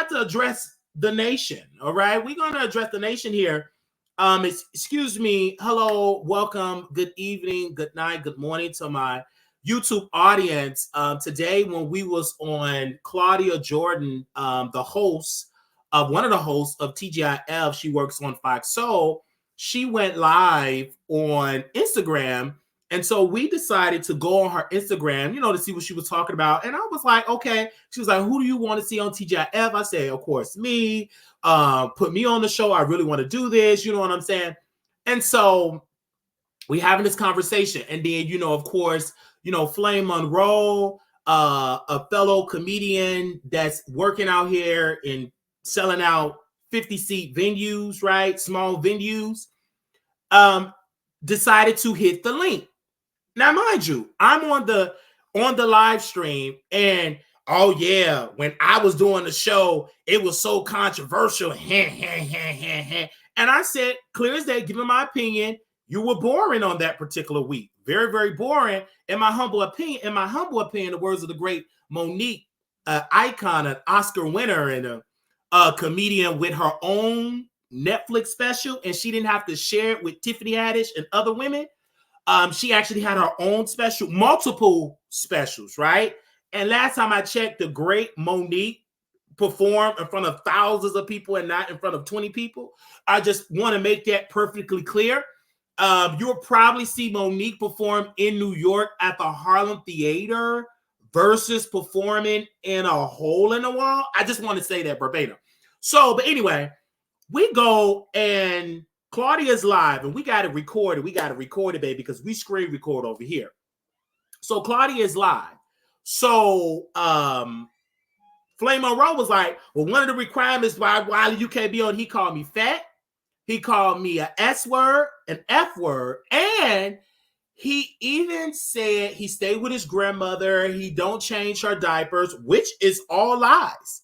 got to address the nation. All right, we're going to address the nation here. Excuse me. Hello, welcome. Good evening, good night, good morning to my YouTube audience. Today, when we was on Claudia Jordan, the host of one of the hosts of TGIF, she works on Fox Soul. She went live on Instagram. And so we decided to go on her Instagram, to see what she was talking about. And I was like, okay. She was like, who do you want to see on TGIF? I said, of course, me. Put me on the show. I really want to do this. You know what I'm saying? And so we having this conversation. And then, of course, Flame Monroe, a fellow comedian that's working out here and selling out 50-seat venues, right? Small venues, decided to hit the link. Now, mind you, I'm on the live stream, and oh yeah, when I was doing the show, it was so controversial. And I said, clear as day, giving my opinion, you were boring on that particular week. Very, very boring. In my humble opinion, the words of the great Monique, icon, an Oscar winner, and a comedian with her own Netflix special, and she didn't have to share it with Tiffany Haddish and other women. She actually had her own special, multiple specials, right? And last time I checked, the great Monique performed in front of thousands of people and not in front of 20 people. I just want to make that perfectly clear. You'll probably see Monique perform in New York at the Harlem Theater versus performing in a hole in the wall. I just want to say that verbatim. So, but anyway, we go and Claudia's live, and we got it recorded. We got to record it, baby, because we screen record over here. So Claudia is live. So Flame Monroe was like, well, one of the requirements why Wiley, you can't be on, he called me fat. He called me an S word, an F word, and he even said he stayed with his grandmother. He don't change her diapers, which is all lies.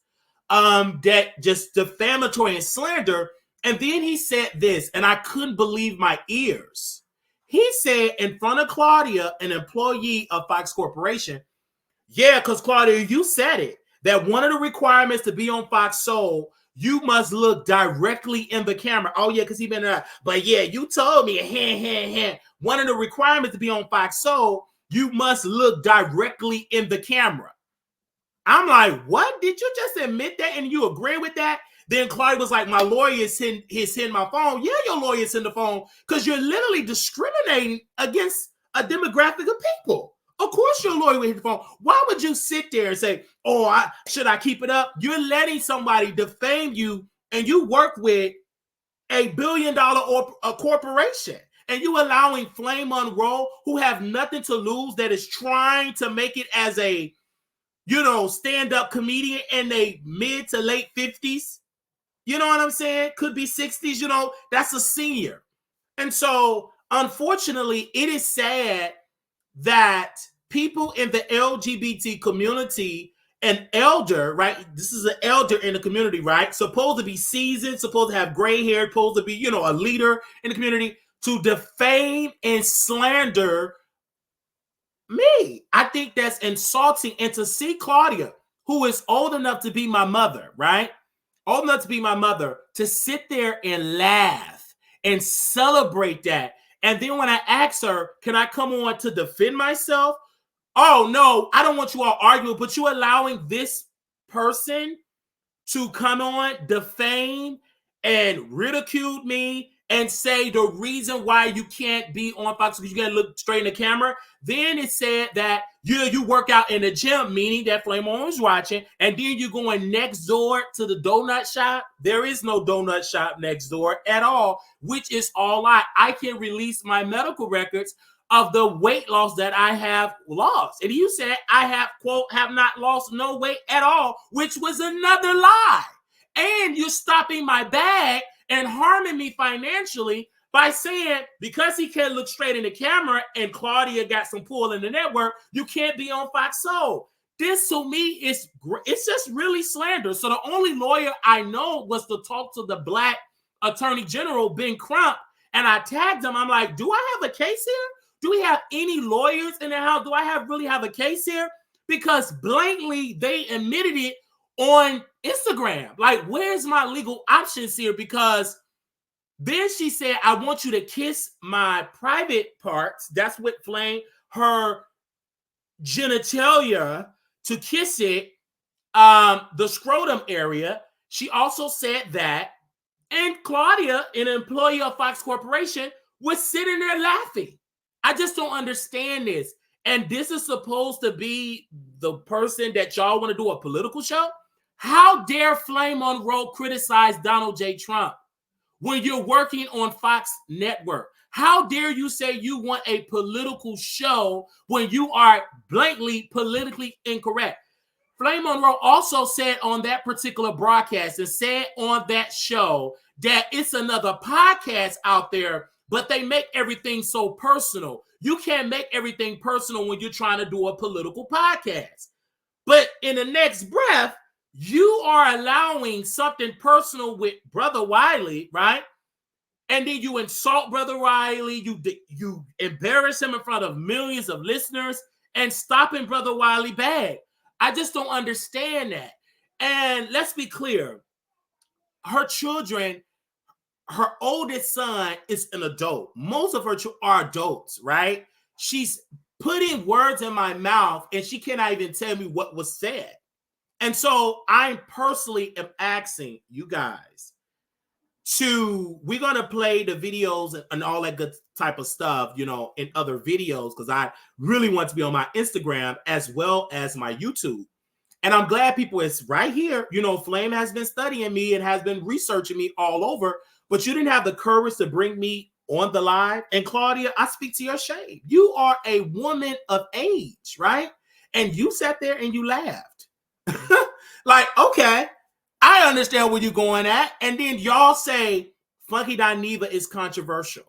That just defamatory and slander. And then he said this, and I couldn't believe my ears. He said in front of Claudia, an employee of Fox Corporation, yeah, because Claudia, you said it, that one of the requirements to be on Fox Soul, you must look directly in the camera. Oh, yeah, because he been there. But yeah, you told me, one of the requirements to be on Fox Soul, you must look directly in the camera. I'm like, what? Did you just admit that and you agree with that? Then Claudia was like, my lawyer is in my phone. Yeah, your lawyer is in the phone because you're literally discriminating against a demographic of people. Of course your lawyer will hit the phone. Why would you sit there and say, oh, should I keep it up? You're letting somebody defame you, and you work with $1 billion a corporation. And you allowing Flame Monroe, who have nothing to lose, that is trying to make it as a, stand-up comedian in their mid to late 50s. You know what I'm saying? Could be 60s, that's a senior. And so, unfortunately, it is sad that people in the LGBT community, an elder, right? This is an elder in the community, right? Supposed to be seasoned, supposed to have gray hair, supposed to be, a leader in the community, to defame and slander me. I think that's insulting. And to see Claudia, who is old enough to be my mother, right? Old enough to be my mother, to sit there and laugh and celebrate that. And then when I asked her, can I come on to defend myself? Oh, no, I don't want you all arguing, but you allowing this person to come on, defame and ridicule me and say the reason why you can't be on Fox because you got to look straight in the camera. Then it said that you work out in the gym, meaning that Flame On is watching, and then you're going next door to the donut shop. There is no donut shop next door at all, which is all lie. I can release my medical records of the weight loss that I have lost. And you said I have, quote, have not lost no weight at all, which was another lie. And you're stopping my bag and harming me financially by saying because he can't look straight in the camera and Claudia got some pull in the network, you can't be on Fox Soul. This to me is it's just really slander. So the only lawyer I know was to talk to the Black Attorney General, Ben Crump, and I tagged him. I'm like, do I have a case here? Do we have any lawyers in the house? Do I really have a case here? Because blatantly they admitted it on Instagram. Like, where's my legal options here? Because then she said, I want you to kiss my private parts. That's what Flame, her genitalia, to kiss it, the scrotum area. She also said that. And Claudia, an employee of Fox Corporation, was sitting there laughing. I just don't understand this. And this is supposed to be the person that y'all want to do a political show? How dare Flame Monroe criticize Donald J. Trump when you're working on Fox Network? How dare you say you want a political show when you are blatantly politically incorrect? Flame Monroe also said on that particular broadcast and said on that show that it's another podcast out there, but they make everything so personal. You can't make everything personal when you're trying to do a political podcast. But in the next breath, you are allowing something personal with Brother Wiley, right? And then you insult Brother Wiley, you embarrass him in front of millions of listeners and stopping Brother Wiley bad. I just don't understand that. And let's be clear. Her children, her oldest son is an adult. Most of her children are adults, right? She's putting words in my mouth and she cannot even tell me what was said. And so I personally am asking you guys we're going to play the videos and all that good type of stuff, you know, in other videos, because I really want to be on my Instagram as well as my YouTube. And I'm glad people is right here. You know, Flame has been studying me and has been researching me all over, but you didn't have the courage to bring me on the live. And Claudia, I speak to your shame. You are a woman of age, right? And you sat there and you laughed. Like, okay, I understand where you're going at. And then y'all say Funky Dineva is controversial.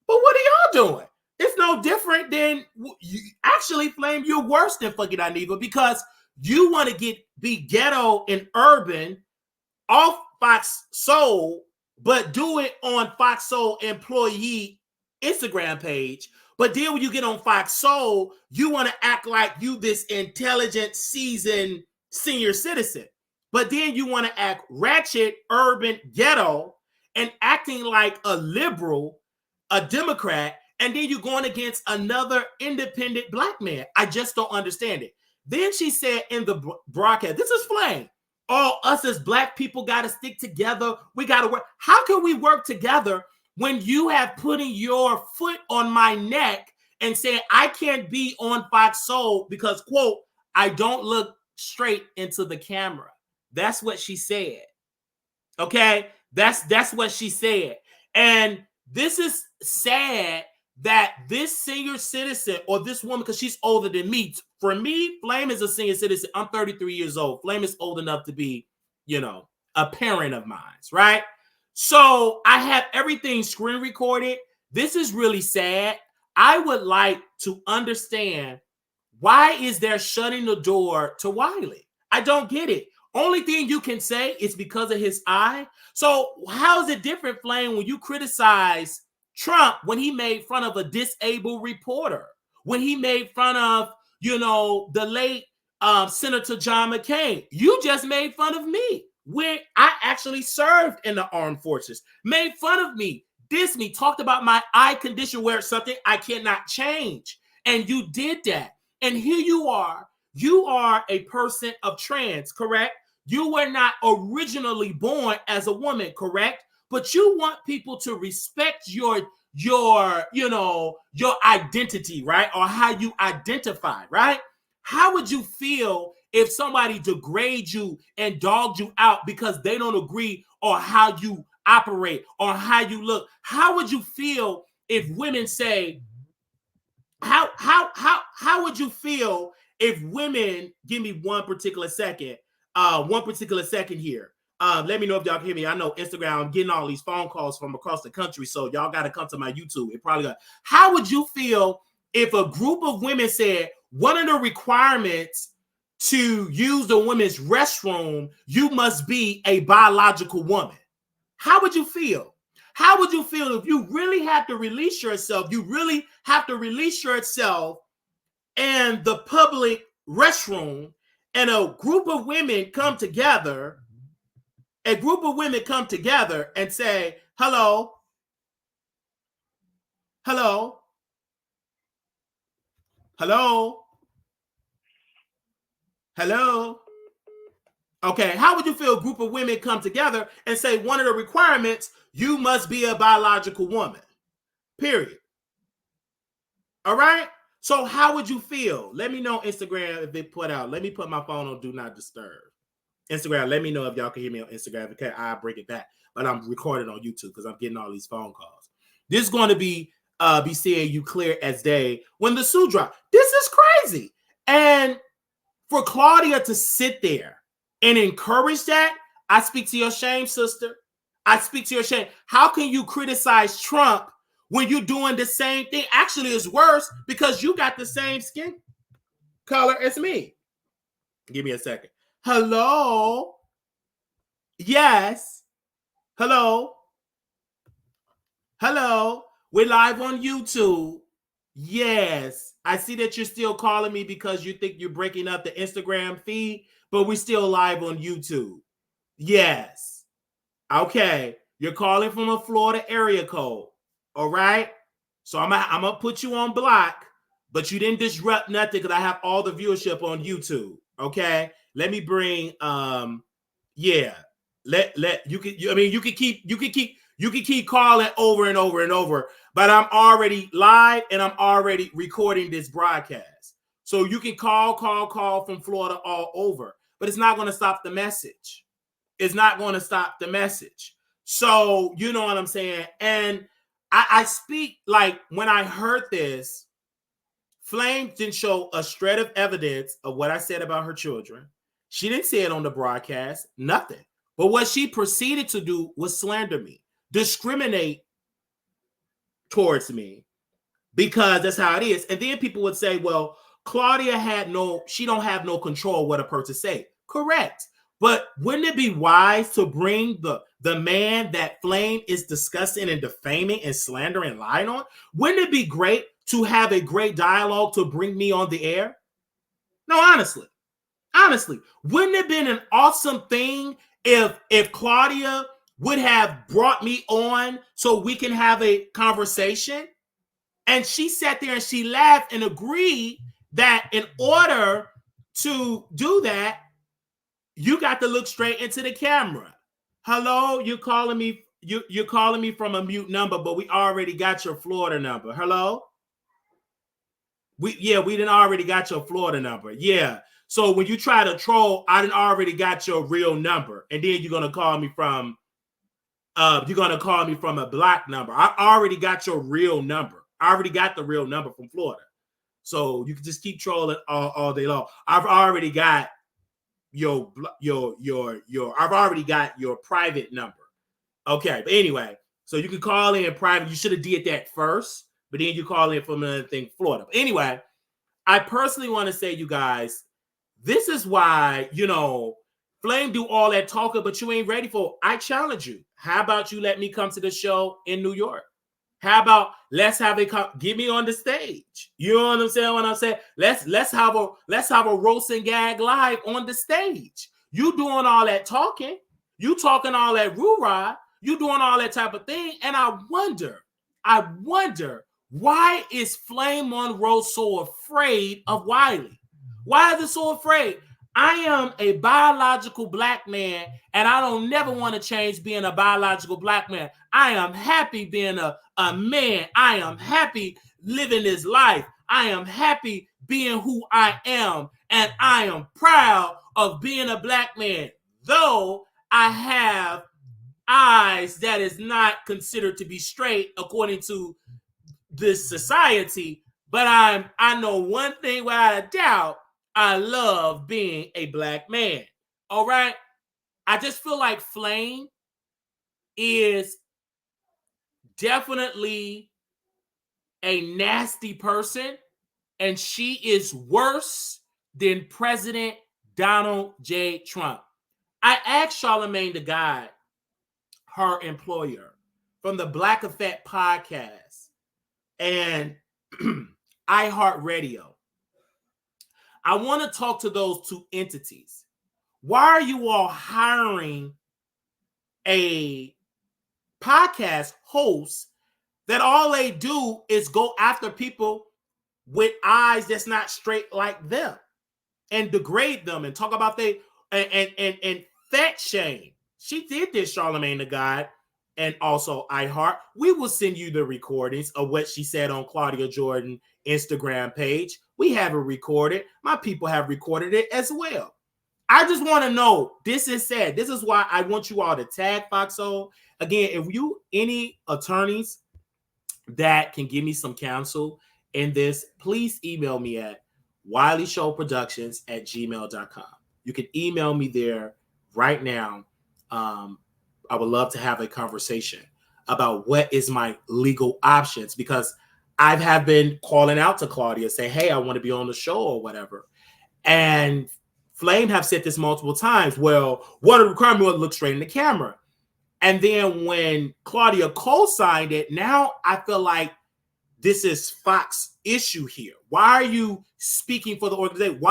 But what are y'all doing? It's no different than actually, Flame, you're worse than Funky Dineva, because you want to be ghetto and urban off Fox Soul, but do it on Fox Soul employee Instagram page. But then when you get on Fox Soul, you want to act like you this intelligent, seasoned senior citizen. But then you want to act ratchet, urban, ghetto, and acting like a liberal, a Democrat, and then you're going against another independent black man. I just don't understand it. Then she said in the broadcast, this is Flame, all us as black people got to stick together. We got to work. How can we work together when you have putting your foot on my neck and saying I can't be on Fox Soul because, quote, I don't look straight into the camera. That's what she said. Okay? That's what she said. And this is sad that this senior citizen, or this woman, because she's older than me. For me, Flame is a senior citizen. I'm 33 years old. Flame is old enough to be, you know, a parent of mine, right? So I have everything screen recorded. This is really sad. I would like to understand, why is there shutting the door to Wiley? I don't get it. Only thing you can say is because of his eye. So how is it different, Flame, when you criticize Trump when he made fun of a disabled reporter, when he made fun of, you know, the late Senator John McCain? You just made fun of me when I actually served in the armed forces, made fun of me, dissed me, talked about my eye condition where it's something I cannot change. And you did that. And here you are a person of trans, correct? You were not originally born as a woman, correct? But you want people to respect your identity, right? Or how you identify, right? How would you feel if somebody degrades you and dogged you out because they don't agree on how you operate or how you look? How would you feel if women say, how would you feel if women, give me one particular second here. Let me know if y'all can hear me. I know Instagram, I'm getting all these phone calls from across the country, so y'all got to come to my YouTube. It probably got. How would you feel if a group of women said one of the requirements to use the women's restroom, you must be a biological woman? How would you feel? How would you feel if you really have to release yourself? You really have to release yourself in the public restroom, and a group of women come together, and say, hello, hello, hello, hello. Okay, how would you feel a group of women come together and say one of the requirements, you must be a biological woman, period. All right? So how would you feel? Let me know Instagram if they put out. Let me put my phone on Do Not Disturb. Instagram, let me know if y'all can hear me on Instagram. Okay, I'll break it back. But I'm recording on YouTube because I'm getting all these phone calls. This is going to be seeing you clear as day when the suit drop. This is crazy. And for Claudia to sit there and encourage that, I speak to your shame, sister. I speak to your shame. How can you criticize Trump when you're doing the same thing? Actually, it's worse because you got the same skin color as me. Give me a second. Hello? Yes. Hello? Hello? We're live on YouTube. Yes. I see that you're still calling me because you think you're breaking up the Instagram feed, but we're still live on YouTube. Yes. Okay. You're calling from a Florida area code. All right. So I'm gonna put you on block, but you didn't disrupt nothing because I have all the viewership on YouTube. Okay. Let me bring yeah. You can keep calling over and over and over, but I'm already live and I'm already recording this broadcast. So you can call from Florida all over, but it's not going to stop the message. It's not going to stop the message. So you know what I'm saying? And I speak like when I heard this, Flame didn't show a shred of evidence of what I said about her children. She didn't say it on the broadcast, nothing. But what she proceeded to do was slander me, discriminate towards me, because that's how it is. And then people would say, well, Claudia she don't have no control what a person say. Correct. But wouldn't it be wise to bring the man that Flame is discussing and defaming and slandering and lying on? Wouldn't it be great to have a great dialogue to bring me on the air? No, honestly, wouldn't it have been an awesome thing if Claudia would have brought me on so we can have a conversation? And she sat there and she laughed and agreed that in order to do that, you got to look straight into the camera. Hello, you're calling me. You're calling me from a mute number, but we already got your Florida number. Hello. We didn't already got your Florida number. Yeah. So when you try to troll, I didn't already got your real number, and then you're gonna call me from a black number. I already got your real number. I already got the real number from Florida. So you can just keep trolling all day long. I've already got your I've already got your private number. Okay, but anyway, so you can call in private. You should have did that first, but then you call in from another thing, Florida. But anyway, I personally want to say, you guys, this is why, Flame do all that talking, but you ain't ready for it. I challenge you. How about you let me come to the show in New York? How about let's have get me on the stage? You know what I'm saying? When I'm saying let's have a roast and gag live on the stage. You doing all that talking, you talking all that roo-rah, you doing all that type of thing, and I wonder why is Flame Monroe so afraid of Wiley? Why is it so afraid? I am a biological black man, and I don't never want to change being a biological black man. I am happy being a man. I am happy living this life. I am happy being who I am, and I am proud of being a black man, though I have eyes that is not considered to be straight according to this society. But I know one thing without a doubt. I love being a black man. All right. I just feel like Flame is definitely a nasty person, and she is worse than President Donald J. Trump. I asked Charlamagne the God, her employer, from the Black Effect podcast and iHeartRadio. I want to talk to those two entities. Why are you all hiring a podcast host that all they do is go after people with eyes that's not straight like them and degrade them and talk about they and fat shame? She did this, Charlemagne the God, and also iHeart. We will send you the recordings of what she said on Claudia Jordan Instagram page. We have it recorded. My people have recorded it as well. I just want to know, this is sad. This is why I want you all to tag Foxhole. Again, if you any attorneys that can give me some counsel in this, please email me at wileyshowproductions@gmail.com. You can email me there right now. I would love to have a conversation about what is my legal options, because I have been calling out to Claudia, say, hey, I want to be on the show or whatever. And Flame have said this multiple times. Well, one of the requirements was look straight in the camera. And then when Claudia co-signed it, now I feel like this is Fox's issue here. Why are you speaking for the organization?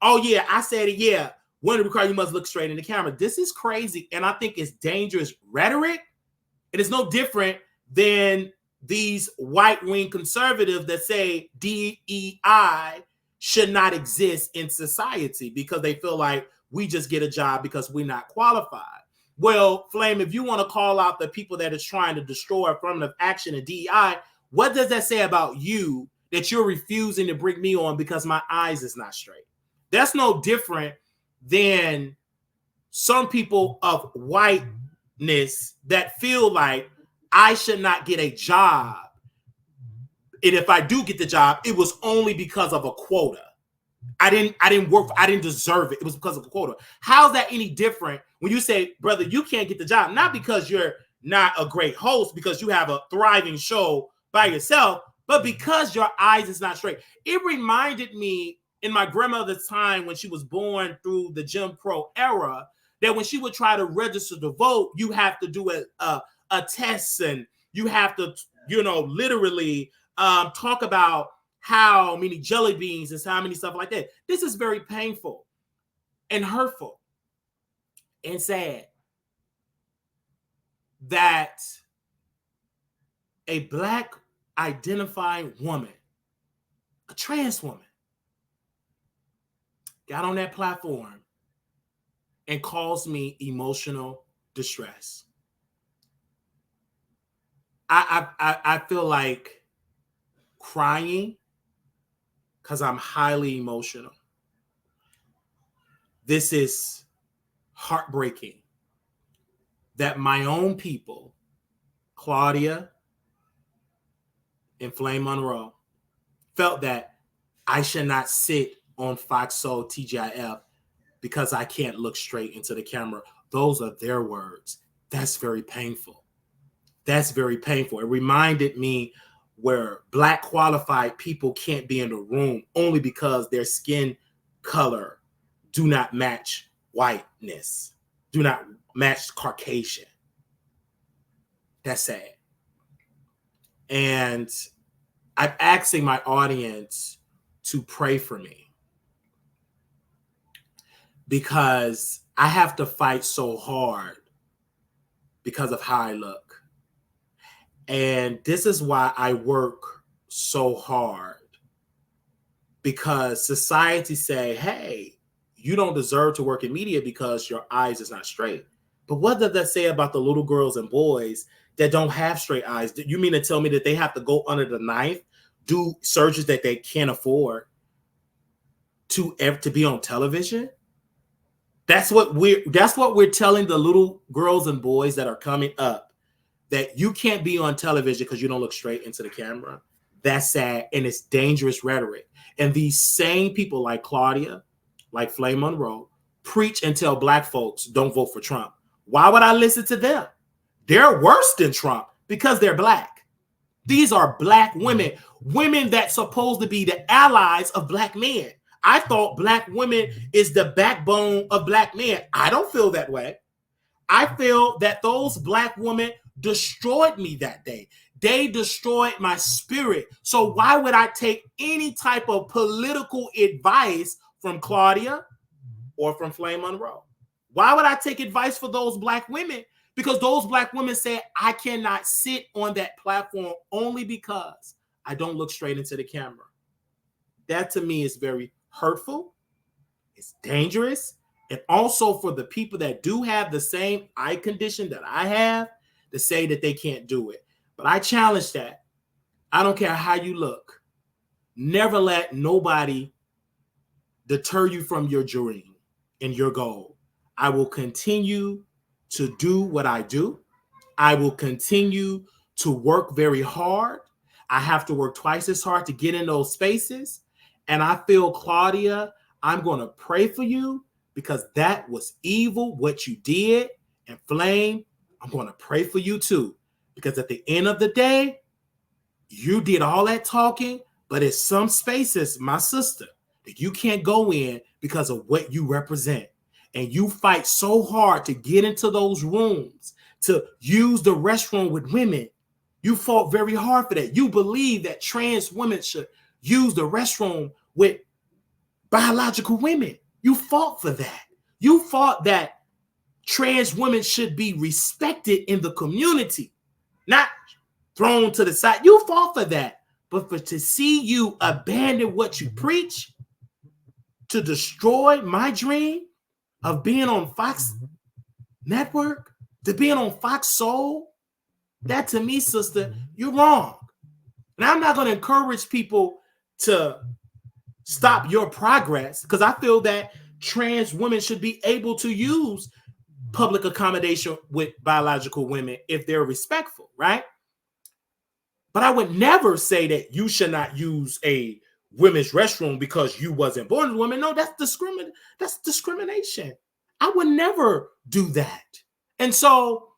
Oh yeah, I said it, yeah. One of the requirements, you must look straight in the camera. This is crazy, and I think it's dangerous rhetoric. It is no different than these white-wing conservatives that say DEI should not exist in society because they feel like we just get a job because we're not qualified. Well, Flame, if you want to call out the people that is trying to destroy affirmative action and DEI, what does that say about you that you're refusing to bring me on because my eyes is not straight? That's no different than some people of whiteness that feel like I should not get a job. And if I do get the job, it was only because of a quota. I didn't work, I didn't deserve it. It was because of a quota. How's that any different when you say, brother, you can't get the job, not because you're not a great host, because you have a thriving show by yourself, but because your eyes is not straight? It reminded me in my grandmother's time when she was born through the Jim Crow era, that when she would try to register to vote, you have to do a test, and you have to, literally talk about how many jelly beans and how many stuff like that. This is very painful and hurtful and sad that a Black identifying woman, a trans woman, got on that platform and caused me emotional distress. I feel like crying because I'm highly emotional. This is heartbreaking that my own people, Claudia and Flame Monroe, felt that I should not sit on Fox Soul TGIF because I can't look straight into the camera. Those are their words. That's very painful. That's very painful. It reminded me where Black qualified people can't be in the room only because their skin color do not match whiteness, do not match Caucasian. That's sad. And I'm asking my audience to pray for me because I have to fight so hard because of how I look. And this is why I work so hard, because society say, hey, you don't deserve to work in media because your eyes is not straight. But what does that say about the little girls and boys that don't have straight eyes? You mean to tell me that they have to go under the knife, do surgeries that they can't afford to be on television? That's what we're telling the little girls and boys that are coming up, that you can't be on television because you don't look straight into the camera. That's sad, and it's dangerous rhetoric. And these same people like Claudia, like Flame Monroe, preach and tell Black folks don't vote for Trump. Why would I listen to them? They're worse than Trump because they're Black. These are Black women, women that's supposed to be the allies of Black men. I thought Black women is the backbone of Black men. I don't feel that way. I feel that those Black women destroyed me that day. They destroyed my spirit. So why would I take any type of political advice from Claudia or from Flame Monroe? Why would I take advice for those black women? Because those black women said, I cannot sit on that platform only because I don't look straight into the camera. That to me is very hurtful. It's dangerous. And also for the people that do have the same eye condition that I have, to say that they can't do it. But I challenge that. I don't care how you look. Never let nobody deter you from your dream and your goal. I will continue to do what I do. I will continue to work very hard. I have to work twice as hard to get in those spaces. And I feel, Claudia, I'm going to pray for you because that was evil, what you did. And Flame, I'm going to pray for you too. Because at the end of the day, you did all that talking, but it's some spaces, my sister, that you can't go in because of what you represent. And you fight so hard to get into those rooms, to use the restroom with women. You fought very hard for that. You believe that trans women should use the restroom with biological women. You fought for that. You fought that trans women should be respected in the community, not thrown to the side. You fought for that. But to see you abandon what you preach, to destroy my dream of being on Fox Network, to being on Fox Soul, that to me, sister, you're wrong. And I'm not going to encourage people to stop your progress because I feel that trans women should be able to use public accommodation with biological women if they're respectful, right? But I would never say that you should not use a women's restroom because you wasn't born as a woman. No, that's discrimination. I would never do that. And so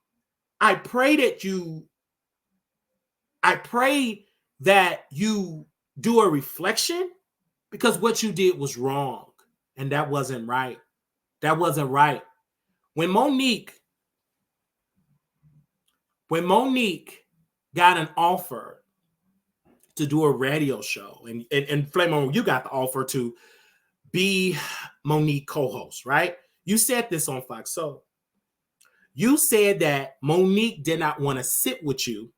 I pray that you do a reflection because what you did was wrong and that wasn't right. That wasn't right. When Monique got an offer to do a radio show, and Flame, you got the offer to be Monique co-host, right? You said this on Fox Soul. You said that Monique did not want to sit with you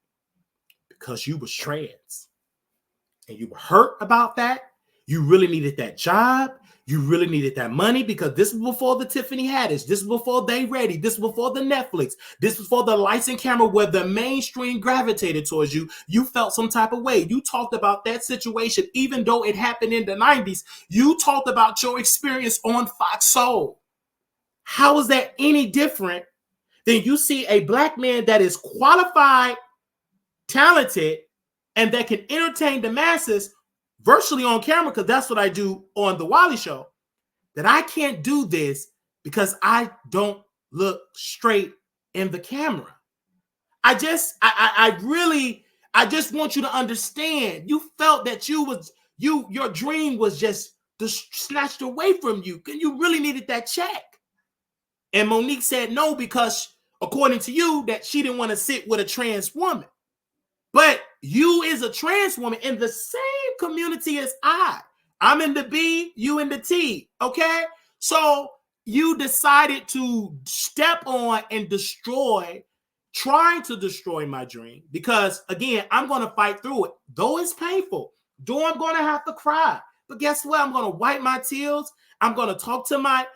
because you was trans. And you were hurt about that. You really needed that job. You really needed that money because this was before the Tiffany Haddish. This was before They Ready. This was before the Netflix. This was before the lights and camera where the mainstream gravitated towards you. You felt some type of way. You talked about that situation, even though it happened in the 90s. You talked about your experience on Fox Soul. How is that any different than you see a black man that is qualified, talented, and that can entertain the masses virtually on camera, because that's what I do on the Wiley Show, that I can't do this because I don't look straight in the camera. I just want you to understand. You felt that your dream was just snatched away from you, and you really needed that check. And Monique said no because, according to you, that she didn't want to sit with a trans woman. But you is a trans woman in the same community as I. I'm in the B, you in the T, okay? So you decided to step on and trying to destroy my dream because, again, I'm going to fight through it. Though it's painful, though I'm going to have to cry. But guess what? I'm going to wipe my tears. I'm going to talk to my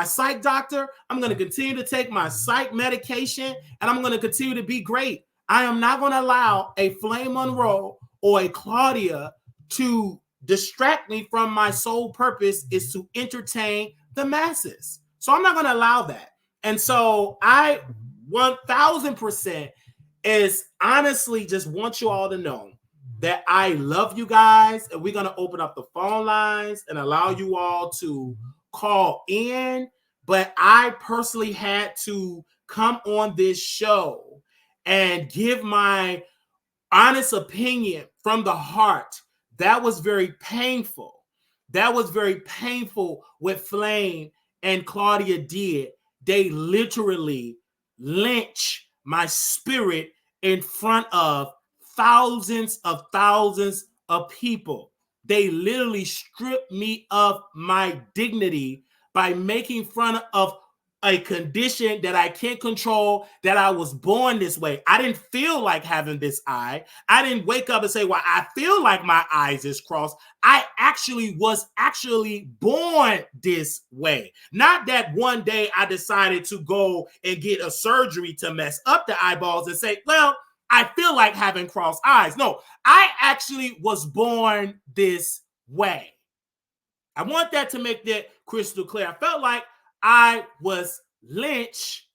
psych doctor. I'm going to continue to take my psych medication, and I'm going to continue to be great. I am not going to allow a Flame Monroe or a Claudia to distract me from my sole purpose is to entertain the masses. So I'm not going to allow that. And so I 1000% is honestly just want you all to know that I love you guys, and we're going to open up the phone lines and allow you all to call in. But I personally had to come on this show and give my honest opinion from the heart. That was very painful. That was very painful what Flame and Claudia did. They literally lynched my spirit in front of thousands of people. They literally stripped me of my dignity by making fun of a condition that I can't control, that I was born this way. I didn't feel like having this eye. I didn't wake up and say, well, I feel like my eyes is crossed. I was born this way. Not that one day I decided to go and get a surgery to mess up the eyeballs and say, well, I feel like having crossed eyes. No, I actually was born this way. I want that to make that crystal clear. I felt like I was lynched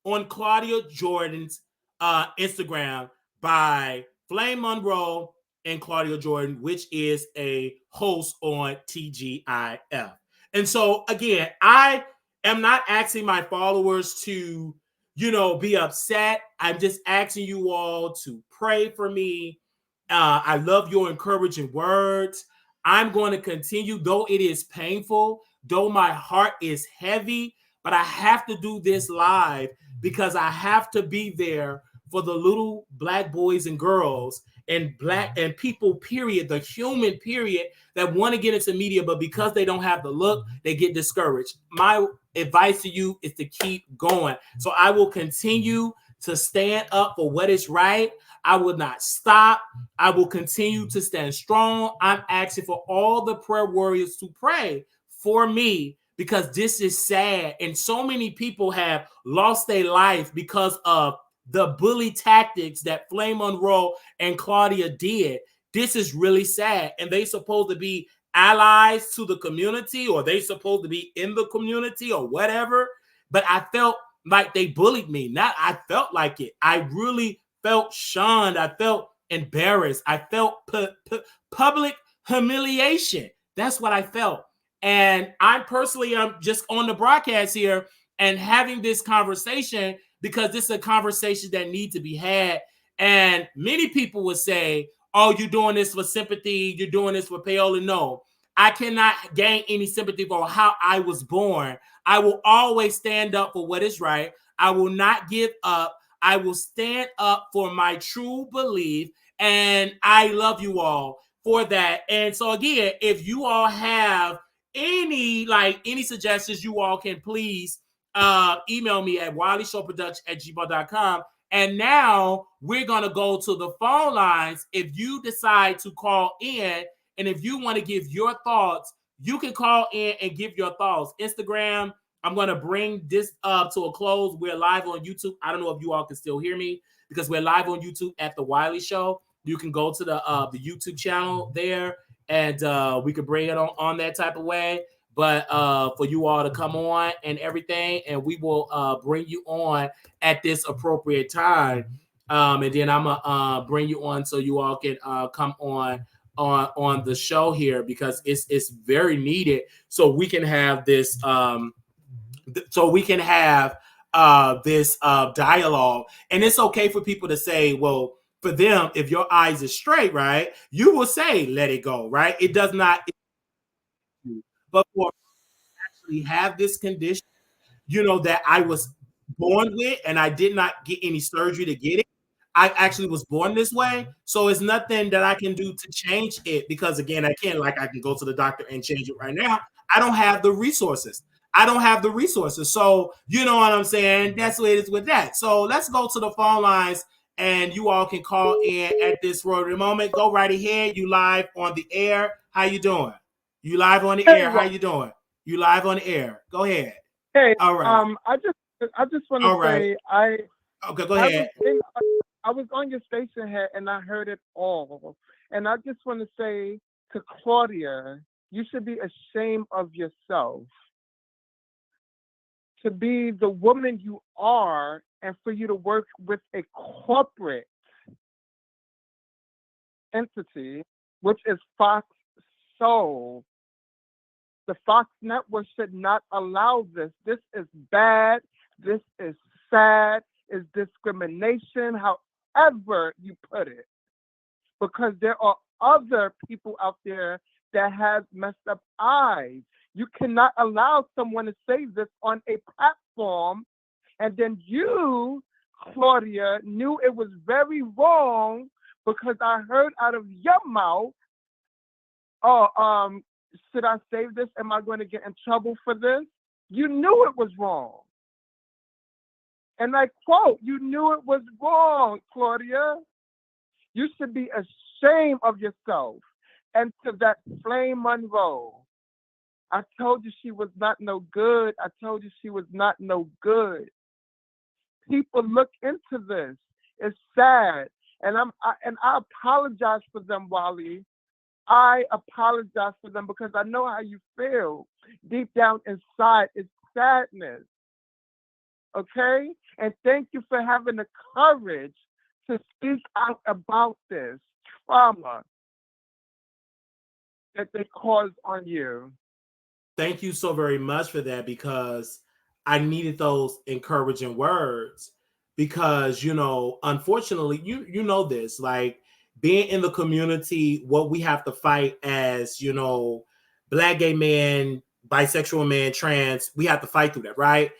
on Claudia Jordan's Instagram by Flame Monroe and Claudia Jordan, which is a host on TGIF. And so, again, I am not asking my followers to, be upset. I'm just asking you all to pray for me. I love your encouraging words. I'm going to continue, though it is painful, though my heart is heavy, but I have to do this live because I have to be there for the little Black boys and girls and Black and people, period, the human period, that want to get into media, but because they don't have the look, they get discouraged. My advice to you is to keep going. So I will continue to stand up for what is right. I will not stop. I will continue to stand strong. I'm asking for all the prayer warriors to pray for me because this is sad. And so many people have lost their life because of the bully tactics that Flame Monroe and Claudia did. This is really sad. And they supposed to be allies to the community, or they supposed to be in the community or whatever. But I felt like they bullied me. I felt like it. I really felt shunned. I felt embarrassed. I felt public humiliation. That's what I felt. And I personally am just on the broadcast here and having this conversation because this is a conversation that needs to be had. And many people would say, oh, you're doing this for sympathy. You're doing this for payola. No, I cannot gain any sympathy for how I was born. I will always stand up for what is right. I will not give up. I will stand up for my true belief. And I love you all for that. And so again, if you all have any suggestions, you all can please email me at wileyshowproduction@gmail.com. And now we're going to go to the phone lines. If you decide to call in and if you want to give your thoughts, you can call in and give your thoughts. Instagram, I'm going to bring this up to a close. We're live on YouTube. I don't know if you all can still hear me because we're live on YouTube at The Wiley Show. You can go to the YouTube channel there and we could bring it on that type of way. But for you all to come on and everything, and we will bring you on at this appropriate time. And then I'm gonna bring you on so you all can come on the show here because it's very needed. So we can have this this dialogue, and it's okay for people to say, well, for them, if your eyes is straight, right, you will say, let it go, right? It does not. But for actually have this condition, that I was born with, and I did not get any surgery to get it. I actually was born this way. So it's nothing that I can do to change it because, again, I can go to the doctor and change it right now. I don't have the resources. So, you know what I'm saying? That's the way it is with that. So let's go to the phone lines and you all can call in at this rotary moment. Go right ahead. You live on the air. How you doing? You live on the air. How you doing? You live on the air. Go ahead. Hey, all right. I just want to say okay, go ahead. I was on your station here and I heard it all. And I just want to say to Claudia, you should be ashamed of yourself to be the woman you are and for you to work with a corporate entity, which is Fox Soul. The Fox Network should not allow this. This is bad. This is sad. It's discrimination, however you put it. Because there are other people out there that have messed up eyes. You cannot allow someone to say this on a platform and then you Claudia, knew it was very wrong because I heard out of your mouth, oh, should I save this? Am I going to get in trouble for this? You knew it was wrong. And I quote, you knew it was wrong, Claudia. You should be ashamed of yourself. And to that Flame Monroe, I told you she was not no good. I told you she was not no good. People look into this. It's sad. And I apologize for them, Wiley. I apologize for them because I know how you feel. Deep down inside, it's sadness. Okay? And thank you for having the courage to speak out about this trauma that they caused on you. Thank you so very much for that, because I needed those encouraging words. Because, unfortunately, you know this, like, being in the community, what we have to fight as, Black, gay man, bisexual man, trans, we have to fight through that, right?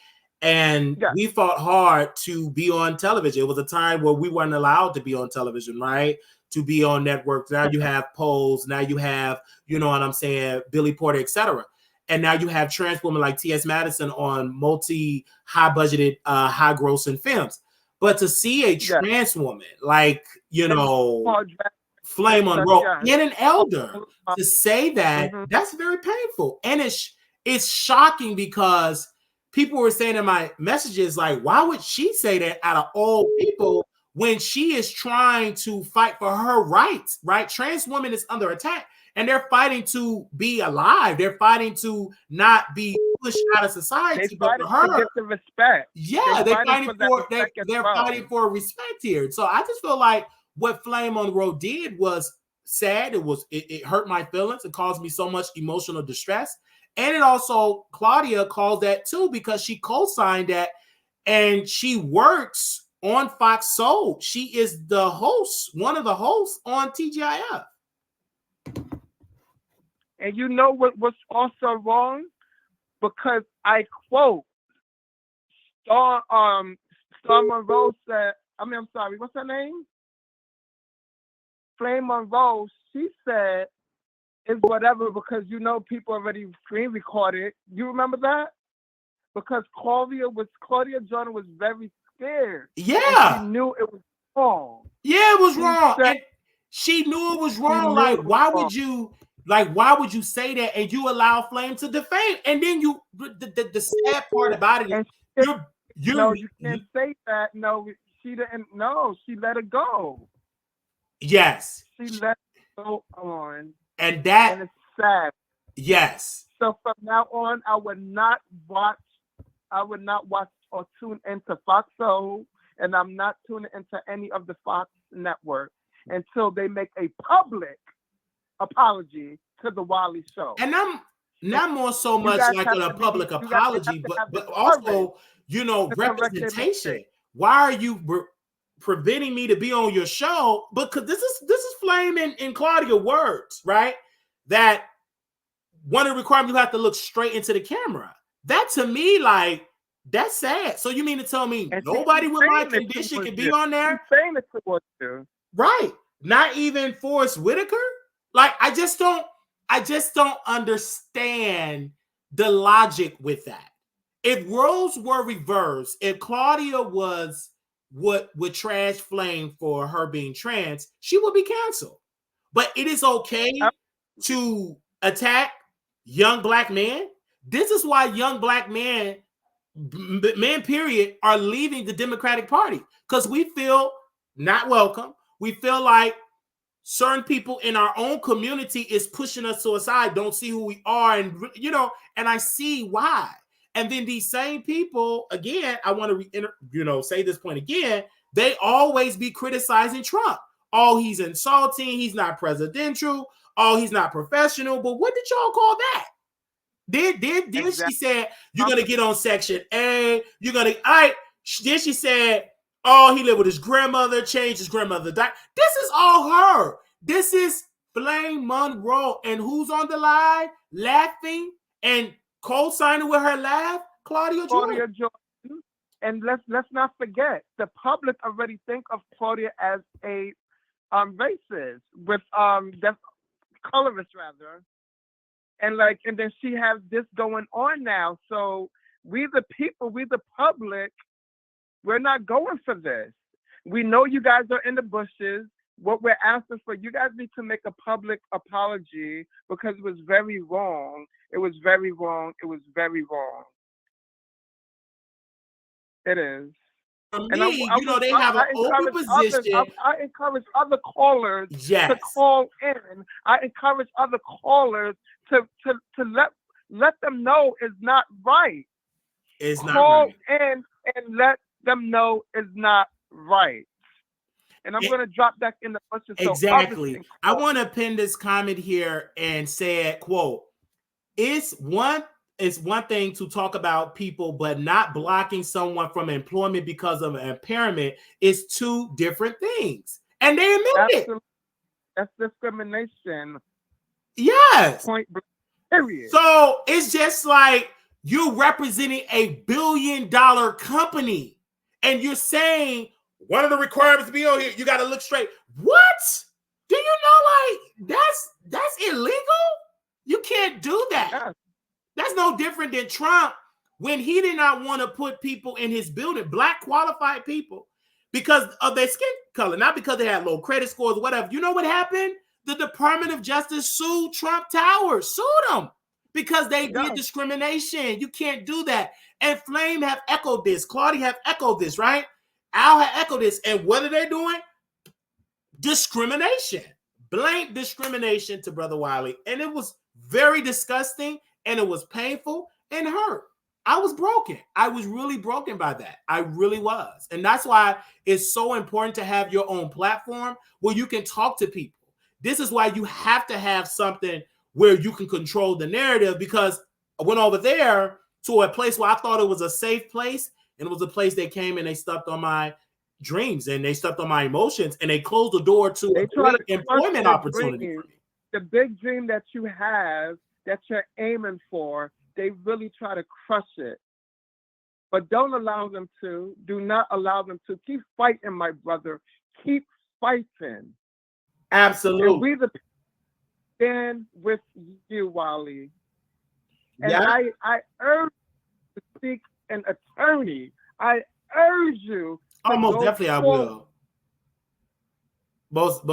And we fought hard to be on television. It was a time where we weren't allowed to be on television, right? To be on networks. Now you have Pose. Now you have, you know what I'm saying, Billy Porter, etc. And now you have trans women like T.S. Madison on multi-high budgeted, high grossing films. But to see a trans woman like, Flame Monroe and an elder to say that, that's very painful. And it's shocking, because people were saying in my messages, like, why would she say that out of all people when she is trying to fight for her rights, right? Trans women is under attack. And they're fighting to be alive. They're fighting to not be pushed out of society. But for her, to get the respect. Yeah, they're fighting for respect here. So I just feel like what Flame Monroe did was sad. It hurt my feelings. It caused me so much emotional distress. And it also, Claudia called that too, because she co-signed that, and she works on Fox Soul. She is the host, one of the hosts on TGIF. And you know what's also wrong? Because I quote, Star Monroe said, I'm sorry, what's her name? Flame Monroe, she said, it's whatever, because people already screen recorded. You remember that? Because Claudia Jordan was very scared. Yeah. She knew it was wrong. Yeah, it was wrong. And she knew it was wrong. Like, why would you say that and you allow Flame to defame? And then the sad part about it is you can't say that. No, she didn't. No, she let it go. Yes. She let it go on. And it's sad. Yes. So from now on, I would not watch or tune into Fox Soul, and I'm not tuning into any of the Fox network until they make a public apology to the Wiley Show. And I'm not more so much like a public apology, but also, representation. Why are you preventing me to be on your show? Because this is Flame and Claudia words, right? That one of the requirements, you have to look straight into the camera. That to me, like, that's sad. So you mean to tell me nobody with my condition can be on there? She's saying it towards you. Right. Not even Forrest Whitaker? Like, I just don't understand the logic with that. If roles were reversed, if Claudia was what would trash Flame for her being trans, she would be canceled. But it is okay to attack young Black men. This is why young Black men, period, are leaving the Democratic Party, because we feel not welcome. We feel like certain people in our own community is pushing us to a side, don't see who we are, and and I see why. And then these same people, again, I want to say this point again, they always be criticizing Trump. Oh, he's insulting, he's not presidential, oh, he's not professional. But what did y'all call that? Then she said, you're gonna get on Section A, you're gonna then she said, oh, he lived with his grandmother, changed his grandmother. This is all her. This is Flame Monroe. And who's on the line laughing and co-signing with her laugh? Claudia Jordan. And let's not forget, the public already think of Claudia as a racist with that's colorist rather, and then she has this going on now. So we the people, we the public, we're not going for this. We know you guys are in the bushes. What we're asking for, you guys need to make a public apology because it was very wrong. It was very wrong. It was very wrong. It is. For And me, they have an open position. I encourage other callers to Yes. call in. I encourage other callers to let them know it's not right. It's not Call right. in and let them know it's not right. And I'm going to drop that in the bushes. Exactly. I want to pin this comment here and say it, quote, it's one thing to talk about people, but not blocking someone from employment because of an impairment is two different things. And they admit it. That's discrimination. Yes. Point blank, period. So it's just like you representing $1 billion company and you're saying one of the requirements to be on here, you got to look straight. What? Do you know, like, that's illegal? You can't do that. Yeah. That's no different than Trump when he did not want to put people in his building, Black qualified people, because of their skin color, not because they had low credit scores or whatever. You know what happened? The Department of Justice sued Trump Towers, sued them because they did discrimination. You can't do that. And Flame have echoed this. Claudia have echoed this, right? Al have echoed this. And what are they doing? Discrimination. Blank discrimination to Brother Wiley. And it was very disgusting and it was painful and hurt. I was broken. I was really broken by that. I really was. And that's why it's so important to have your own platform where you can talk to people. This is why you have to have something where you can control the narrative, because I went over there to a place where I thought it was a safe place, and it was a place they came and they stepped on my dreams and they stepped on my emotions and they closed the door to a great employment opportunity for me. The big dream that you have, that you're aiming for, they really try to crush it. But don't allow them to. Do not allow them to. Keep fighting, my brother. Keep fighting. Absolutely. And we the stand with you, Wiley. And I urge you to seek an attorney. I urge you. Most definitely I will. Most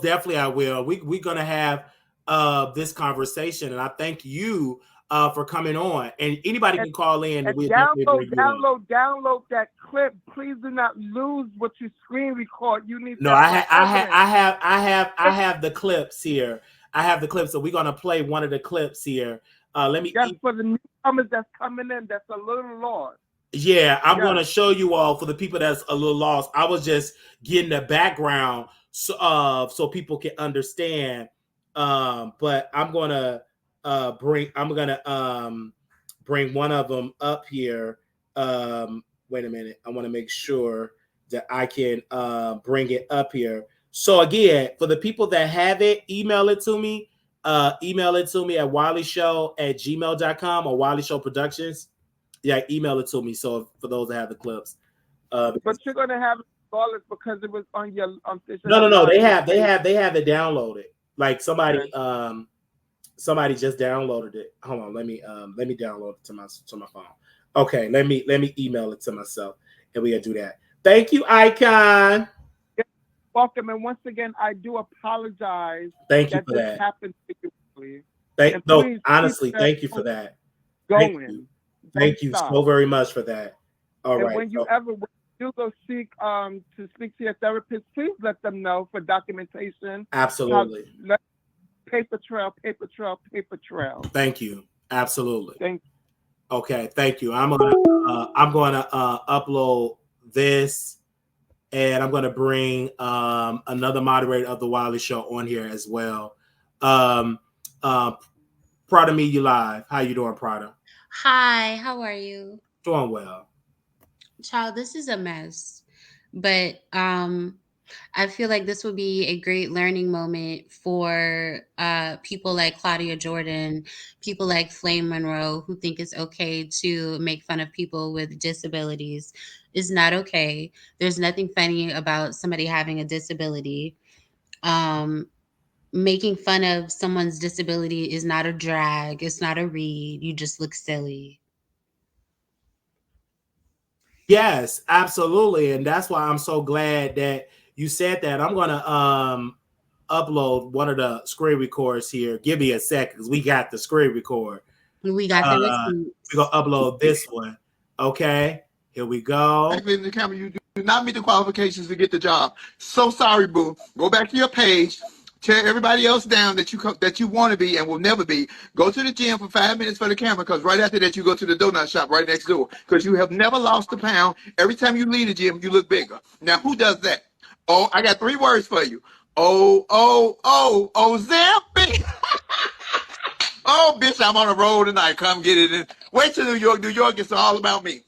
definitely I will. We're gonna have this conversation, and I thank you for coming on. And anybody can call in. And download that clip. Please do not lose what you screen record. You need. No, I have the clips here. I have the clips, so we're gonna play one of the clips here. Let me. That's for the newcomers that's coming in. That's a little lost. Yeah, I'm going to show you all for the people that's a little lost. I was just getting the background so people can understand. But I'm going to bring one of them up here. Wait a minute. I want to make sure that I can bring it up here. So again, for the people that have it, email it to me. Email it to me at wileyshow@gmail.com or Wiley Show Productions. Yeah, email it to me. So for those that have the clips, but you're gonna have it regardless because it was on your. No. They have it downloaded. Like somebody just downloaded it. Hold on, let me download it to my phone. Okay, let me email it to myself, and we gotta do that. Thank you, Icon. Welcome, and once again, I do apologize. Thank you for that. Happened to you, please. Honestly, thank you for that. Thank you so very much for that. All right. When you ever do go seek to speak to your therapist, please let them know for documentation. Absolutely. Paper trail. Thank you. Absolutely. Thank you. Okay. Thank you. I'm gonna upload this, and I'm gonna bring another moderator of the Wiley Show on here as well. Prada Me You Live. How you doing, Prada? Hi, how are you? Doing well. Child, this is a mess. But I feel like this would be a great learning moment for people like Claudia Jordan, people like Flame Monroe, who think it's okay to make fun of people with disabilities. It's not okay. There's nothing funny about somebody having a disability. Um, Making fun of someone's disability is not a drag. It's not a read. You just look silly. Yes, absolutely. And that's why I'm so glad that you said that. I'm gonna upload one of the screen records here. Give me a second because we got the screen record. We got the We're gonna receipts. upload this one. Okay, here we go. In the camera, you do not meet the qualifications to get the job. So sorry, boo. Go back to your page. Tear everybody else down that you want to be and will never be. Go to the gym for 5 minutes for the camera, because right after that you go to the donut shop right next door. Because you have never lost a pound. Every time you leave the gym, you look bigger. Now, who does that? Oh, I got 3 words for you. Ozempic. Oh, bitch, I'm on a roll tonight. Come get it. In. Wait till New York. New York is all about me.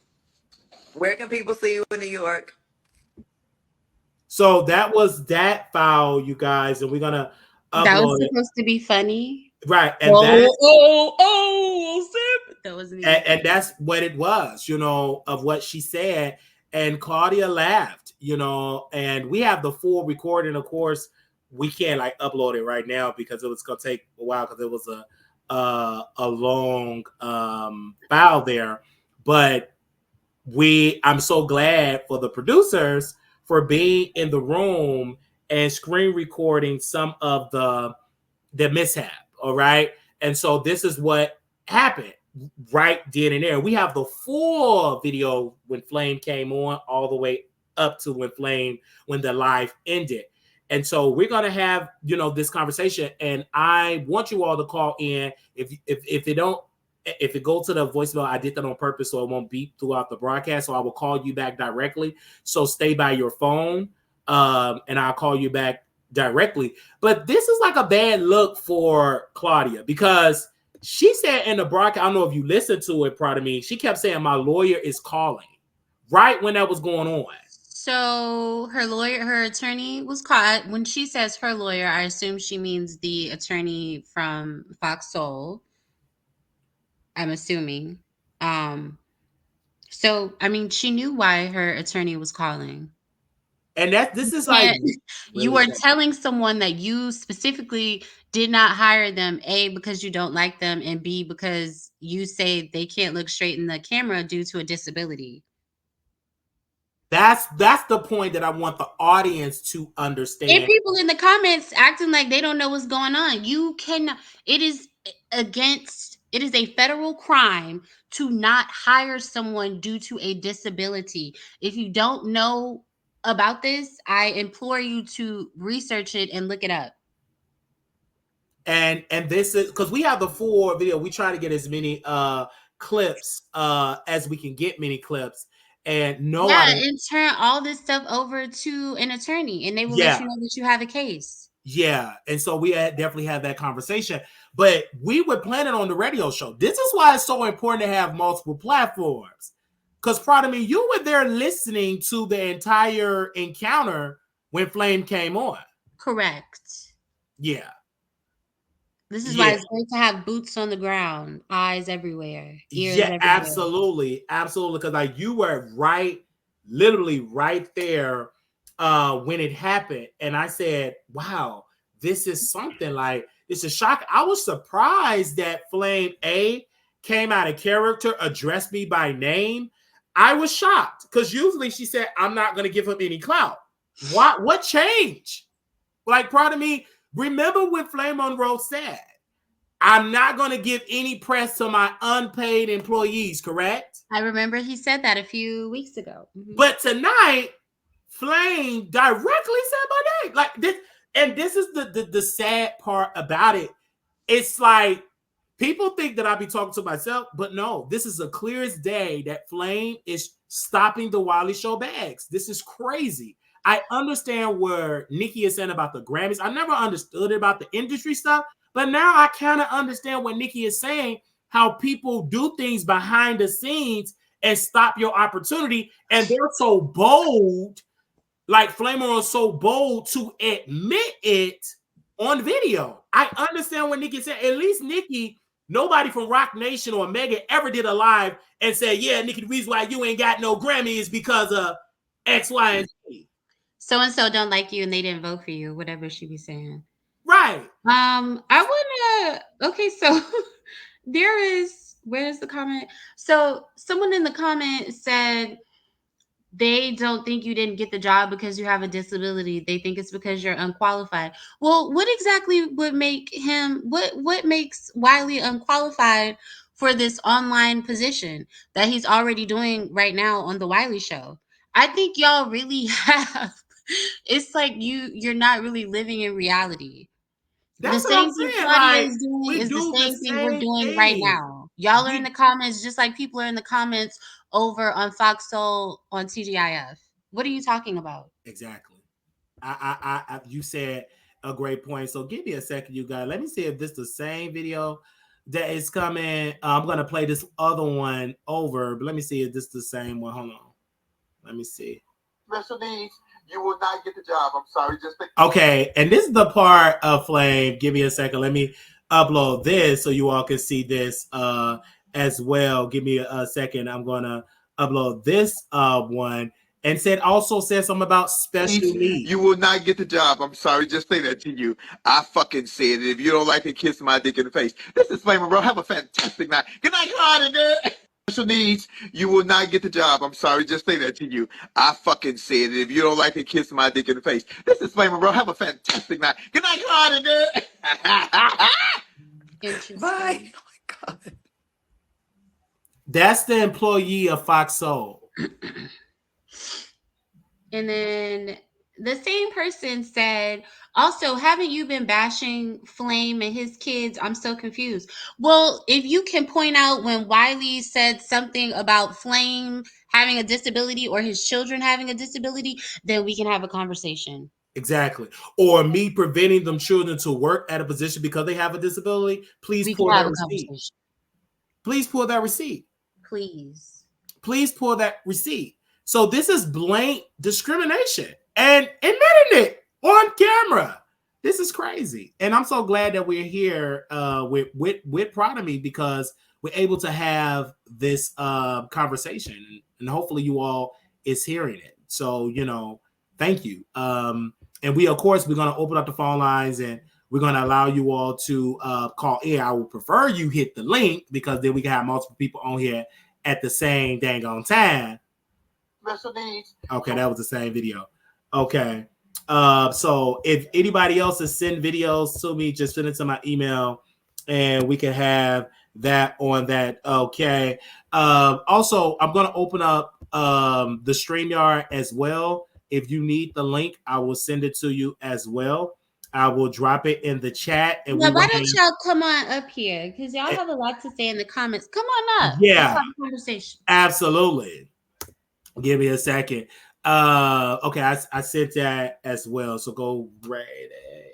Where can people see you in New York? So that was that file, you guys, and we're gonna That was upload it. supposed to be funny. Right, and that's That wasn't even and that's what it was, of what she said. And Claudia laughed, and we have the full recording. Of course, we can't like upload it right now because it was gonna take a while because it was a long file there. But I'm so glad for the producers for being in the room and screen recording some of the mishap. All right. And so this is what happened right then and there. We have the full video when Flame came on all the way up to when the live ended. And so we're going to have, this conversation, and I want you all to call in. If it goes to the voicemail, I did that on purpose so it won't beep throughout the broadcast. So I will call you back directly. So stay by your phone, and I'll call you back directly. But this is like a bad look for Claudia because she said in the broadcast, I don't know if you listened to it, part of me, she kept saying, my lawyer is calling right when that was going on. So her attorney was caught. When she says her lawyer, I assume she means the attorney from Fox Soul. I'm assuming. So I mean, she knew why her attorney was calling. And this is like you are telling someone that you specifically did not hire them, A, because you don't like them, and B, because you say they can't look straight in the camera due to a disability. That's the point that I want the audience to understand. And people in the comments acting like they don't know what's going on. You cannot. It is a federal crime to not hire someone due to a disability. If you don't know about this, I implore you to research it and look it up. And this is because we have the full video. We try to get as many clips as we can get, many clips. And and turn all this stuff over to an attorney, and they will let you know that you have a case. Yeah, and so we definitely had that conversation. But we were planning on the radio show. This is why it's so important to have multiple platforms. Because, pardon me, you were there listening to the entire encounter when Flame came on. Correct. Yeah. This is why it's great to have boots on the ground, eyes everywhere, ears everywhere. Absolutely. Absolutely. Because like you were literally right there when it happened. And I said, wow, this is something like, it's a shock. I was surprised that Flame A came out of character, addressed me by name. I was shocked because usually she said, I'm not going to give him any clout. What changed? Like, pardon me, remember when Flame Monroe said, I'm not going to give any press to my unpaid employees, correct? I remember he said that a few weeks ago. Mm-hmm. But tonight, Flame directly said my name. Like this, and this is the sad part about it. It's like people think that I be talking to myself, but no, this is a clear as day that Flame is stopping the Wiley Show bags. This is crazy. I understand where Nikki is saying about the Grammys. I never understood it about the industry stuff, but now I kind of understand what Nikki is saying, how people do things behind the scenes and stop your opportunity. And they're so bold like Flame Monroe so bold to admit it on video. I understand what Nikki said. At least Nikki, nobody from Rock Nation or Mega ever did a live and said, yeah, Nikki, the reason why you ain't got no Grammy is because of X, Y, and Z. So and so don't like you and they didn't vote for you, whatever she be saying. Right. I wanna okay, so where's the comment? So someone in the comment said they don't think you didn't get the job because you have a disability. They think it's because you're unqualified. Well, what exactly would make him what makes Wiley unqualified for this online position that he's already doing right now on the Wiley Show? I think y'all really have it's like you're not really living in reality. The That's what I'm same thing saying. Claudia Like, is doing we is the do the same thing we're same doing right thing. now. Y'all are in the comments just like people are in the comments over on Fox Soul on TGIF. What are you talking about? Exactly. You said a great point. So give me a second, you guys. Let me see if this is the same video that is coming. I'm gonna play this other one over, but let me see if this is the same one. Hold on. Let me see. Special needs, you will not get the job. I'm sorry, just okay. And this is the part of Flame. Give me a second. Let me upload this so you all can see this as well. Give me a second. I'm gonna upload this one. And also said something about special needs. You will not get the job. I'm sorry, just say that to you. I fucking said it. If you don't like it, kiss my dick in the face. This is Flamer, bro. Have a fantastic night. Good night, Claudia. Special needs, you will not get the job. I'm sorry, just say that to you. I fucking said it. If you don't like it, kiss my dick in the face. This is Flamer, bro. Have a fantastic night. Good night, Claudia. Interesting. Bye. Oh my God. That's the employee of Fox Soul. And then the same person said, also, haven't you been bashing Flame and his kids? I'm so confused. Well, if you can point out when Wiley said something about Flame having a disability or his children having a disability, then we can have a conversation. Exactly. Or me preventing them children to work at a position because they have a disability. Please pull that receipt. Please pull that receipt. Please pull that receipt. So this is blatant discrimination and admitting it on camera. This is crazy. And I'm so glad that we're here with Pride of Me because we're able to have this conversation and hopefully you all is hearing it. So, thank you. And we're going to open up the phone lines and we're going to allow you all to call in. I would prefer you hit the link because then we can have multiple people on here at the same dang on time. Special needs. Okay, that was the same video. Okay. So if anybody else is sending videos to me, just send it to my email and we can have that on that. Okay. Also, I'm going to open up the StreamYard as well. If you need the link, I will send it to you as well. I will drop it in the chat. And why don't y'all come on up here? Because y'all have a lot to say in the comments. Come on up. Yeah. Let's have a conversation. Absolutely. Give me a second. Okay, I sent that as well. So go right there.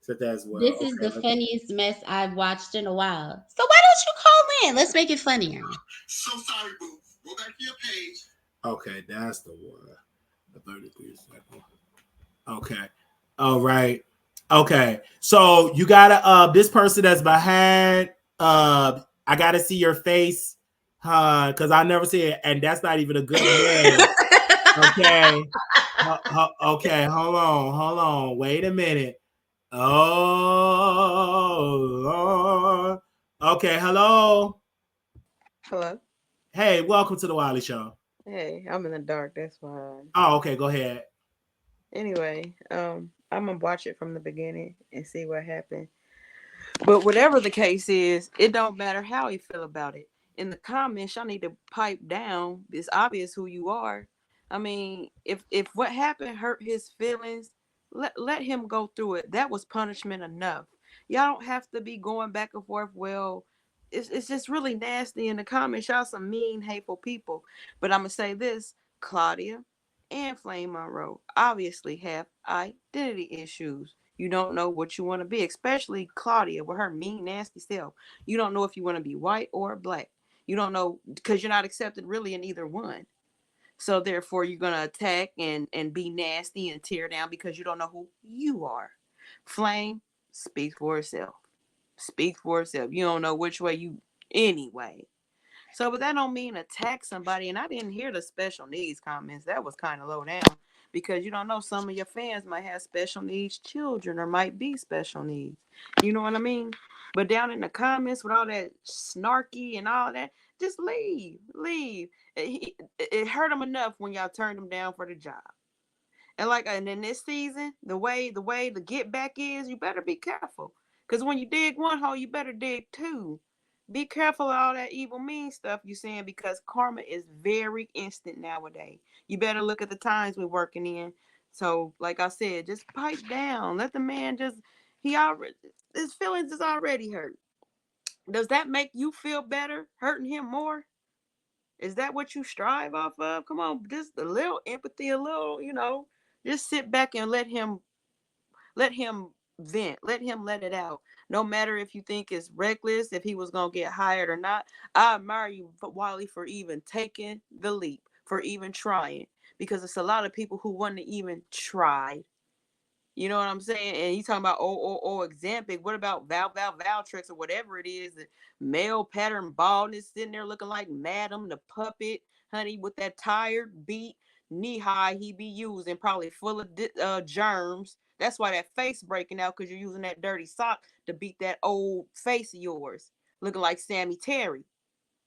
Set that as well. This is the funniest mess I've watched in a while. So why don't you call in? Let's make it funnier. So sorry, boo. Go back to your page. Okay, that's the one. The 33 second. Okay. All right. Okay. So you gotta this person that's behind I gotta see your face. Because I never see it, and that's not even a good name. Okay. Okay, hold on. Wait a minute. Oh, okay. Hello. Hey, welcome to the Wiley Show. Hey, I'm in the dark. That's why. Oh, okay. Go ahead. Anyway, I'm gonna watch it from the beginning and see what happened. But whatever the case is, it don't matter how he feel about it. In the comments, y'all need to pipe down. It's obvious who you are. I mean, if what happened hurt his feelings, let him go through it. That was punishment enough. Y'all don't have to be going back and forth. Well, it's just really nasty in the comments. Y'all some mean, hateful people. But I'm gonna say this: Claudia and Flame Monroe obviously have identity issues. You don't know what you want to be, especially Claudia with her mean, nasty self. You don't know if you want to be white or black. You don't know because you're not accepted really in either one. So therefore, you're gonna attack and be nasty and tear down because you don't know who you are. Flame, speak for itself. Speak for itself. You don't know which way you anyway. So, but that don't mean attack somebody. And I didn't hear the special needs comments. That was kind of low down because you don't know, some of your fans might have special needs children or might be special needs. You know what I mean? But down in the comments with all that snarky and all that, just leave, leave. It hurt them enough when y'all turned them down for the job. And in this season, the way the get back is, you better be careful. Because when you dig one hole, you better dig two. Be careful of all that evil mean stuff you saying, because karma is very instant nowadays. You better look at the times we're working in. So, like I said, just pipe down. Let the man his feelings is already hurt. Does that make you feel better, hurting him more? Is that what you strive off of? Come on, just a little empathy, a little, just sit back and let him vent, let him let it out. No matter if you think it's reckless, if he was gonna get hired or not. I admire you, Wiley, for even taking the leap, for even trying, because it's a lot of people who wouldn't even try. You know what I'm saying? And you talking about Ozempic. What about Valtrex or whatever it is? The male pattern baldness sitting there looking like Madam the puppet, honey, with that tired beat knee high he be using, probably full of germs. That's why that face breaking out, because you're using that dirty sock to beat that old face of yours, looking like Sammy Terry.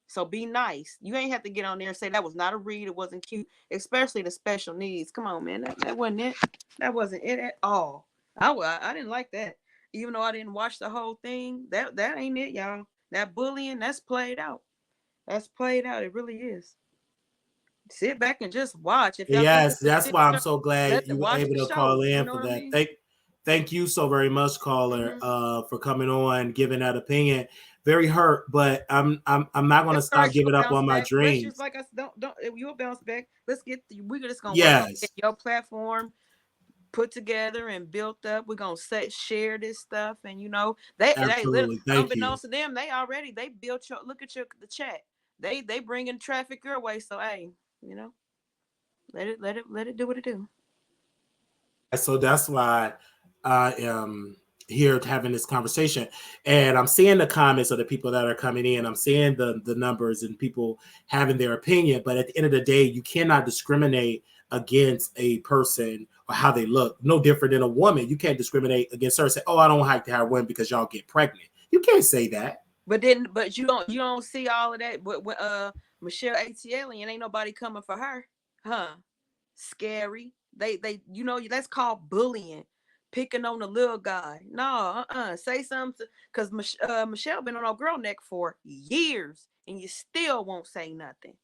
So be nice. You ain't have to get on there and say that was not a read. It wasn't cute, especially the special needs. Come on, man. That wasn't it. That wasn't it at all. I didn't like that. Even though I didn't watch the whole thing, that ain't it, y'all. That bullying, that's played out. That's played out. It really is. Sit back and just watch. If y'all think Yes, it's a that's shit why I'm show, so glad let you them were watch able the to call show. You in know for what I that. mean? Thank you so very much, caller, Mm-hmm. for coming on, giving that opinion. Very hurt, but I'm not gonna It's all stop right. You'll giving up bounce on my back. Let's just, dreams. like I said, don't you'll bounce back. We're just gonna work on Yes, getting your platform put together and built up. We're gonna share this stuff, and they literally, absolutely. Thank you. unbeknownst to them, they built your, look at the chat. They bringing traffic your way. So hey, you know, let it do what it do. So that's why I am here having this conversation. And I'm seeing the comments of the people that are coming in. I'm seeing the numbers and people having their opinion. But at the end of the day, you cannot discriminate against a person or how they look. No different than a woman. You can't discriminate against her and say, oh, I don't like to have women because y'all get pregnant. You can't say that. But you don't see all of that. But when Michelle ATL, ain't nobody coming for her, huh? Scary. That's called bullying, picking on the little guy. No, say something, because Michelle been on a girl neck for years, and you still won't say nothing.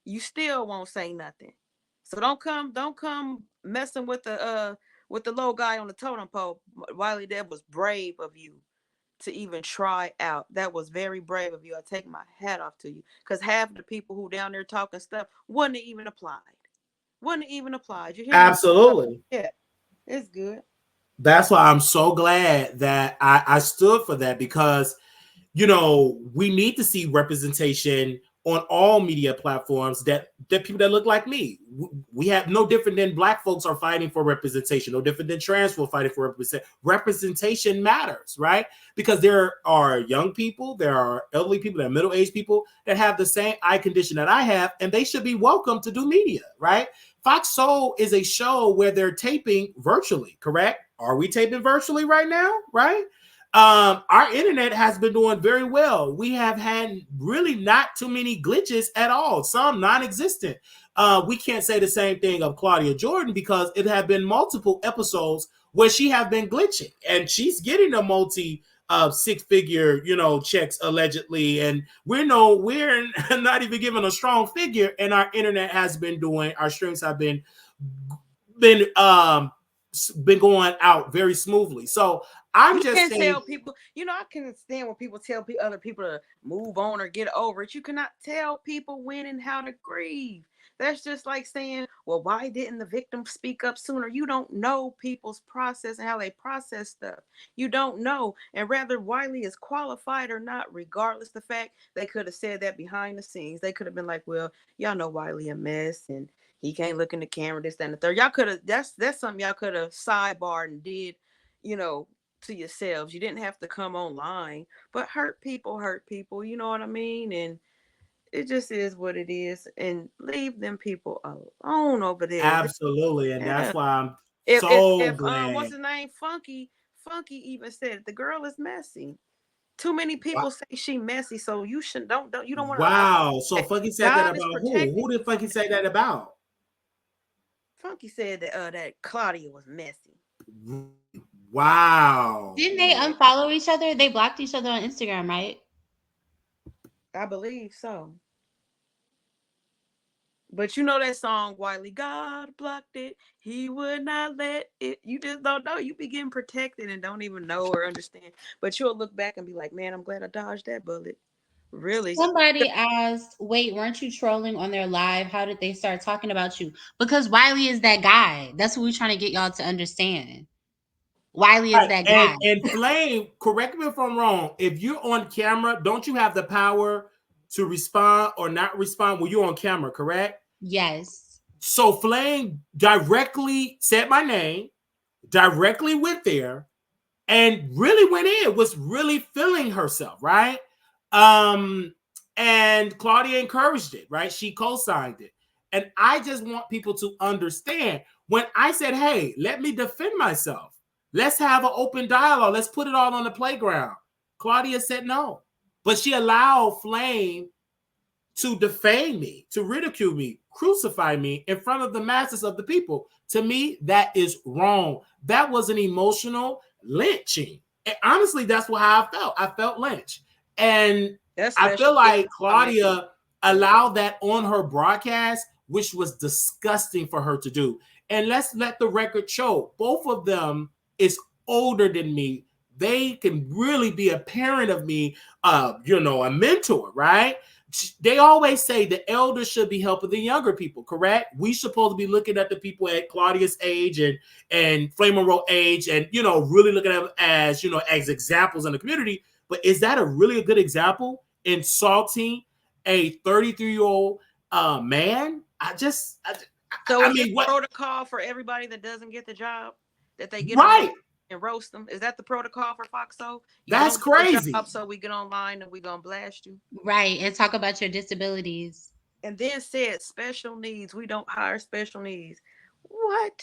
You still won't say nothing. So don't come messing with the low guy on the totem pole. Wiley, that was brave of you to even try out. That was very brave of you. I take my hat off to you, because half of the people who down there talking stuff wouldn't even applied. Wouldn't even applied. You hear me? Absolutely. Yeah, it's good. That's why I'm so glad that I stood for that, because we need to see representation on all media platforms that people that look like me. We have no different than black folks are fighting for representation, no different than trans people fighting for representation. Representation matters, right? Because there are young people, there are elderly people, there are middle-aged people that have the same eye condition that I have, and they should be welcome to do media, right? Fox Soul is a show where they're taping virtually, correct? Are we taping virtually right now, right? Our internet has been doing very well. We have had really not too many glitches at all, some non-existent. We can't say the same thing of Claudia Jordan, because it have been multiple episodes where she have been glitching, and she's getting a multi six-figure, checks allegedly, and we're not even given a strong figure, and our internet has been doing, our streams have been going out very smoothly. So I'm You just can't saying. tell people. I can stand when people tell other people to move on or get over it. You cannot tell people when and how to grieve. That's just like saying, well, why didn't the victim speak up sooner? You don't know people's process and how they process stuff. You don't know. And whether Wiley is qualified or not, regardless the fact, they could have said that behind the scenes. They could have been like, well, y'all know Wiley a mess and he can't look in the camera, this, that, and the third. Y'all could have, that's something y'all could have sidebarred and did, you know, to yourselves. You didn't have to come online, but hurt people, you know what I mean? And it just is what it is, and leave them people alone over there. Absolutely, and that's Yeah. why I'm If so if what's glad. his name, Funky even said it, the girl is messy. Too many people say she messy, so you shouldn't don't you don't want to allow Wow. So that. Funky said that God is about who? protecting Who you did from Funky that. say that about? Funky said that Claudia was messy. Wow. Didn't they Yeah, unfollow each other? They blocked each other on Instagram, right? I believe so. But you know that song, Wiley, God blocked it. He would not let it. You just don't know. You be getting protected and don't even know or understand. But you'll look back and be like, man, I'm glad I dodged that bullet. Really? Somebody asked, wait, weren't you trolling on their live? How did they start talking about you? Because Wiley is that guy. That's what we're trying to get y'all to understand. Wiley is Right. that guy. And Flame, correct me if I'm wrong. If you're on camera, don't you have the power to respond or not respond when you're on camera, correct? Yes. So Flame directly said my name, directly went there, and really went in, was really feeling herself, right? Um, and Claudia encouraged it, right? She co-signed it. And I just want people to understand when I said, hey, let me defend myself. Let's have an open dialogue. Let's put it all on the playground. Claudia said no. But she allowed Flame to defame me, to ridicule me, crucify me in front of the masses of the people. To me, that is wrong. That was an emotional lynching. And honestly, that's how I felt. I felt lynched. And That's I feel special. Yeah, like I mean, Claudia allowed that on her broadcast, which was disgusting for her to do. And let's let the record show both of them is older than me. They can really be a parent of me, a mentor, right? They always say the elders should be helping the younger people, correct? We supposed to be looking at the people at Claudia's age and Flame Monroe age and, really looking at them as, as examples in the community. But is that really a good example? Insulting a 33-year-old man? so I is this mean, what? protocol for everybody that doesn't get the job that they get online Right. and roast them? Is that the protocol for Foxo? You That's don't get the crazy. job, so we get online and we gonna blast you. Right. And talk about your disabilities. And then said special needs. We don't hire special needs. What?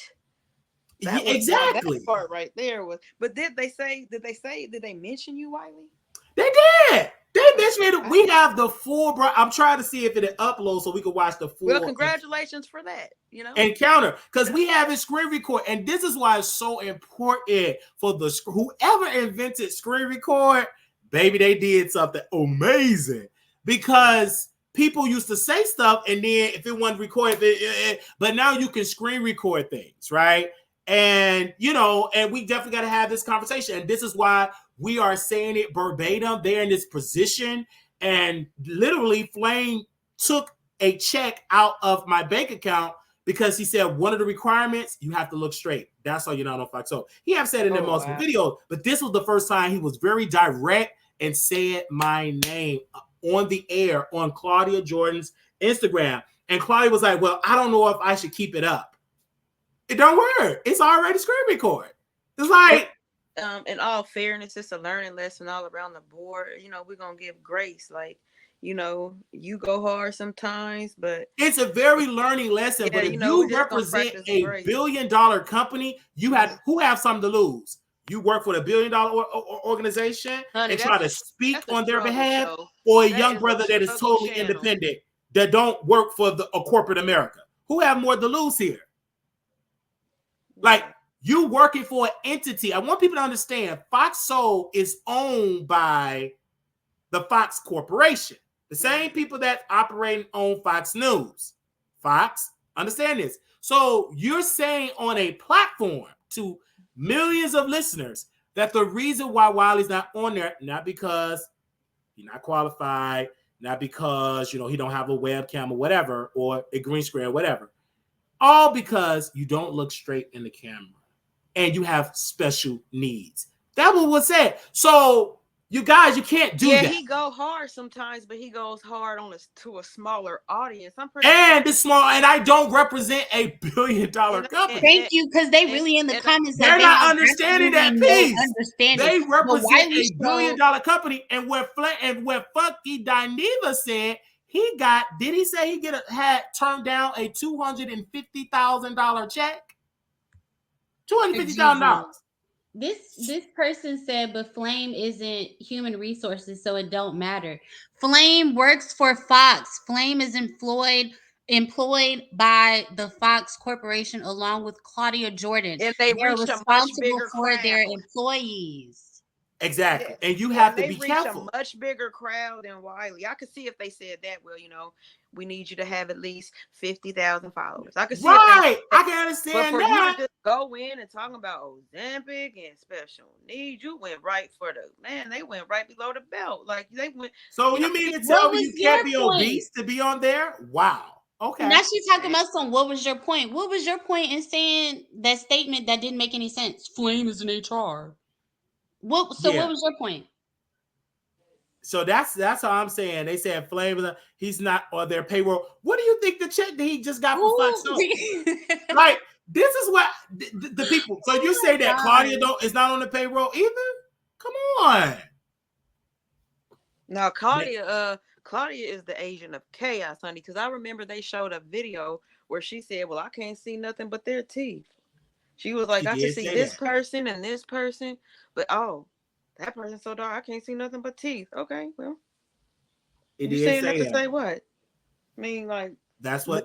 Yeah, That was that exactly. part right there was. But did they mention you, Wiley? They did. They mentioned it. We have the full. I'm trying to see if it uploads so we can watch the Well, full. congratulations for that. Encounter, because we have it screen record, and this is why it's so important for whoever invented screen record. Baby, they did something amazing because people used to say stuff, and then if it wasn't recorded, but now you can screen record things, right? And and we definitely got to have this conversation, and this is why we are saying it verbatim. They're in this position, and literally, Flame took a check out of my bank account because he said one of the requirements, you have to look straight. That's all you're not on Fox. So he have said it in multiple videos, but this was the first time he was very direct and said my name on the air on Claudia Jordan's Instagram. And Claudia was like, well, I don't know if I should keep it up. It don't work. It's already screen record. It's like, in all fairness, it's a learning lesson all around the board. We're gonna give grace. Like, you go hard sometimes, but it's a very learning lesson. yeah, But if you we just gonna represent practice a grace. billion-dollar company, who have something to lose? You work for a billion-dollar organization, Honey, and try to speak on their behalf, show. or a That young is brother that is struggle totally channel. independent that don't work for a corporate America. Who have more to lose here? Like, you working for an entity. I want people to understand Fox Soul is owned by the Fox Corporation. The same people that operate and own Fox News. Fox, understand this. So you're saying on a platform to millions of listeners that the reason why Wiley's not on there, not because he's not qualified, not because, he don't have a webcam or whatever, or a green screen or whatever. All because you don't look straight in the camera and you have special needs. That was said. So you guys, you can't do that. Yeah, he go hard sometimes, but he goes hard to a smaller audience. I'm pretty and it's small, and I don't represent a $1 billion company. Thank you, because they really in the comments they're not understanding that piece. They represent Wiley $1 billion company, and where Funky Dineva said he got, did he say he had turned down a $250,000 check? $250,000. This person said, but Flame isn't human resources, so it don't matter. Flame works for Fox. Flame is employed by the Fox Corporation along with Claudia Jordan. And they're responsible for their employees. Exactly. And you have to be careful. A much bigger crowd than Wiley. I could see if they said that, well, we need you to have at least 50,000 followers. I could see I can understand but for that. you to just go in and talk about Ozempic and special needs, you went right for they went right below the belt. Like they went. So you mean to tell me you can't be obese to be on there? Wow. Okay. Now she's talking about what was your point? What was your point in saying that statement that didn't make any sense? Flame is an HR. What was your point? So that's how I'm saying. They said Flame, he's not on their payroll. What do you think the check that he just got from Fox? Like, this is what the people. So you say that Claudia is not on the payroll either? Come on. Now Claudia is the agent of chaos, honey. Because I remember they showed a video where she said, "Well, I can't see nothing but their teeth." She was like, I can see this person and this person, but that person's so dark, I can't see nothing but teeth. Okay, well, you saying that to say what? I mean, like that's why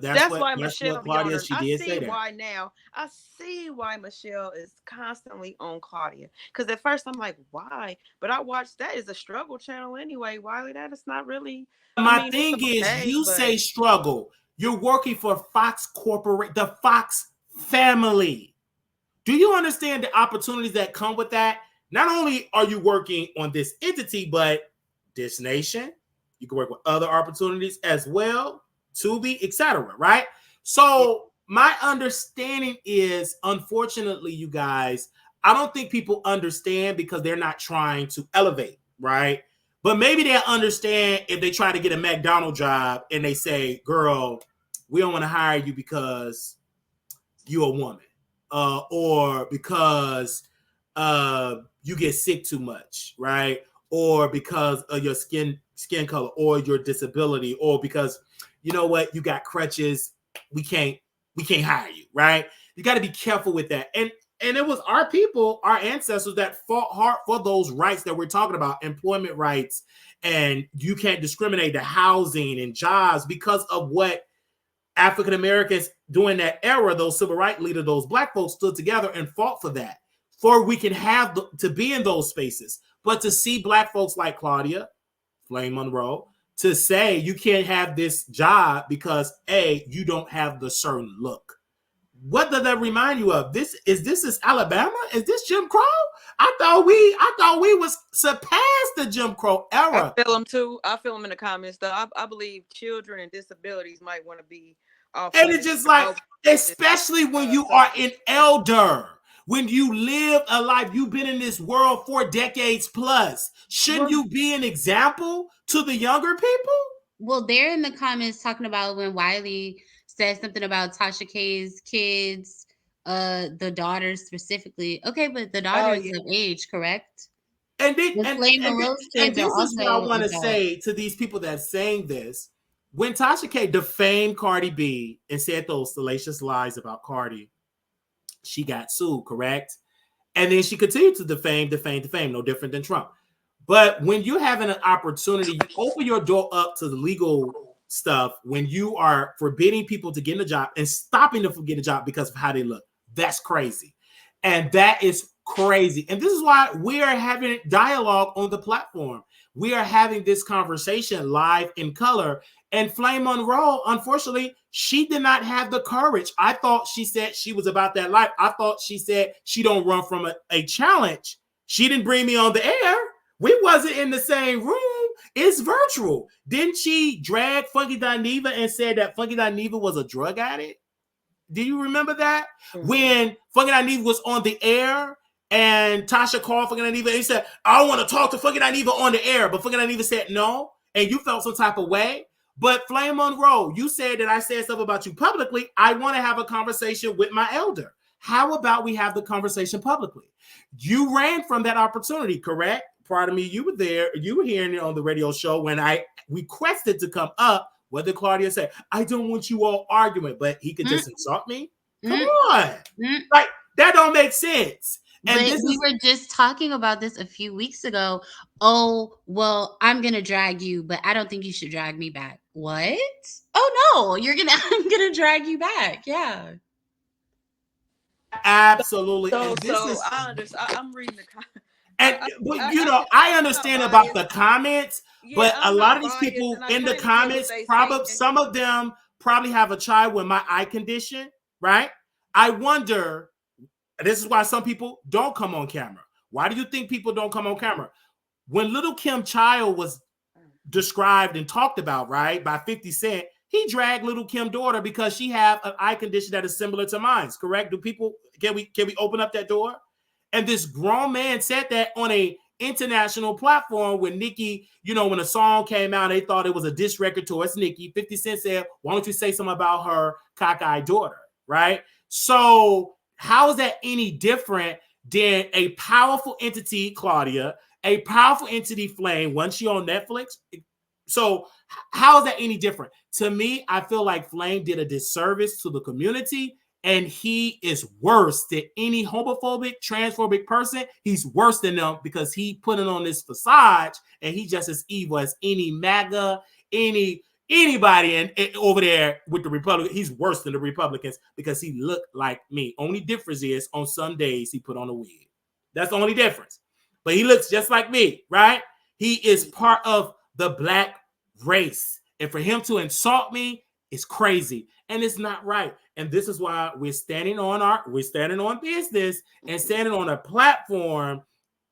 Michelle. Claudia, she did say that. I see why Michelle is constantly on Claudia. Because at first I'm like, why? But I watched that is a struggle channel anyway. Wiley, that is not really. My thing is, you say struggle. You're working for Fox Corporate, the Fox family. Do you understand the opportunities that come with that? Not only are you working on this entity, but this nation, you can work with other opportunities as well, Tubi, etc. Right? So my understanding is, unfortunately, you guys, I don't think people understand because they're not trying to elevate, right? But maybe they'll understand if they try to get a McDonald's job and they say, girl, we don't want to hire you because you're a woman. Or because you get sick too much, right? Or because of your skin color or your disability, or because you know what, you got crutches, we can't hire you, right? You got to be careful with that. And it was our people, our ancestors that fought hard for those rights that we're talking about, employment rights, and you can't discriminate, the housing and jobs, because of what African Americans during that era, those civil rights leaders, those black folks stood together and fought for that, for we can have to be in those spaces. But to see black folks like Claudia, Flame Monroe, to say you can't have this job because you don't have the certain look. What does that remind you of? This is Alabama? Is this Jim Crow? I thought we was surpassed the Jim Crow era. I feel them too. I feel them in the comments though. I believe children and disabilities might want to be off. And it's just like, especially when you are an elder, when you live a life, you've been in this world for decades plus. Shouldn't you be an example to the younger people? Well, they're in the comments talking about when Wiley said something about Tasha K's kids, the daughters specifically. Okay, but the daughter is of age, correct? And this is what I want to say to these people that are saying this. When Tasha K defamed Cardi B and said those salacious lies about Cardi, she got sued, correct? And then she continued to defame, no different than Trump. But when you're having an opportunity, you open your door up to the legal stuff when you are forbidding people to get a job and stopping them from getting a job because of how they look. That's crazy. And that is crazy. And this is why we are having dialogue on the platform. We are having this conversation live in color. And Flame Monroe, unfortunately, she did not have the courage. I thought she said she was about that life. I thought she said she don't run from a challenge. She didn't bring me on the air. We wasn't in the same room. It's virtual. Didn't she drag Funky Dineva and said that Funky Dineva was a drug addict? Do you remember that? Mm-hmm. When Funky Dineva was on the air and Tasha called Funky Dineva and he said, I want to talk to Funky Dineva on the air. But Funky Dineva said no. And you felt some type of way. But Flame Monroe, you said that I said something about you publicly. I want to have a conversation with my elder. How about we have the conversation publicly? You ran from that opportunity, correct? Pardon me, you were there. You were hearing it on the radio show when I requested to come up. What did Claudia say? I don't want you all arguing, but he could just insult me? Come on. Like, that don't make sense. And but we were just talking about this a few weeks ago. Oh, well, I'm going to drag you, but I don't think you should drag me back. What? Oh, no, I'm going to drag you back. Yeah. Absolutely. So I understand. I'm reading the comments. And I understand about the comments, but a lot of these people in the comments, probably some of them probably have a child with my eye condition, right? I wonder, this is why some people don't come on camera. Why do you think people don't come on camera? When Little Kim Child was described and talked about, right, by 50 Cent, he dragged Little Kim daughter because she have an eye condition that is similar to mine, correct? Can we open up that door? And this grown man said that on a international platform when Nicki, when a song came out, they thought it was a diss record towards Nicki. 50 Cent said, why don't you say something about her cockeyed daughter, right? So how is that any different than a powerful entity, Claudia, a powerful entity, Flame, wasn't she on Netflix? So how is that any different? To me, I feel like Flame did a disservice to the community, and he is worse than any homophobic, transphobic person. He's worse than them because he put it on this facade, and he's just as evil as any MAGA, anybody over there with the Republicans. He's worse than the Republicans because he looked like me. Only difference is on some days he put on a wig. That's the only difference. But he looks just like me, right? He is part of the black race. And for him to insult me is crazy. And it's not right. And this is why we're standing on business and standing on a platform,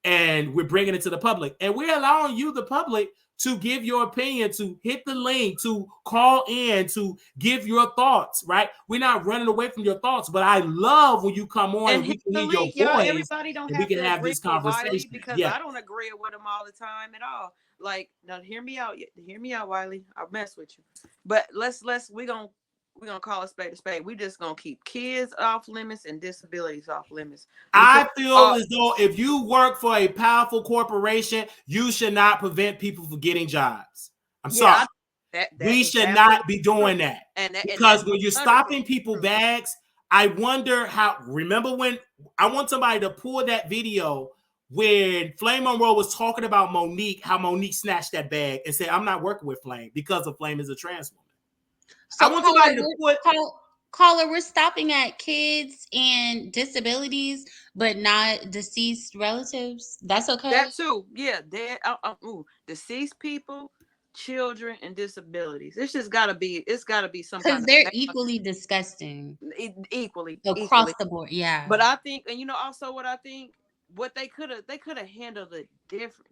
and we're bringing it to the public. And we're allowing you, the public, to give your opinion, to hit the link, to call in, to give your thoughts, right? We're not running away from your thoughts, but I love when you come on and we can hear your voice. Everybody don't have to agree this conversation because I don't agree with them all the time at all. Like, now hear me out, Wiley. I'll mess with you, but we're gonna call a spade. We just gonna keep kids off limits and disabilities off limits. I feel as though if you work for a powerful corporation, you should not prevent people from getting jobs. I'm sorry. We should not be doing that. Because when you're stopping people bags, I wonder how. Remember when I want somebody to pull that video when Flame Monroe was talking about Monique, how Monique snatched that bag and said, I'm not working with Flame because of Flame is a trans woman. So I want somebody to put caller, we're stopping at kids and disabilities, but not deceased relatives. That's okay. That too, yeah. Deceased people, children, and disabilities. It's just gotta be. It's gotta be some kind of. Because they're equally disgusting. Equally across the board, yeah. But I think, and also what I think, what they could have handled it different.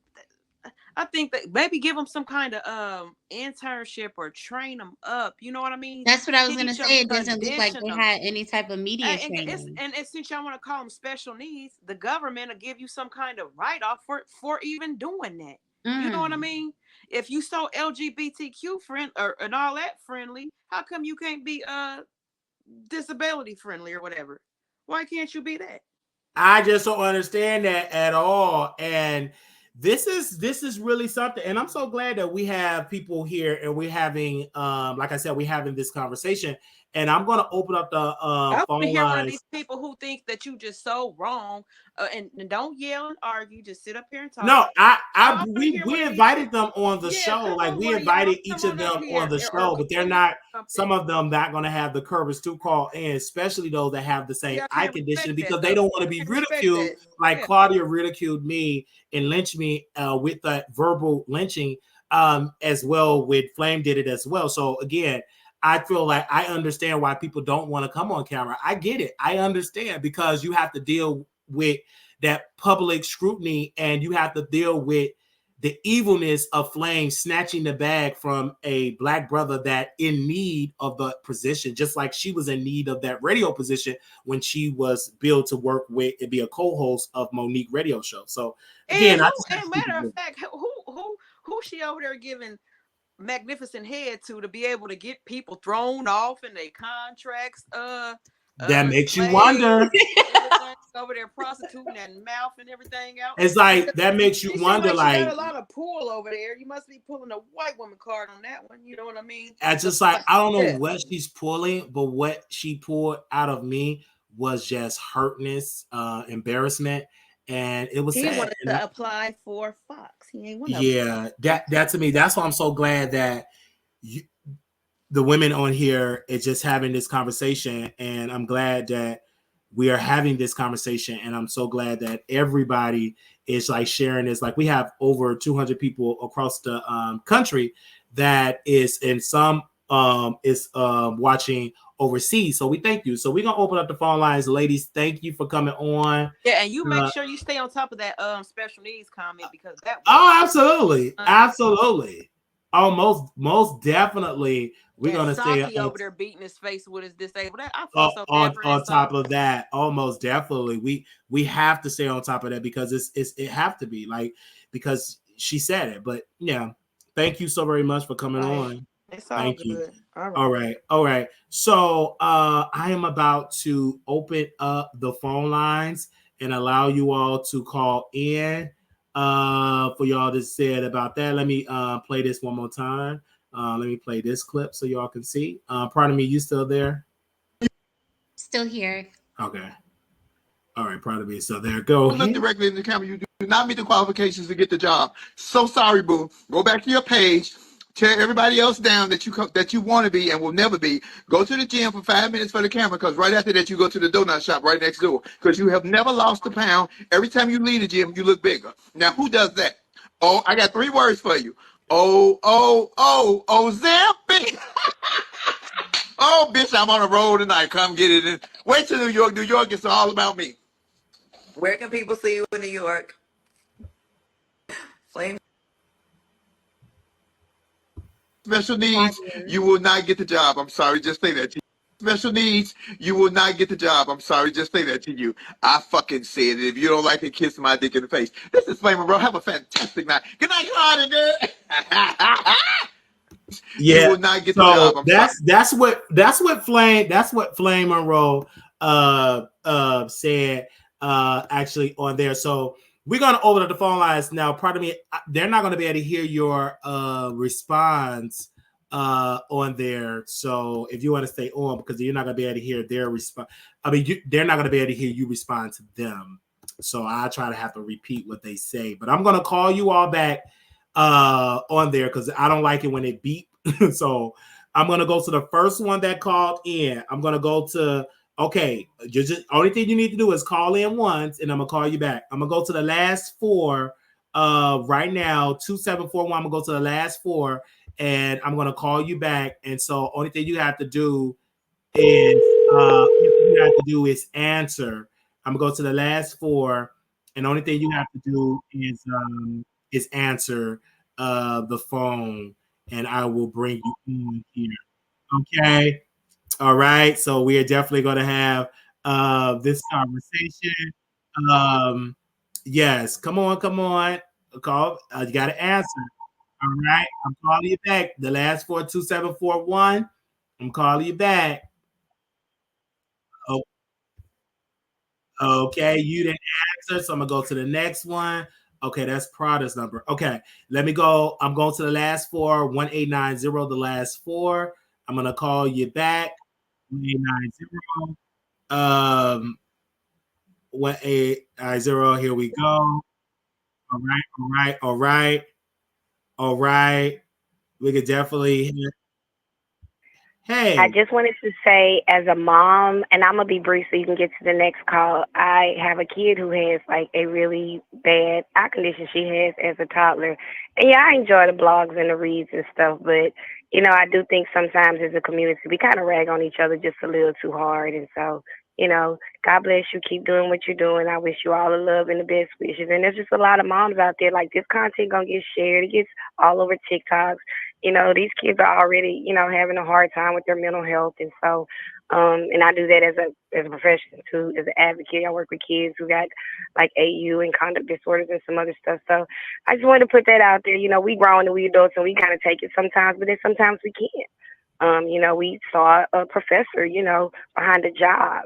I think that maybe give them some kind of internship or train them up. You know what I mean? That's what I was gonna say. It doesn't look like they had any type of media training. And since y'all want to call them special needs, the government will give you some kind of write-off for even doing that. You know what I mean? If you so LGBTQ friend and all that friendly, how come you can't be disability friendly or whatever? Why can't you be that? I just don't understand that at all. And this is really something, and I'm so glad that we have people here and we're having, like I said, we're having this conversation. And I'm going to open up the phone lines. One of these people who think that you just so wrong, and don't yell and argue. Just sit up here and talk. No, we invited them on the show. Like we invited each of them on the show, but they're not. Some of them not going to have the courage to call in, especially those that have the same eye condition, because they don't want to be ridiculed. Like Claudia ridiculed me and lynched me with that verbal lynching, as well. With Flame did it as well. So again, I feel like I understand why people don't want to come on camera. I get it. I understand, because you have to deal with that public scrutiny and you have to deal with the evilness of Flame snatching the bag from a black brother that in need of the position, just like she was in need of that radio position when she was billed to work with and be a co-host of Monique radio show. So again, and matter of fact, who she over there giving magnificent head to be able to get people thrown off in their contracts? That makes you slaves, wonder. everything over there prostituting and mouth and everything else. It's like that makes you wonder. Like she like got a lot of pull over there. You must be pulling a white woman card on that one. You know what I mean? I just like I don't know what she's pulling, but what she pulled out of me was just hurtness, embarrassment, and it was he sad. wanted to apply for Fox. He ain't one of them. That to me, that's why I'm so glad that the women on here is just having this conversation, and I'm glad that we are having this conversation, and I'm so glad that everybody is like sharing this. Like we have over 200 people across the country that is in some watching overseas. So we thank you. So we're gonna open up the phone lines, ladies. Thank you for coming on. Yeah, and you make sure you stay on top of that special needs comment, because that absolutely. Oh, most definitely. We're gonna say over there beating his face with his disabled. I feel so bad for on top of that. Almost definitely. We have to stay on top of that because it have to be like, because she said it. But yeah, thank you so very much for coming on. It's all good. You. All right. So I am about to open up the phone lines and allow you all to call in for y'all to say it about that. Let me play this one more time. Let me play this clip so y'all can see. Pardon me, you still there? Still here. Okay. All right, pardon me. So there, go. Look directly in the camera. You do not meet the qualifications to get the job. So sorry, boo. Go back to your page. Tear everybody else down that you want to be and will never be. Go to the gym for 5 minutes for the camera, because right after that you go to the donut shop right next door, because you have never lost a pound. Every time you leave the gym, you look bigger. Now, who does that? Oh, I got 3 words for you. Ozempic. Oh, bitch, I'm on a roll tonight. Come get it. And wait till New York. New York is all about me. Where can people see you in New York? Flame. Special needs, you will not get the job. I'm sorry, just say that to you. Special needs, you will not get the job. I'm sorry, just say that to you. I fucking said it. If you don't like it, kiss my dick in the face. This is Flame Monroe. Have a fantastic night. Good night, Claudia. Yeah, you will not get the job. That's what Flame Monroe said actually on there. So we're gonna open up the phone lines now. Pardon me, they're not gonna be able to hear your response on there. So if you want to stay on, because you're not gonna be able to hear their response. I mean, they're not gonna be able to hear you respond to them. So I try to have to repeat what they say, but I'm gonna call you all back on there because I don't like it when it beep. So I'm gonna go to the first one that called in. I'm gonna go to just only thing you need to do is call in once, and I'm gonna call you back. I'm gonna go to the last 4 right now, 2741. I'm gonna go to the last 4, and I'm gonna call you back. And so only thing you have to do is answer. I'm gonna go to the last 4, and the only thing you have to do is answer the phone, and I will bring you in here. Okay. All right. So we are definitely going to have this conversation. Yes. Come on. Call. You got to answer. All right. I'm calling you back. The last 42741. I'm calling you back. Oh, okay. You didn't answer. So I'm going to go to the next one. Okay, that's Prada's number. Okay, let me go. I'm going to the last 4, 1890, the last 4. I'm going to call you back. 1890. 1890. Here we go. All right. We could definitely. Hey. I just wanted to say, as a mom, and I'm going to be brief so you can get to the next call. I have a kid who has like a really bad eye condition she has as a toddler. And yeah, I enjoy the blogs and the reads and stuff, but you know, I do think sometimes as a community, we kind of rag on each other just a little too hard. And so, you know, God bless you. Keep doing what you're doing. I wish you all the love and the best wishes. And there's just a lot of moms out there like this content gonna get shared. It gets all over TikToks. These kids are already, having a hard time with their mental health, and so, and I do that as a profession too, as an advocate. I work with kids who got like AU and conduct disorders and some other stuff. So I just wanted to put that out there. We grown and we adults and we kind of take it sometimes, but then sometimes we can't. We saw a professor, behind a job,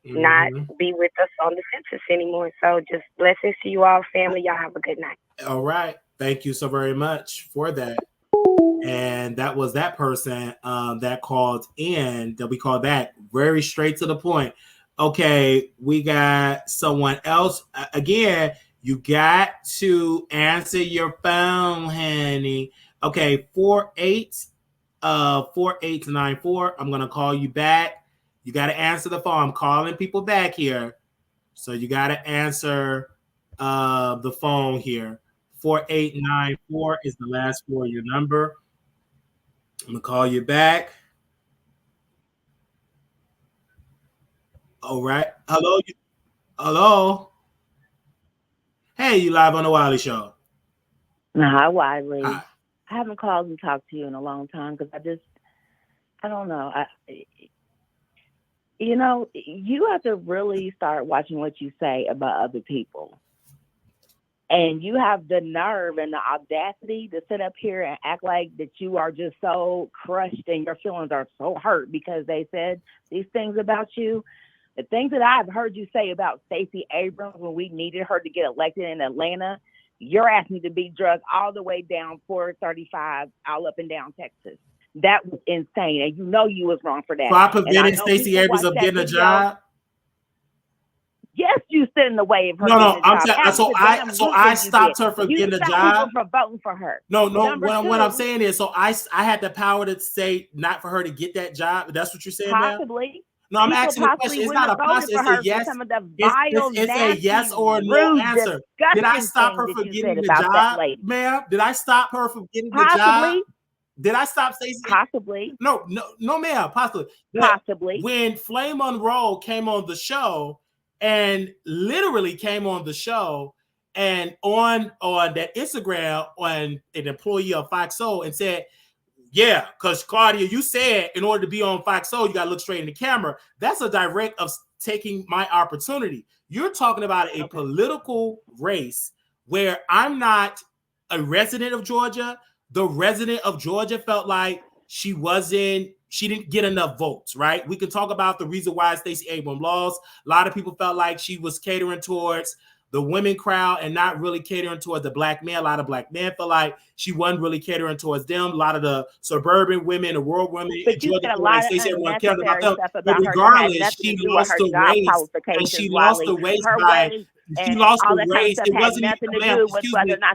not be with us on the census anymore. So just blessings to you all, family. Y'all have a good night. All right. Thank you so very much for that. And that was that person that called in, that we called back, very straight to the point. Okay, we got someone else. Again, you got to answer your phone, honey. Okay, 4894. I'm gonna call you back. You got to answer the phone. I'm calling people back here, so you got to answer the phone here. 4894 is the last four of your number. I'm gonna call you back. All right. Hello. Hello. Hey, you live on the Wiley Show. Hi, Wiley. Hi. I haven't called and talked to you in a long time because I don't know. You have to really start watching what you say about other people. And you have the nerve and the audacity to sit up here and act like that you are just so crushed and your feelings are so hurt because they said these things about you. The things that I've heard you say about Stacey Abrams when we needed her to get elected in Atlanta, your ass need to be drugged all the way down 435, all up and down Texas. That was insane. And you was wrong for that. So I prevented Stacey Abrams of getting a job? Yes, you stood in the way of her. No. I stopped her from getting a job. For voting for her. No. What I'm saying is, so I had the power to say not for her to get that job. That's what you're saying, possibly. Now? No, I'm asking a question. It's not a possibility. It's a yes. It's a yes or no answer. Did I stop her from getting the job, ma'am? Did I stop her from getting the job? Did I stop Stacey? Possibly. No, ma'am. Possibly. Possibly. When Flame Monroe came on the show, and literally came on the show and on that Instagram on an employee of Fox Soul and said, yeah, because Claudia, you said in order to be on Fox Soul, you got to look straight in the camera. That's a direct of taking my opportunity. You're talking about a political race where I'm not a resident of Georgia. The resident of Georgia felt like she didn't get enough votes, right? We can talk about the reason why Stacey Abrams lost. A lot of people felt like she was catering towards the women crowd and not really catering towards the black men. A lot of black men felt like she wasn't really catering towards them. A lot of the suburban women, the rural women in Georgia, like Stacey Abrams cared about them. But regardless, she lost the race, and she lost the race by. She lost the race. It wasn't even, ma'am.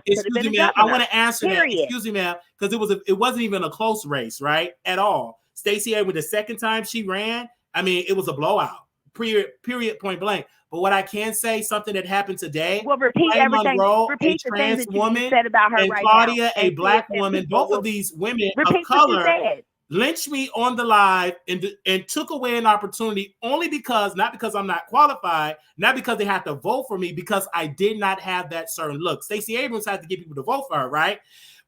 Excuse me, ma'am. I want to answer that. Excuse me, ma'am, because it wasn't even a close race, right? At all. Stacey Abrams, the second time she ran, I mean, it was a blowout. Period, point blank. But what I can say, something that happened today. Well, repeat everything. Monroe, repeat a trans the things woman, that you said about her and right Claudia, now. a black woman. Both of these women of color lynched me on the live and took away an opportunity only because, not because I'm not qualified, not because they had to vote for me, because I did not have that certain look. Stacey Abrams had to get people to vote for her, right?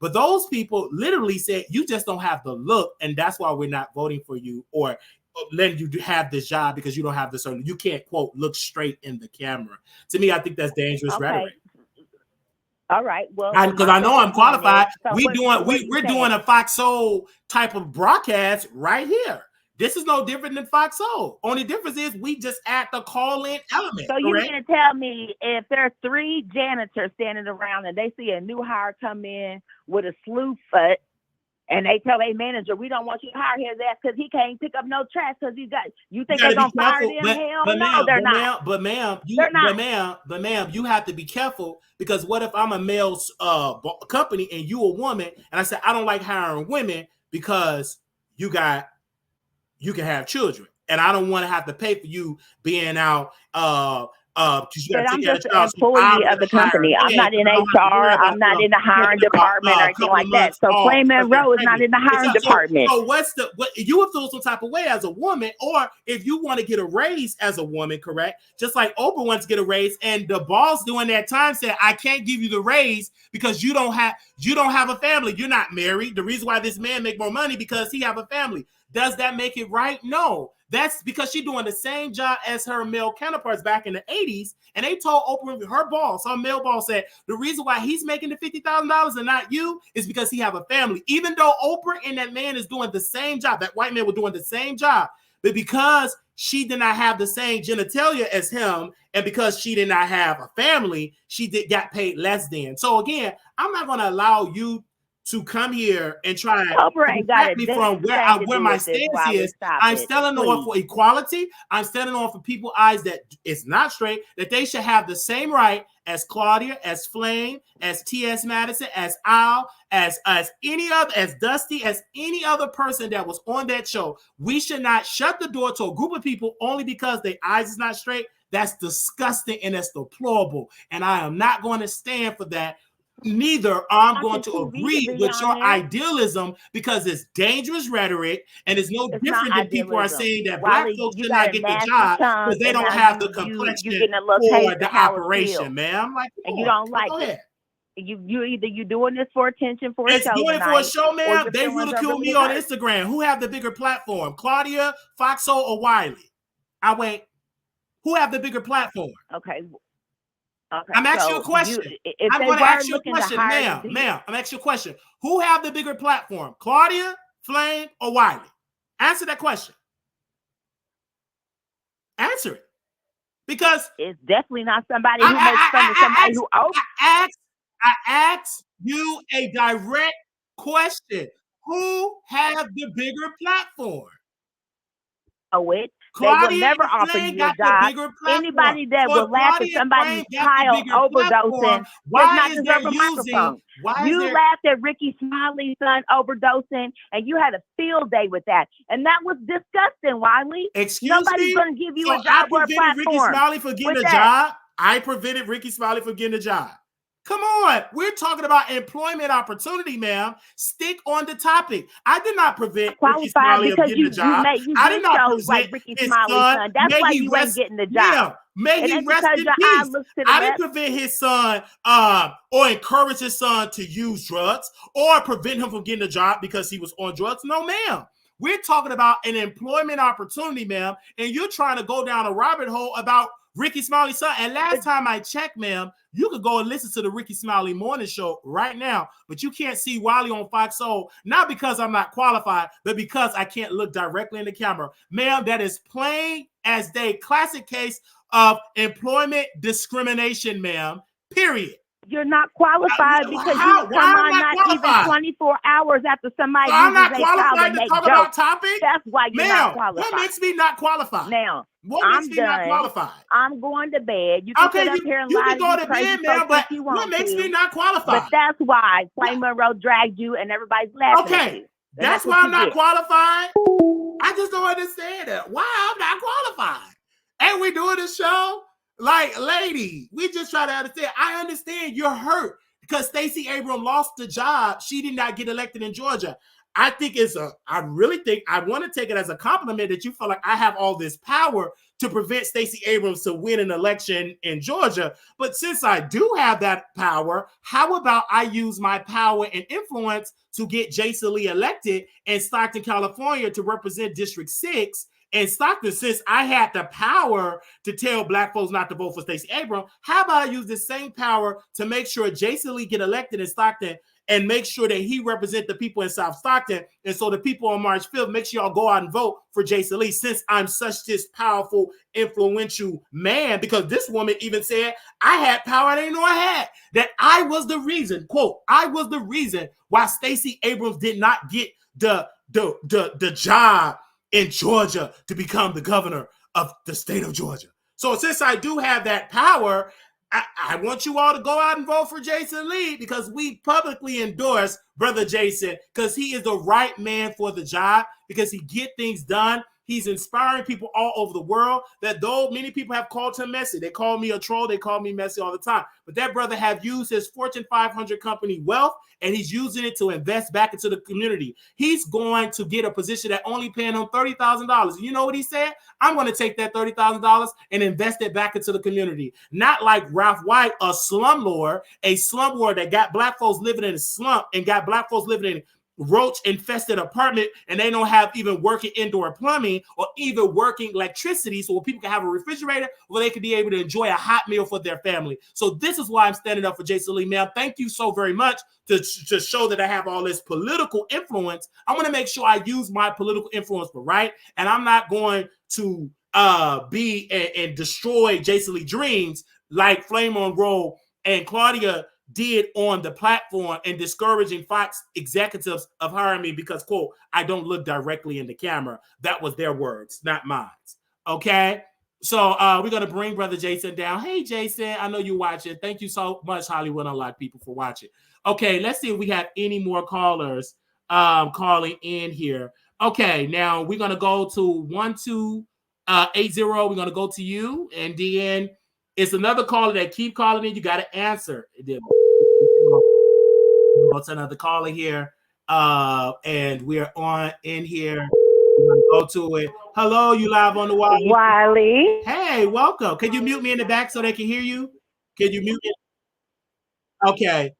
But those people literally said, you just don't have the look, and that's why we're not voting for you or letting you have this job because you don't have the certain, you can't, quote, look straight in the camera. To me, I think that's dangerous rhetoric. All right. Well, because I know I'm qualified. We're doing a Fox Soul type of broadcast right here. This is no different than Fox Soul. Only difference is we just add the call-in element. So you're going to tell me if there are 3 janitors standing around and they see a new hire come in with a slew foot, and they tell a manager, we don't want you to hire his ass because he can't pick up no trash because you think they're going to fire them? Hell no, they're not. But ma'am, you have to be careful, because what if I'm a male company and you a woman, and I say, I don't like hiring women because you can have children, and I don't want to have to pay for you being out because you got But to I'm take care of just the an child. So I'm employee of gonna the hire company. I'm men not in because I don't have to worry HR. about I'm not in the hiring taking about department or a anything couple of like that. months So off Flame because they're Monroe is not pregnant. in the hiring department. So what you would feel some type of way as a woman, or if you want to get a raise as a woman, correct? Just like Oprah wants to get a raise, and the boss during that time said, "I can't give you the raise because you don't have a family. You're not married. The reason why this man make more money because he have a family." Does that make it right? No. That's because she's doing the same job as her male counterparts back in the 80s. And they told Oprah, her boss, her male boss, said the reason why he's making the $50,000 and not you is because he have a family. Even though Oprah and that man is doing the same job, that white man was doing the same job, but because she did not have the same genitalia as him, and because she did not have a family, got paid less than. So again, I'm not going to allow you to come here and try Oprah to ain't got a distract me damn from thing to where do my with this, stance Wiley. is. Stop I'm it, standing on please. for equality. I'm standing on for people's eyes that it's not straight, that they should have the same right as Claudia, as Flame, as T.S. Madison, as Al, as any other, as Dusty, as any other person that was on that show. We should not shut the door to a group of people only because their eyes is not straight. That's disgusting and that's deplorable. And I am not going to stand for that. Neither I'm going to agree with your idealism because it's dangerous rhetoric and it's no different than people are saying that Black folks should not get the job because they don't have the complexion for the operation, man. I'm like, and you don't like go ahead. You either you doing this for attention for a show doing it for a show, man. They ridicule me on hurt. Instagram. Who have the bigger platform, Claudia, Foxo, or Wiley? Who have the bigger platform? Okay, I'm asking you a question. I'm going to ask you a question, ma'am. I'm asking you a question. Who have the bigger platform, Claudia, Flame, or Wiley? Answer that question. Answer it. Because it's definitely not somebody who makes fun of somebody who I asked you a direct question. Who have the bigger platform? It. Claudia they will never offer you a job. Anybody that will laugh at somebody's child overdosing does not deserve a microphone. You laughed at Ricky Smiley's son overdosing, and you had a field day with that. And that was disgusting, Wiley. Nobody's going to give you a job or a platform. Ricky Smiley for getting a job. I prevented Ricky Smiley from getting a job. Come on. We're talking about employment opportunity, ma'am. Stick on the topic. I did not prevent Ricky Smiley from getting a job. I did not prevent like Ricky Smiley's son. That's why you ain't getting the job. May he rest in peace. I didn't prevent his son or encourage his son to use drugs or prevent him from getting a job because he was on drugs. No, ma'am. We're talking about an employment opportunity, ma'am, and you're trying to go down a rabbit hole about Ricky Smiley's son. And last time I checked, ma'am, you could go and listen to the Ricky Smiley morning show right now, but you can't see Wiley on Fox Soul, not because I'm not qualified, but because I can't look directly in the camera. Ma'am, that is plain as day. Classic case of employment discrimination, ma'am, period. You're not qualified because you come on not even 24 hours after somebody I'm not uses a qualified to talk about topic. That's why you're not qualified. What makes me not qualified? Now, what makes me not qualified? I'm going to bed. You can sit up here and lie to go to bed, man, but what makes me not qualified? But that's why Flame Monroe dragged you and everybody's laughing at you. That's why I'm not qualified? I just don't understand that. Why I'm not qualified? And we doing this show? Like, lady, we just try to understand. I understand you're hurt because Stacey Abrams lost the job. She did not get elected in Georgia. I really think I want to take it as a compliment that you feel like I have all this power to prevent Stacey Abrams to win an election in Georgia. But since I do have that power, how about I use my power and influence to get Jason Lee elected in Stockton, California to represent District 6? And Stockton, since I had the power to tell Black folks not to vote for Stacey Abrams, how about I use the same power to make sure Jason Lee get elected in Stockton and make sure that he represent the people in South Stockton? And so the people on March 5th, make sure y'all go out and vote for Jason Lee, since I'm such this powerful, influential man. Because this woman even said I had power I didn't know I had. That I was the reason, quote, I was the reason why Stacey Abrams did not get the job in Georgia to become the governor of the state of Georgia. So since I do have that power, I want you all to go out and vote for Jason Lee, because we publicly endorse Brother Jason, because he is the right man for the job, because he get things done. He's inspiring people all over the world. That though many people have called him messy, they call me a troll, they call me messy all the time. But that brother have used his Fortune 500 company wealth, and he's using it to invest back into the community. He's going to get a position that only paying him $30,000. You know what he said? I'm going to take that $30,000 and invest it back into the community. Not like Ralph White, a slumlord that got black folks living in a slump and got black folks living in roach infested apartment, and they don't have even working indoor plumbing or even working electricity so people can have a refrigerator where they can be able to enjoy a hot meal for their family. So this is why I'm standing up for Jason Lee. Ma'am, thank you so very much to show that I have all this political influence. I'm going to make sure I use my political influence for right, and I'm not going to be and destroy Jason Lee dreams like Flame Monroe and Claudia did on the platform and discouraging Fox executives of hiring me because, quote, I don't look directly in the camera. That was their words, not mine. Okay? So we're going to bring Brother Jason down. Hey, Jason, I know you're watching. Thank you so much, Hollywood Unlocked people, for watching. Okay, let's see if we have any more callers calling in here. Okay, now we're going to go to 1280. We're going to go to you, and then it's another caller that keep calling in. You got to answer. Go to another caller here, and we're on in here. We're gonna go to it. Hello, you live on the Wiley. Wiley. Hey, welcome. Can you mute me in the back so they can hear you? Can you mute me? Okay.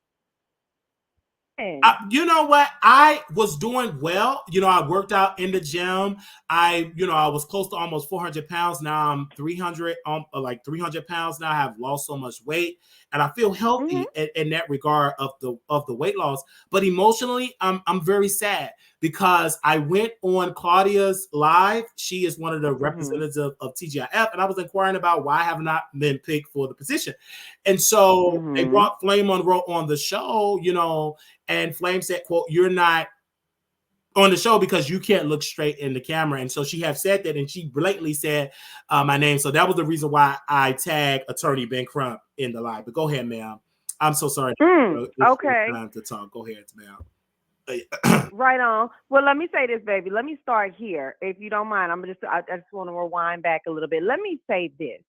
You know what? I was doing well. You know, I worked out in the gym. I was close to almost 400 pounds. Now I'm 300, like 300 pounds now. I have lost so much weight, and I feel healthy in that regard of the weight loss. But emotionally, I'm very sad because I went on Claudia's live. She is one of the representatives of TGIF, and I was inquiring about why I have not been picked for the position. And so they brought Flame Monroe on the show, and Flame said, quote, you're not on the show because you can't look straight in the camera. And so she have said that, and she blatantly said my name. So that was the reason why I tagged Attorney Ben Crump in the live. But go ahead, ma'am. I'm so sorry. Okay. Time to talk. Go ahead, ma'am. Right on. Well, let me say this, baby. Let me start here, if you don't mind. I just want to rewind back a little bit. Let me say this.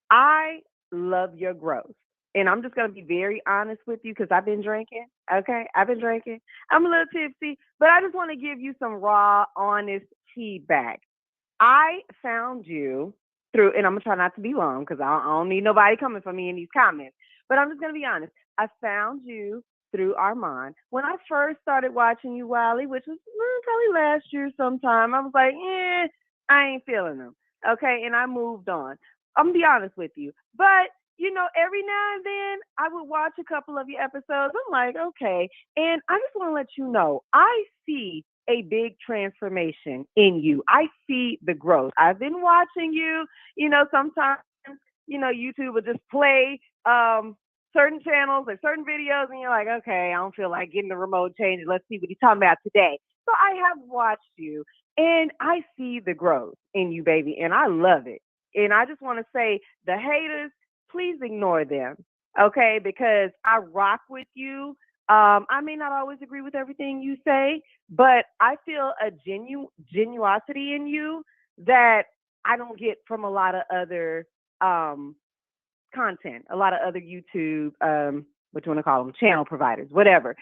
I love your growth. And I'm just going to be very honest with you because I've been drinking. Okay? I've been drinking. I'm a little tipsy, but I just want to give you some raw, honest feedback. I found you through, and I'm going to try not to be long because I don't need nobody coming for me in these comments, but I'm just going to be honest. I found you through Armand. When I first started watching you, Wiley, which was probably last year sometime, I was like, I ain't feeling them. Okay? And I moved on. I'm going to be honest with you. But every now and then I would watch a couple of your episodes. I'm like, okay. And I just want to let you know, I see a big transformation in you. I see the growth. I've been watching you, sometimes, YouTube will just play certain channels or certain videos and you're like, okay, I don't feel like getting the remote change. Let's see what he's talking about today. So I have watched you and I see the growth in you, baby. And I love it. And I just want to say the haters, please ignore them, okay? Because I rock with you. I may not always agree with everything you say, but I feel a genuosity in you that I don't get from a lot of other content, a lot of other YouTube, what you want to call them, channel providers, whatever.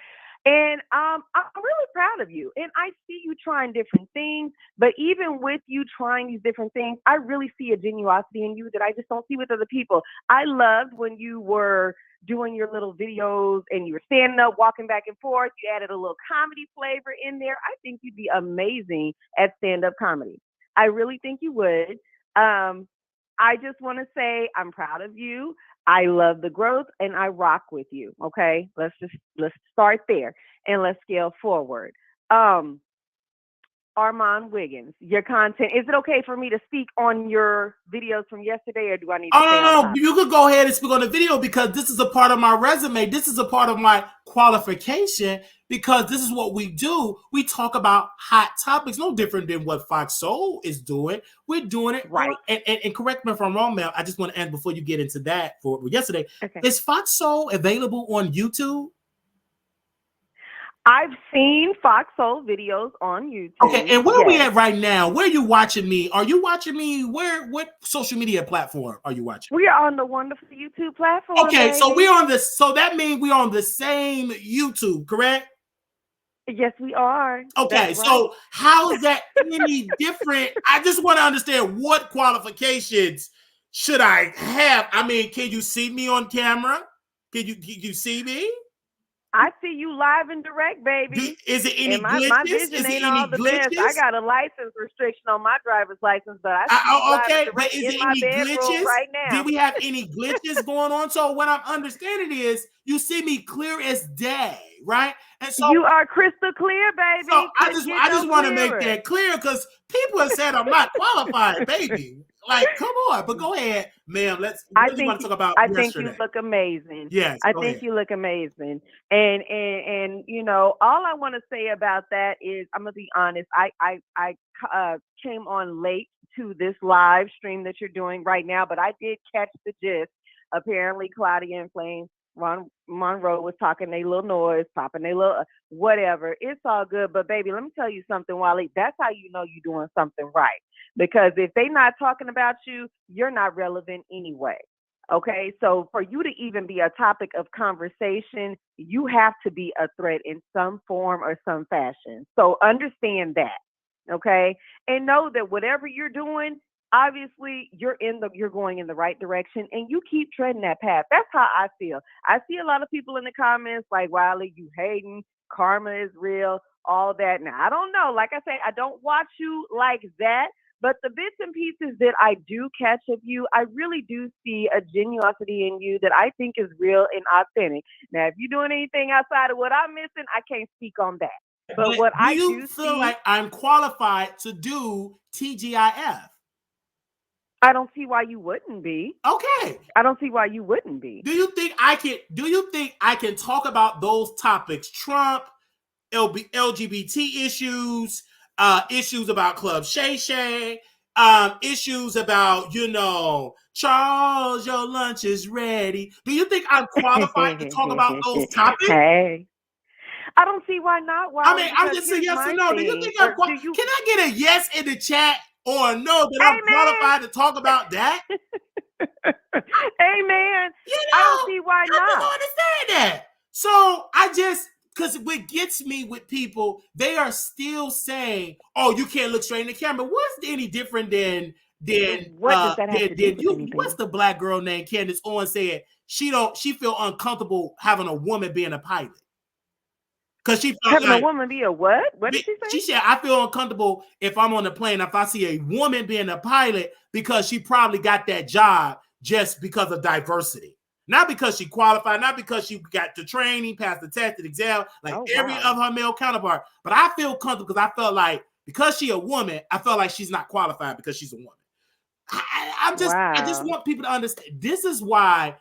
And I'm really proud of you. And I see you trying different things, but even with you trying these different things, I really see a genuosity in you that I just don't see with other people. I loved when you were doing your little videos and you were standing up, walking back and forth. You added a little comedy flavor in there. I think you'd be amazing at stand-up comedy. I really think you would. I just want to say I'm proud of you. I love the growth and I rock with you. Okay. Let's start there and let's scale forward. Armand Wiggins, your content. Is it okay for me to speak on your videos from yesterday or do I need to stay on top? You could go ahead and speak on the video because this is a part of my resume. This is a part of my qualification because this is what we do. We talk about hot topics, no different than what Fox Soul is doing. We're doing it right. And correct me if I'm wrong, Mel. I just want to add before you get into that for yesterday. Okay. Is Fox Soul available on YouTube? I've seen Foxhole videos on YouTube. Okay, and where are we yes. at right now? Where are you watching me? Are you watching me? What social media platform are you watching? We are on the wonderful YouTube platform. Okay, baby. so we're on this. So that means we're on the same YouTube, correct? Yes, we are. Okay, That's so right. how is that any different? I just want to understand what qualifications should I have? I mean, can you see me on camera? Can you see me? I see you live and direct, baby. Is it any And my glitches? vision Is it ain't any all the best. I glitches? got a license restriction on my driver's license, but I see you live and Okay, but direct is in it my any bedroom glitches? right now. Did we have any glitches going on? So what I'm understanding is you see me clear as day, right? And so You are crystal clear, baby. So I Couldn't just get no want to make clearer. that clear because people have said I'm not qualified, baby. Like, come on, but go ahead, ma'am. What do you want to talk about I think yesterday? you look amazing. Yes, I go think ahead. you look amazing. And you know, all I want to say about that is I'm gonna be honest. I came on late to this live stream that you're doing right now, but I did catch the gist. Apparently, Claudia and Flame Monroe was talking their little noise, popping their little whatever. It's all good, but baby, let me tell you something, Wiley. That's how you know you're doing something right. Because if they're not talking about you, you're not relevant anyway. Okay, so for you to even be a topic of conversation, you have to be a threat in some form or some fashion. So understand that, okay, and know that whatever you're doing, obviously you're going in the right direction, and you keep treading that path. That's how I feel. I see a lot of people in the comments like, Wiley, you hating, karma is real, all that. Now I don't know. Like I say, I don't watch you like that. But the bits and pieces that I do catch of you, I really do see a genuosity in you that I think is real and authentic. Now, if you're doing anything outside of what I'm missing, I can't speak on that. But what do I you do feel see, like I'm qualified to do TGIF? I don't see why you wouldn't be. Okay. I don't see why you wouldn't be. Do you think I can talk about those topics? Trump, LGBT issues, issues about Club Shay Shay, issues about, Charles, your lunch is ready. Do you think I'm qualified to talk about those topics? Hey, I don't see why not. I mean, I'm Because just saying here's yes or my no. Do you thing. think I'm Do you? Can I get a yes in the chat or a no that I'm Amen. qualified to talk about that? Amen. I don't see why I not. just don't understand that. So because what gets me with people, they are still saying, "Oh, you can't look straight in the camera." What's any different than what does that have to do with you? anything? What's the black girl named Candace Owens said she feel uncomfortable having a woman being a pilot because she felt having like a woman be a what? What did she say? she said, "I feel uncomfortable if I'm on the plane if I see a woman being a pilot because she probably got that job just because of diversity." Not because she qualified, not because she got the training, passed the test, the exam, like every of her male counterpart. But I feel comfortable because I felt like because she's a woman, I felt like she's not qualified because she's a woman. I just want people to understand. This is why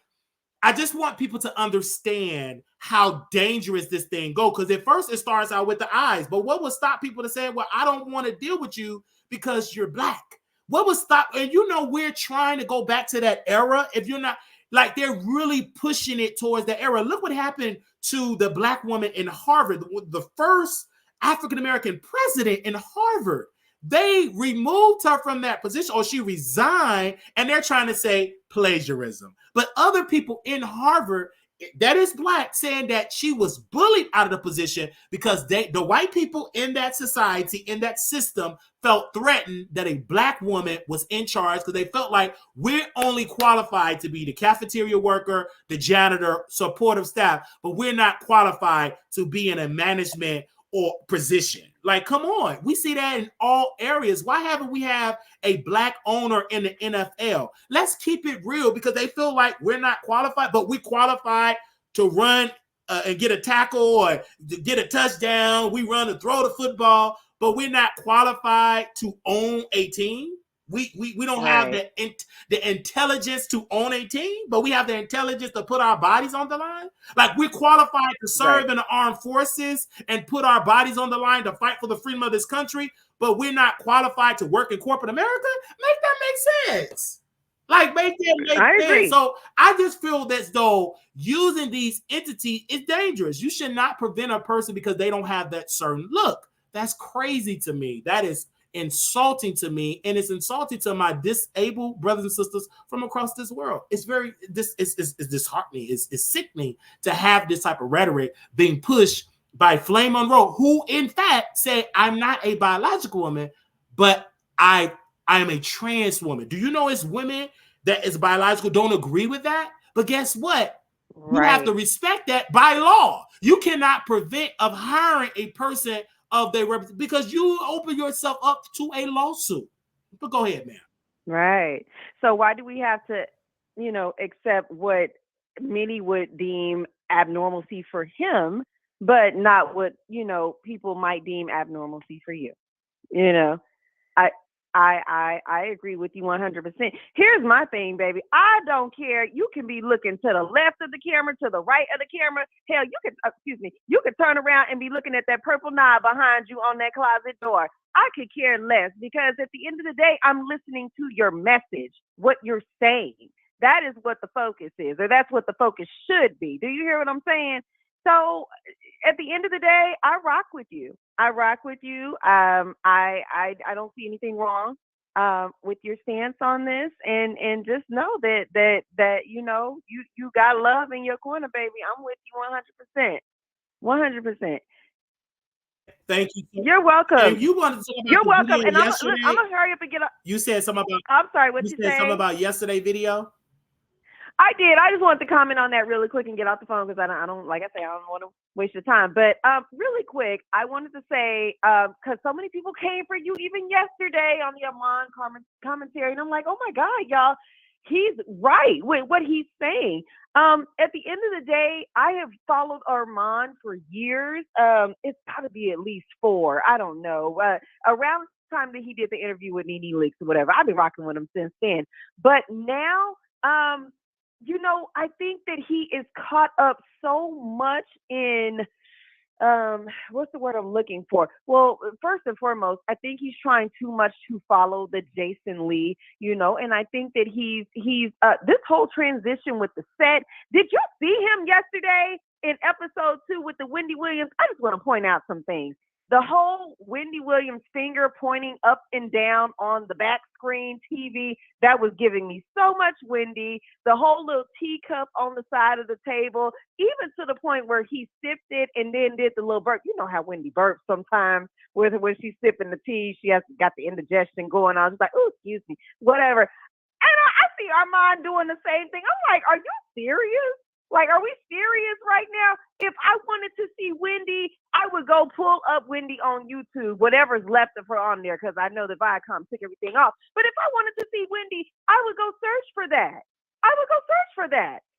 I just want people to understand how dangerous this thing goes. Because at first it starts out with the eyes. But what would stop people to say, well, I don't want to deal with you because you're black? What would stop? And we're trying to go back to that era. If you're not, like, they're really pushing it towards the era. Look what happened to the black woman in Harvard, the first African-American president in Harvard. They removed her from that position, or she resigned, and they're trying to say plagiarism. But other people in Harvard that is black saying that she was bullied out of the position because the white people in that society, in that system, felt threatened that a black woman was in charge because they felt like we're only qualified to be the cafeteria worker, the janitor, supportive staff, but we're not qualified to be in a management or position. Like, come on. We see that in all areas. Why haven't we have a black owner in the NFL? Let's keep it real because they feel like we're not qualified, but we qualified to run and get a tackle or get a touchdown. We run to throw the football, but we're not qualified to own a team. We don't have the intelligence to own a team, but we have the intelligence to put our bodies on the line. Like, we're qualified to serve in the armed forces and put our bodies on the line to fight for the freedom of this country, but we're not qualified to work in corporate America. Make that make sense. Like, make that I make sense. agree. So I just feel that though using these entities is dangerous. You should not prevent a person because they don't have that certain look. That's crazy to me. That is insulting to me, and it's insulting to my disabled brothers and sisters from across this world. It's very it's disheartening. It's sickening to have this type of rhetoric being pushed by Flame Monroe, who in fact said, "I'm not a biological woman, but I am a trans woman." Do you know it's women that is biological don't agree with that? But guess what? You have to respect that by law. You cannot prevent of hiring a person of their because you open yourself up to a lawsuit. But go ahead, ma'am. Right. So why do we have to, accept what many would deem abnormalcy for him, but not what, people might deem abnormalcy for you? You know, I I agree with you 100%. Here's my thing, baby. I don't care. You can be looking to the left of the camera, to the right of the camera. Hell, you can, you can turn around and be looking at that purple knob behind you on that closet door. I could care less because at the end of the day, I'm listening to your message, what you're saying. That is what the focus is, or that's what the focus should be. Do you hear what I'm saying? So at the end of the day, I rock with you. I rock with you. I don't see anything wrong with your stance on this, and just know that you got love in your corner, baby. I'm with you 100%. 100%. Thank you. You're welcome. And you wanted to talk about You're the welcome. video And yesterday. I'm gonna hurry up and get up. You said something about. I'm sorry. What you said something about yesterday video. I did. I just wanted to comment on that really quick and get off the phone because I don't, like I say, I don't want to waste your time. But really quick, I wanted to say, because so many people came for you even yesterday on the Amon commentary, and I'm like, oh my God, y'all, he's right with what he's saying. At the end of the day, I have followed Armand for years. It's got to be at least 4. I don't know. Around the time that he did the interview with Nene Leakes or whatever, I've been rocking with him since then. But now, I think that he is caught up so much in what's the word I'm looking for? Well, first and foremost, I think he's trying too much to follow the Jason Lee, and I think that he's this whole transition with the set. Did you see him yesterday in episode 2 with the Wendy Williams? I just want to point out some things. The whole Wendy Williams finger pointing up and down on the back screen TV, that was giving me so much Wendy. The whole little teacup on the side of the table, even to the point where he sipped it and then did the little burp. You know how Wendy burps sometimes when she's sipping the tea, she has got the indigestion going on. She's like, oh, excuse me, whatever. And I see Armand doing the same thing. I'm like, are you serious? Like, are we serious right now? If I wanted to see Wendy, I would go pull up Wendy on YouTube, whatever's left of her on there, because I know that Viacom took everything off. But if I wanted to see Wendy, I would go search for that.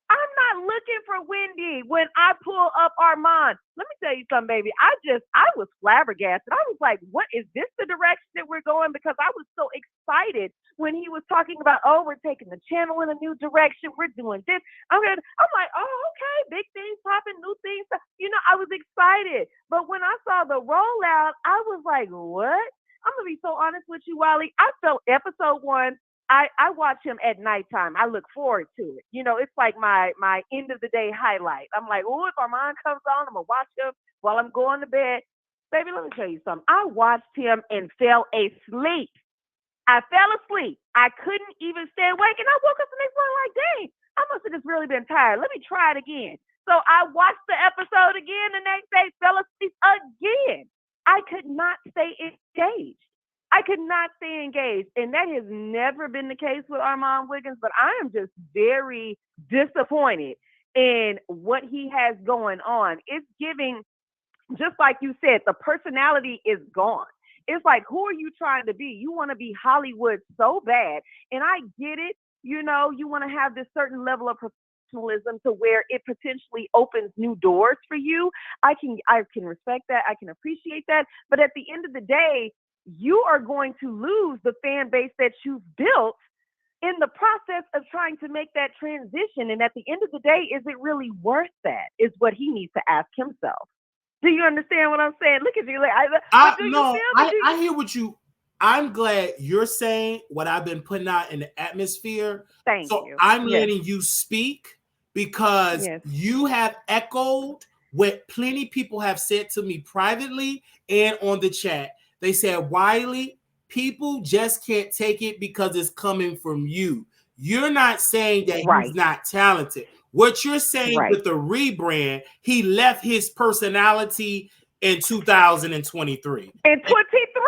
I'm not looking for Wendy when I pull up Armand. Let me tell you something, baby. I was flabbergasted. I was like, what is this the direction that we're going? Because I was so excited when he was talking about, oh, we're taking the channel in a new direction. We're doing this. I'm like, oh, okay, big things popping, new things. I was excited. But when I saw the rollout, I was like, what? I'm going to be so honest with you, Wiley. I felt episode 1. I watch him at nighttime. I look forward to it. It's like my end of the day highlight. I'm like, oh, if Armand comes on, I'm going to watch him while I'm going to bed. Baby, let me tell you something. I watched him and fell asleep. I fell asleep. I couldn't even stay awake. And I woke up the next morning like, dang, I must have just really been tired. Let me try it again. So I watched the episode again the next day, fell asleep again. I could not stay engaged. And that has never been the case with Armand Wiggins, but I am just very disappointed in what he has going on. It's giving, just like you said, the personality is gone. It's like, who are you trying to be? You want to be Hollywood so bad. And I get it. You want to have this certain level of professionalism to where it potentially opens new doors for you. I can respect that. I can appreciate that. But at the end of the day, you are going to lose the fan base that you've built in the process of trying to make that transition. And at the end of the day, is it really worth that? Is what he needs to ask himself. Do you understand what I'm saying? Look at you. I hear what you. I'm glad you're saying what I've been putting out in the atmosphere. Thank So you. I'm Yes. letting you speak because Yes. you have echoed what plenty people have said to me privately and on the chat. They said, Wiley, people just can't take it because it's coming from you. You're not saying that Right. he's not talented. What you're saying Right. with the rebrand, he left his personality in 2023. And 23.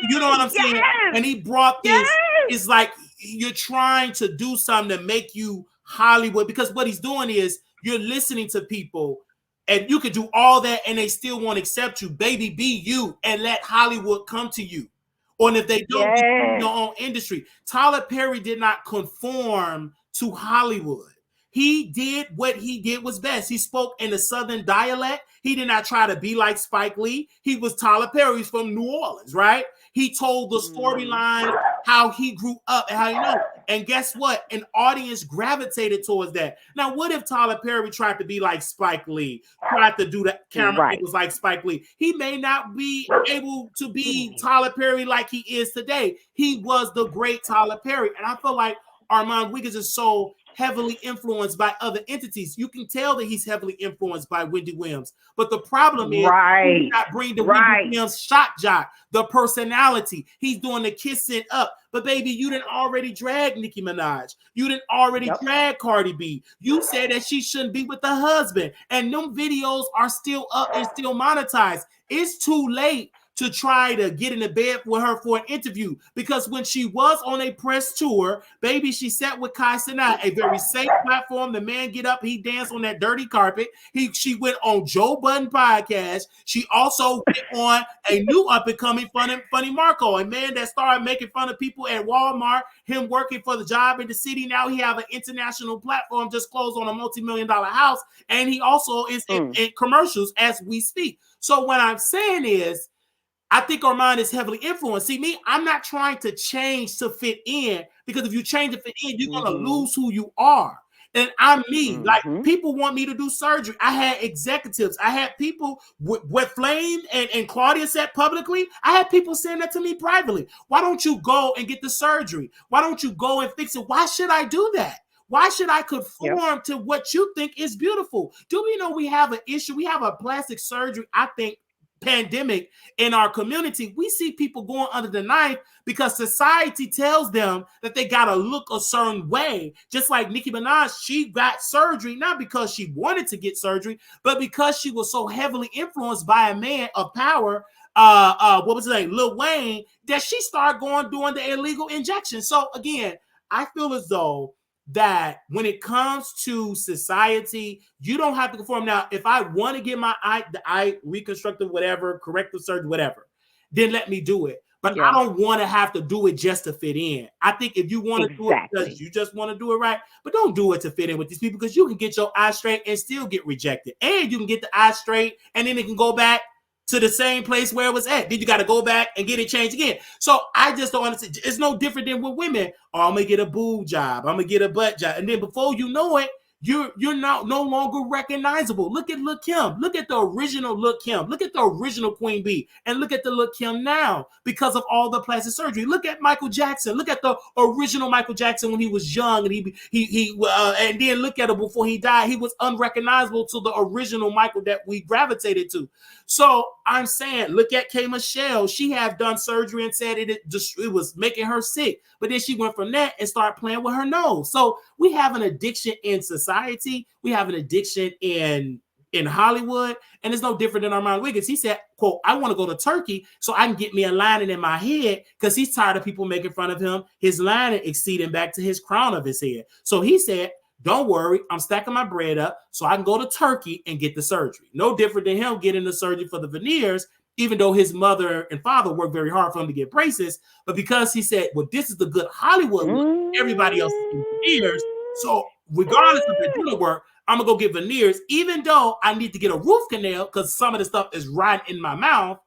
You know what I'm saying? Yes. And he brought this. Yes. It's like you're trying to do something to make you Hollywood, because what he's doing is you're listening to people and you could do all that and they still won't accept you. Baby, be you and let Hollywood come to you. Or if they don't, become Yes. your own industry. Tyler Perry did not conform to Hollywood. He did what he did was best. He spoke in a Southern dialect. He did not try to be like Spike Lee. He was Tyler Perry from New Orleans, right? He told the storyline, how he grew up and how you know. And guess what? An audience gravitated towards that. Now, what if Tyler Perry tried to be like Spike Lee, tried to do the camera Right. angles like Spike Lee? He may not be able to be Tyler Perry like he is today. He was the great Tyler Perry. And I feel like Armand Wiggins is so heavily influenced by other entities. You can tell that he's heavily influenced by Wendy Williams. But the problem is, Right. he's not bringing the Right. Wendy Williams shock jock, the personality. He's doing the kissing up. But baby, you didn't already drag Nicki Minaj. You didn't already drag Cardi B. You said that she shouldn't be with the husband. And them videos are still up and still monetized. It's too late to try to get in the bed with her for an interview, because when she was on a press tour, baby, she sat with Kai Cenat, a very safe platform. The man get up, he danced on that dirty carpet. She went on Joe Budden podcast. She also went on a new up and coming Funny Marco, a man that started making fun of people at Walmart, him working for the job in the city. Now he have an international platform, just closed on a multi-million-dollar house, and he also is in commercials as we speak. So what I'm saying is, I think Armand is heavily influenced. See, me, I'm not trying to change to fit in, because if you change to fit in, you're going to lose who you are. And I'm me. Like, people want me to do surgery. I had executives. I had people, what Flame and Claudia said publicly, I had people saying that to me privately. Why don't you go and get the surgery? Why don't you go and fix it? Why should I do that? Why should I conform to what you think is beautiful? Do we know we have an issue? We have a plastic surgery, I think, pandemic in our community. We see people going under the knife because society tells them that they gotta look a certain way. Just like Nicki Minaj, she got surgery not because she wanted to get surgery, but because she was so heavily influenced by a man of power, what was his name, Lil Wayne, that she started doing the illegal injection. So again, I feel as though that when it comes to society, you don't have to conform. Now, if I want to get my eye reconstructed, whatever, corrective surgery, whatever, then let me do it. But I don't want to have to do it just to fit in. I think if you want to do it because you just want to do it right, but don't do it to fit in with these people, because you can get your eye straight and still get rejected. And you can get the eye straight and then it can go back to the same place where it was at. Then you got to go back and get it changed again. So I just don't understand. It's no different than with women. Oh, I'm going to get a boob job. I'm going to get a butt job. And then before you know it, you're no longer recognizable. Look at Lil' Kim. Look at the original Lil' Kim. Look at the original Queen Bee. And look at the Lil' Kim now because of all the plastic surgery. Look at Michael Jackson. Look at the original Michael Jackson when he was young, and and then look at him before he died. He was unrecognizable to the original Michael that we gravitated to. So I'm saying, look at K. Michelle. She have done surgery and said it was making her sick. But then she went from that and started playing with her nose. So we have an addiction in society. We have an addiction in Hollywood. And it's no different than Armand Wiggins. He said, quote, I want to go to Turkey so I can get me a lining in my head, because he's tired of people making fun of him, his lining exceeding back to his crown of his head. So he said, don't worry, I'm stacking my bread up so I can go to Turkey and get the surgery. No different than him getting the surgery for the veneers, even though his mother and father worked very hard for him to get braces. But because he said, well, this is the good Hollywood look, everybody else is getting veneers. So regardless of the doing work, I'm going to go get veneers, even though I need to get a root canal because some of the stuff is right in my mouth.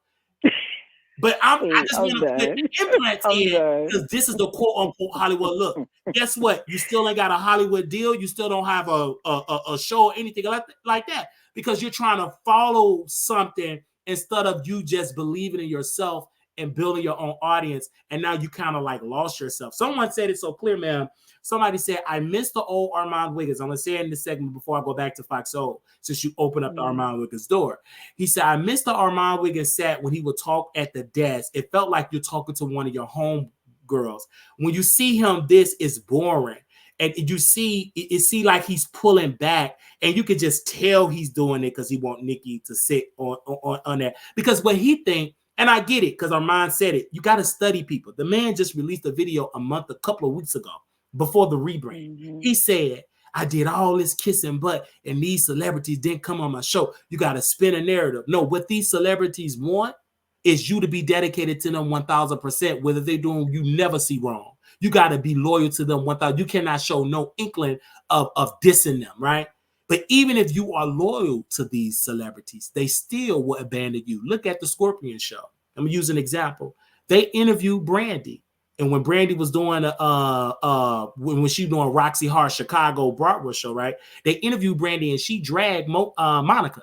But I just want to put the implants in because this is the quote-unquote Hollywood look. Guess what? You still ain't got a Hollywood deal. You still don't have a show or anything like that, because you're trying to follow something instead of you just believing in yourself and building your own audience, and now you kind of like lost yourself. Someone said it so clear, man. Somebody said, I miss the old Armand Wiggins. I'm going to say it in this segment before I go back to Fox Soul, since you open up the Armand Wiggins door. He said, I miss the Armand Wiggins set when he would talk at the desk. It felt like you're talking to one of your home girls. When you see him, this is boring. And you see, it see like he's pulling back, and you could just tell he's doing it because he want Nikki to sit on there. Because what he think, and I get it, because Armand said it, you got to study people. The man just released a video a couple of weeks ago, before the rebrand. He said, I did all this kissing butt, and these celebrities didn't come on my show. You got to spin a narrative. No, what these celebrities want is you to be dedicated to them 1,000%. Whether they're doing, you never see wrong. You got to be loyal to them 1,000. You cannot show no inkling of dissing them, right? But even if you are loyal to these celebrities, they still will abandon you. Look at the Scorpion show. I'm going to use an example. They interviewed Brandy. And when Brandy was doing when she was doing Roxy Hart Chicago Broadway show, right? They interviewed Brandy, and she dragged Monica.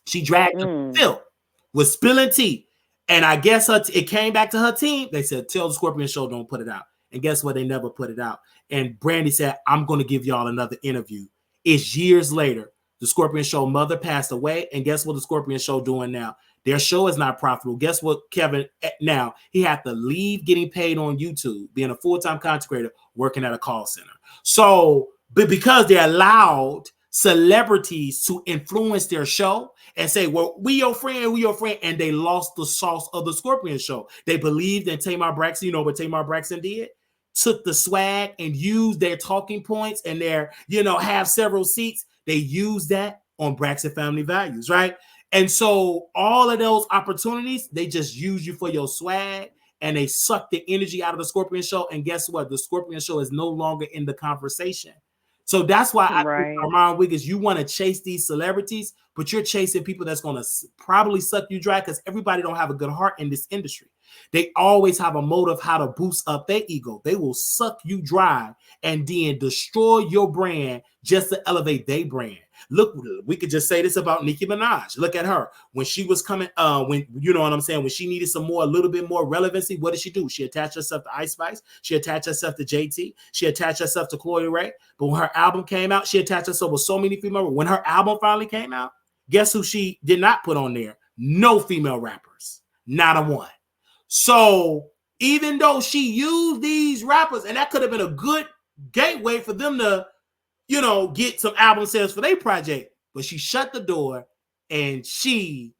She dragged Phil with spilling tea. And I guess it came back to her team. They said, tell the Scorpion show don't put it out. And guess what? They never put it out. And Brandy said, I'm going to give y'all another interview. It's years later. The Scorpion show mother passed away. And guess what the Scorpion show doing now? Their show is not profitable. Guess what, Kevin? Now, he had to leave getting paid on YouTube, being a full-time content creator, working at a call center. So, but because they allowed celebrities to influence their show and say, well, we your friend, and they lost the sauce of the Scorpion show. They believed in Tamar Braxton. You know what Tamar Braxton did? Took the swag and used their talking points and their, have several seats. They used that on Braxton Family Values, right? And so all of those opportunities, they just use you for your swag, and they suck the energy out of the Scorpion show. And guess what? The Scorpion show is no longer in the conversation. So that's why I think, Armand Wiggins, you want to chase these celebrities, but you're chasing people that's going to probably suck you dry, because everybody don't have a good heart in this industry. They always have a motive how to boost up their ego. They will suck you dry and then destroy your brand just to elevate their brand. Look, we could just say this about Nicki Minaj. Look at her. When she was coming, when you know what I'm saying, when she needed a little bit more relevancy, what did she do? She attached herself to Ice Spice. She attached herself to JT. She attached herself to Claudia Ray. But when her album came out, she attached herself with so many female. When her album finally came out, guess who she did not put on there? No female rappers. Not a one. So even though she used these rappers, and that could have been a good gateway for them to, get some album sales for their project, but she shut the door, and she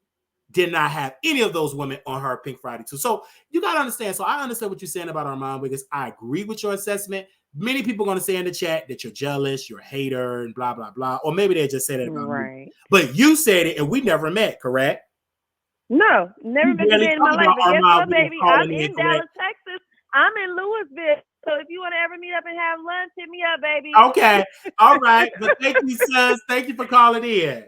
did not have any of those women on her Pink Friday too. So you got to understand. So I understand what you're saying about Armand Wiggins. I agree with your assessment. Many people are going to say in the chat that you're jealous, you're a hater, and blah, blah, blah. Or maybe they just said it about me. But you said it, and we never met, correct? No, never met you in my life. But guess what, baby? I'm in Dallas, Texas. I'm in Louisville. So if you want to ever meet up and have lunch, hit me up, baby. Okay. All right. But thank you, sis. Thank you for calling in.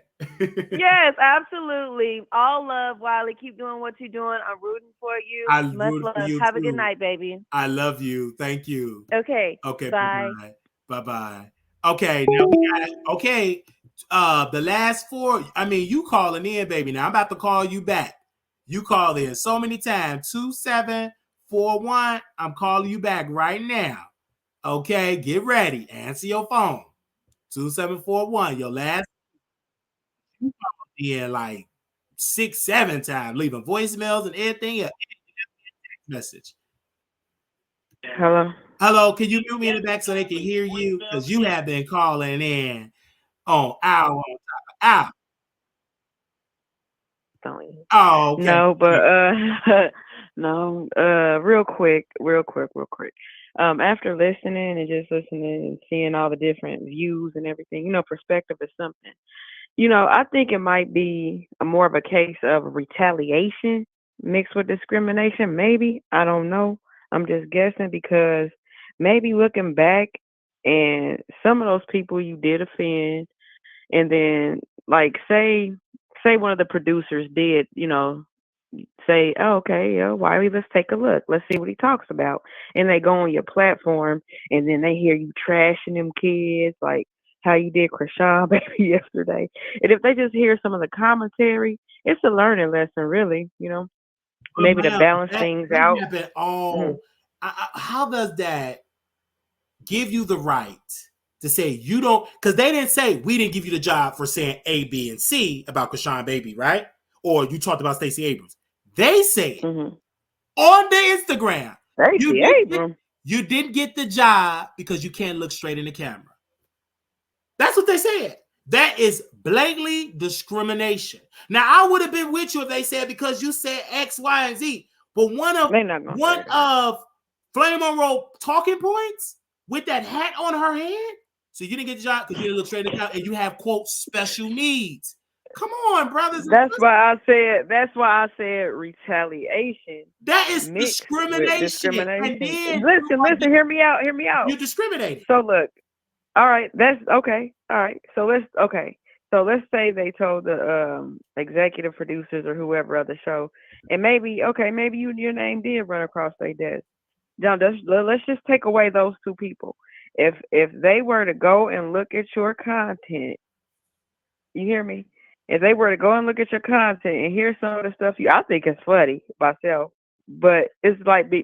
Yes, absolutely. All love, Wiley. Keep doing what you're doing. I'm rooting for you. Much love. Have a good night, baby. I love you. Thank you. Okay. Okay. Bye. Bye-bye. Okay. Now we got the last four. I mean, you calling in, baby. Now I'm about to call you back. You called in so many times. 2741. I'm calling you back right now. Okay, get ready. Answer your phone. 2741. Your last like 6-7 times, leaving voicemails and everything. Message. Hello. Can you mute me in the back so they can hear you? Because you have been calling in on hour on top of hour. Oh, okay. No, but no, real quick. After listening and seeing all the different views and everything, perspective is something. I think it might be more of a case of retaliation mixed with discrimination. Maybe, I don't know. I'm just guessing, because maybe looking back, and some of those people you did offend, and then like say one of the producers did, say, oh, okay, Wiley, let's take a look. Let's see what he talks about. And they go on your platform, and then they hear you trashing them kids, like how you did Krishan baby yesterday. And if they just hear some of the commentary, it's a learning lesson, really, maybe to ma'am, balance that things out. happened all. How does that give you the right to say you don't? Because they didn't say we didn't give you the job for saying A, B, and C about Krishan Baby, right? Or you talked about Stacey Abrams. They say on the Instagram, Stacey Abrams. you didn't get the job because you can't look straight in the camera. That's what they said. That is blatantly discrimination. Now, I would have been with you if they said because you said X, Y, and Z. But one of Flame Monroe talking points with that hat on her head. So you didn't get the job because you didn't look straight in the camera and you have, quote, special needs. Come on, brothers. That's why I said retaliation. That is discrimination. And then listen, hear me out. You're discriminating. So look, all right, that's okay. All right. So let's say they told the executive producers or whoever of the show, and maybe your name did run across their desk. Now let's just take away those two people. If they were to go and look at your content, you hear me? If they were to go and look at your content and hear some of the stuff I think it's funny myself, but it's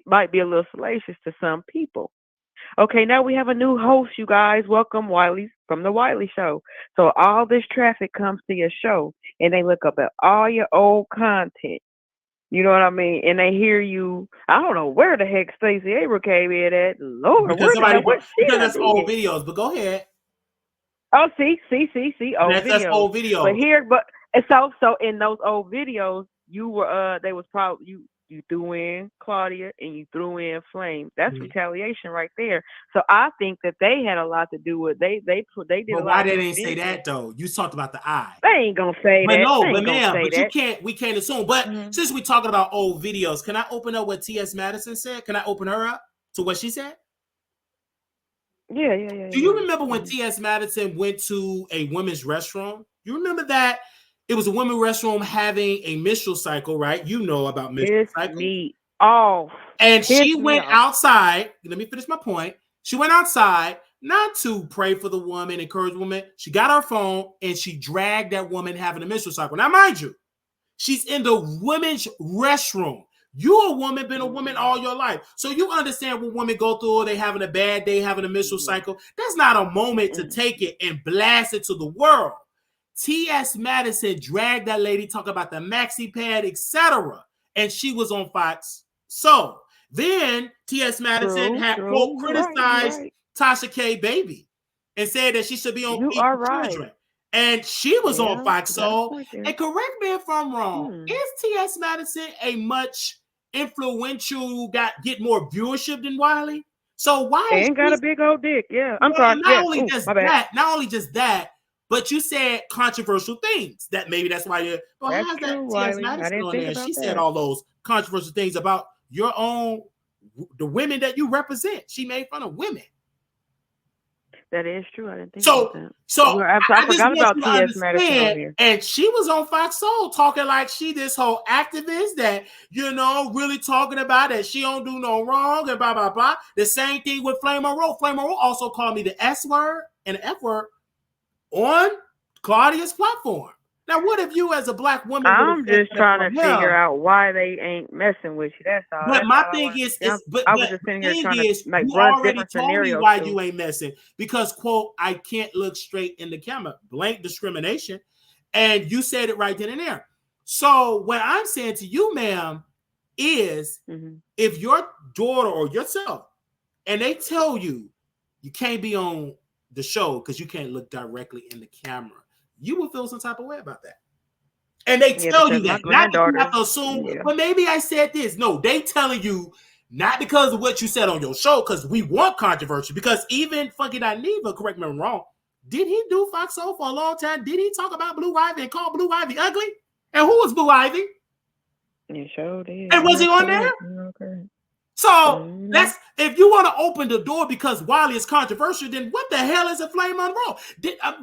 might be a little salacious to some people. Okay, now we have a new host, you guys. Welcome, Wiley, from the Wiley Show. So all this traffic comes to your show, and they look up at all your old content. You know what I mean? And they hear you. I don't know where the heck Stacey Abrams came in at. Lord, because that's old videos. But go ahead. Oh, see, old videos. That's old videos. But so in those old videos, you were they was probably you threw in Claudia and you threw in Flame. That's retaliation right there. So I think that they had a lot to do with they did. But why they didn't say that though? You talked about the eye. They ain't gonna say that. No, but ma'am, we can't assume. But since we're talking about old videos, can I open up what T.S. Madison said? Can I open her up to what she said? Yeah. Do you remember when T.S. Madison went to a women's restroom? You remember that? It was a women's restroom having a menstrual cycle, right? You know about menstrual cycle. And she went outside. Let me finish my point. She went outside not to pray for the woman, encourage the woman. She got her phone and she dragged that woman having a menstrual cycle. Now, mind you, she's in the women's restroom. You're a woman, been a woman all your life. So you understand what women go through. They having a bad day, having a menstrual cycle. That's not a moment to take it and blast it to the world. T.S. Madison dragged that lady, talk about the maxi pad, etc. And she was on Fox. So then T.S. Madison quote criticized Tasha K. Baby and said that she should be on children. And she was on Fox Soul. And correct me if I'm wrong. Is T.S. Madison a much influential get more viewership than Wiley? So why ain't got a big old dick? Yeah, I'm sorry. Not only just that, but you said controversial things. That maybe that's why you're. Well, how's that T.S. Madison on there? She said all those controversial things about your own, the women that you represent. She made fun of women. That is true. I didn't think about that. So I forgot about T.S. Madison on here. And she was on Fox Soul talking like she this whole activist that, really talking about that she don't do no wrong and blah, blah, blah. The same thing with Flame Monroe. Flame Monroe also called me the S word and the F word on Claudia's platform. Now, what if you as a black woman? I'm just trying to figure out why they ain't messing with you. That's all. But my thing is, I was just sitting here trying to you already told me why you ain't messing because, quote, I can't look straight in the camera. Blank discrimination. And you said it right then and there. So what I'm saying to you, ma'am, is if your daughter or yourself, and they tell you you can't be on the show because you can't look directly in the camera, you will feel some type of way about that. And they tell you that. Not that you have to assume, but maybe I said this. No, they telling you not because of what you said on your show, because we want controversy. Because even Funky Neva, correct me if I'm wrong, did he do Fox Soul for a long time? Did he talk about Blue Ivy and call Blue Ivy ugly? And who was Blue Ivy? You sure did. And was he on there? Okay. So if you want to open the door because Wiley is controversial, then what the hell is a Flame Monroe?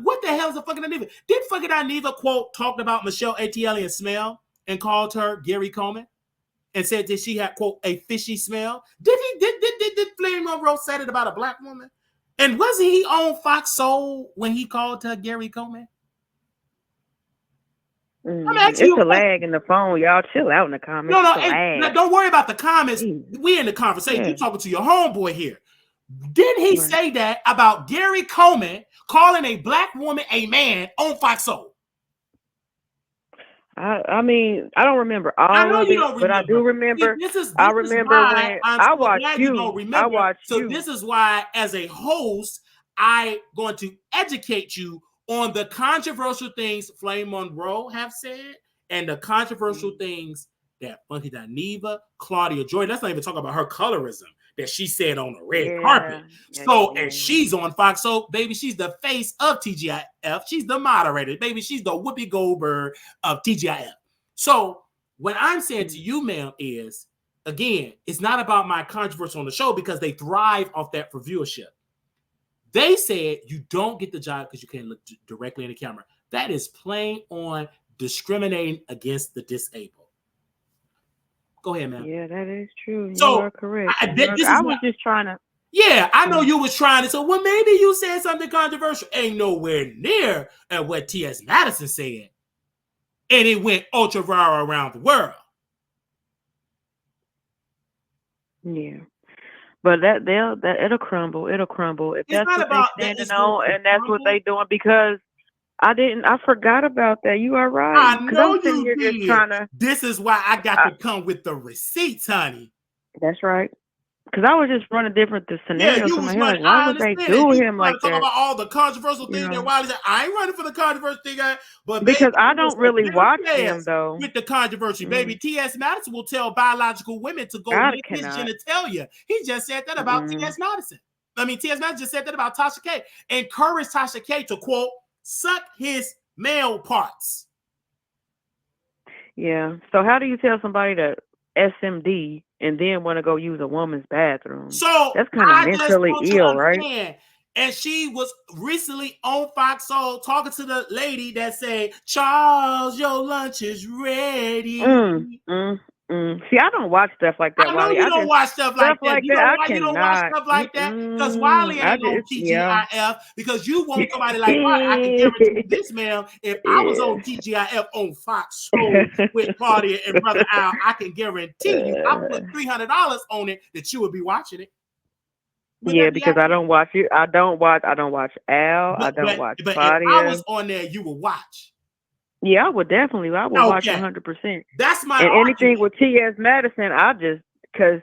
What the hell is a fucking Neva? Did fucking Neva quote talked about Michelle ATL and smell and called her Gary Coleman and said that she had quote a fishy smell? Did Flame Monroe said it about a black woman? And wasn't he on Fox Soul when he called her Gary Coleman? I'm asking It's you a lag in the phone. Y'all chill out in the comments. No, It's a hey, lag. don't worry about the comments. We in the conversation. Yeah. You talking to your homeboy here. Didn't he Right. say that about Gary Coleman calling a black woman a man on Fox Soul? I mean, I don't remember I all know of you it, don't but I remember. do remember. This is I remember why when I'm I so watched glad you. you don't I remember. watched So you. this is why, as a host, I'm going to educate you on the controversial things Flame Monroe have said and the controversial things that Funky Dineva, Claudia Jordan. Let's not even talk about her colorism that she said on the red carpet. So, and she's on Fox. So, baby, she's the face of TGIF. She's the moderator. Baby, she's the Whoopi Goldberg of TGIF. So, what I'm saying to you, ma'am, is, again, it's not about my controversy on the show because they thrive off that for viewership. They said you don't get the job because you can't look directly in the camera. That is plain on discriminating against the disabled. Go ahead, man. Yeah, that is true. So, you are correct. I was just trying to. Yeah, I know you was trying to. So, well, maybe you said something controversial. Ain't nowhere near at what T.S. Madison said. And it went ultra viral around the world. Yeah. But it'll crumble. It'll crumble. If It's that's not what about they're that. standing on and that's what they doing, because I forgot about that. You are right. I Because know I'm sitting you here did. just trying to. This is why I got to come with the receipts, honey. That's right. Because I was just running different scenarios in my head. Like, why would they do him like talk that? about all the controversial things that Wiley said. I ain't running for the controversial thing, but because baby, I don't really watch them though. With the controversy, baby, T.S. Madison will tell biological women to go lick his genitalia. He just said that about T.S. Madison. I mean, T.S. Madison just said that about Tasha K. Encouraged Tasha K to quote suck his male parts. Yeah. So how do you tell somebody to SMD and then want to go use a woman's bathroom? So that's kind of mentally ill, right? And she was recently on Fox Soul talking to the lady that said, "Charles, your lunch is ready." See, I don't watch stuff like that. I know you don't watch stuff like that. You know why you don't watch stuff like that? Because Wiley ain't on TGIF. Because you want somebody like Wiley. I can guarantee this, ma'am. If I was on TGIF on Fox Soul with Claudia and Brother Al, I can guarantee you, I put $300 on it that you would be watching it. Yeah, because I don't watch you. I don't watch Al. I don't watch Claudia. If I was on there, you would watch. Yeah, I would definitely. I would watch 100%. That's my and argument. Anything with T.S. Madison, I just because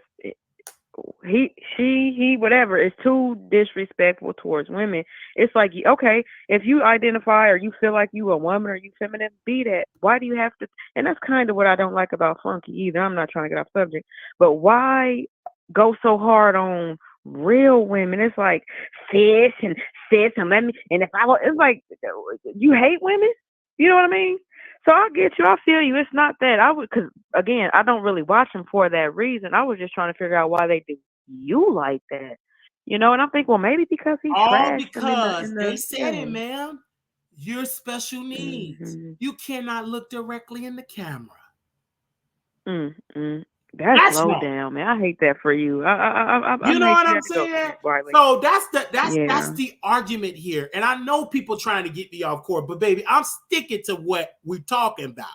he whatever is too disrespectful towards women. It's like, okay, if you identify or you feel like you a woman or you feminine, be that. Why do you have to? And that's kind of what I don't like about Funky either. I'm not trying to get off subject, but why go so hard on real women? It's like sis and let me. And if I, it's like you hate women. You know what I mean? So I get you. I feel you. It's not that I would, because again, I don't really watch them for that reason. I was just trying to figure out why they do you like that. You know, and I'm thinking, well, maybe because he trashed because in the they said it, ma'am. You're special needs. You cannot look directly in the camera. That's low down, man. I hate that for you. You know what I'm saying? So that's the argument here. And I know people trying to get me off court, but baby, I'm sticking to what we're talking about.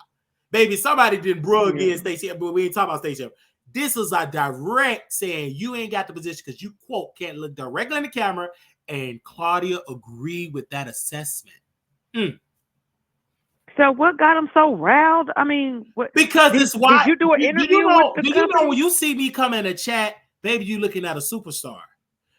Baby, somebody didn't brug in Stacey, but we ain't talking about Stacey. This is a direct saying you ain't got the position because you, quote, can't look directly in the camera. And Claudia agreed with that assessment. So what got him so riled? I mean, because did you do an interview with the company? You know when you see me come in a chat, baby, you looking at a superstar.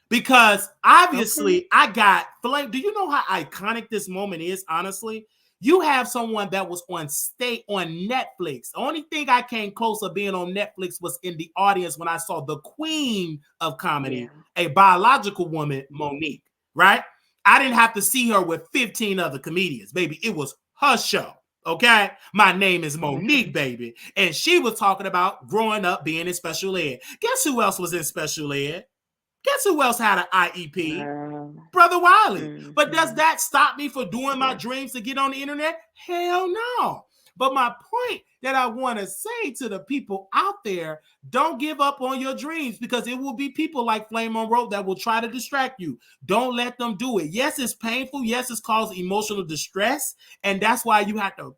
Because obviously I got Flame. Do you know how iconic this moment is? Honestly, you have someone that was on Netflix. The only thing I came close of being on Netflix was in the audience when I saw the queen of comedy, a biological woman, Monique. Right? I didn't have to see her with 15 other comedians, baby. It was her show. Okay, my name is Monique, baby, and she was talking about growing up being in special ed. Guess who else was in special ed? Guess who else had an IEP? Brother Wiley. But does that stop me from doing my dreams to get on the internet? Hell no. But my point that I want to say to the people out there, don't give up on your dreams, because it will be people like Flame Monroe that will try to distract you. Don't let them do it. Yes, it's painful. Yes, it's caused emotional distress. And that's why you have to,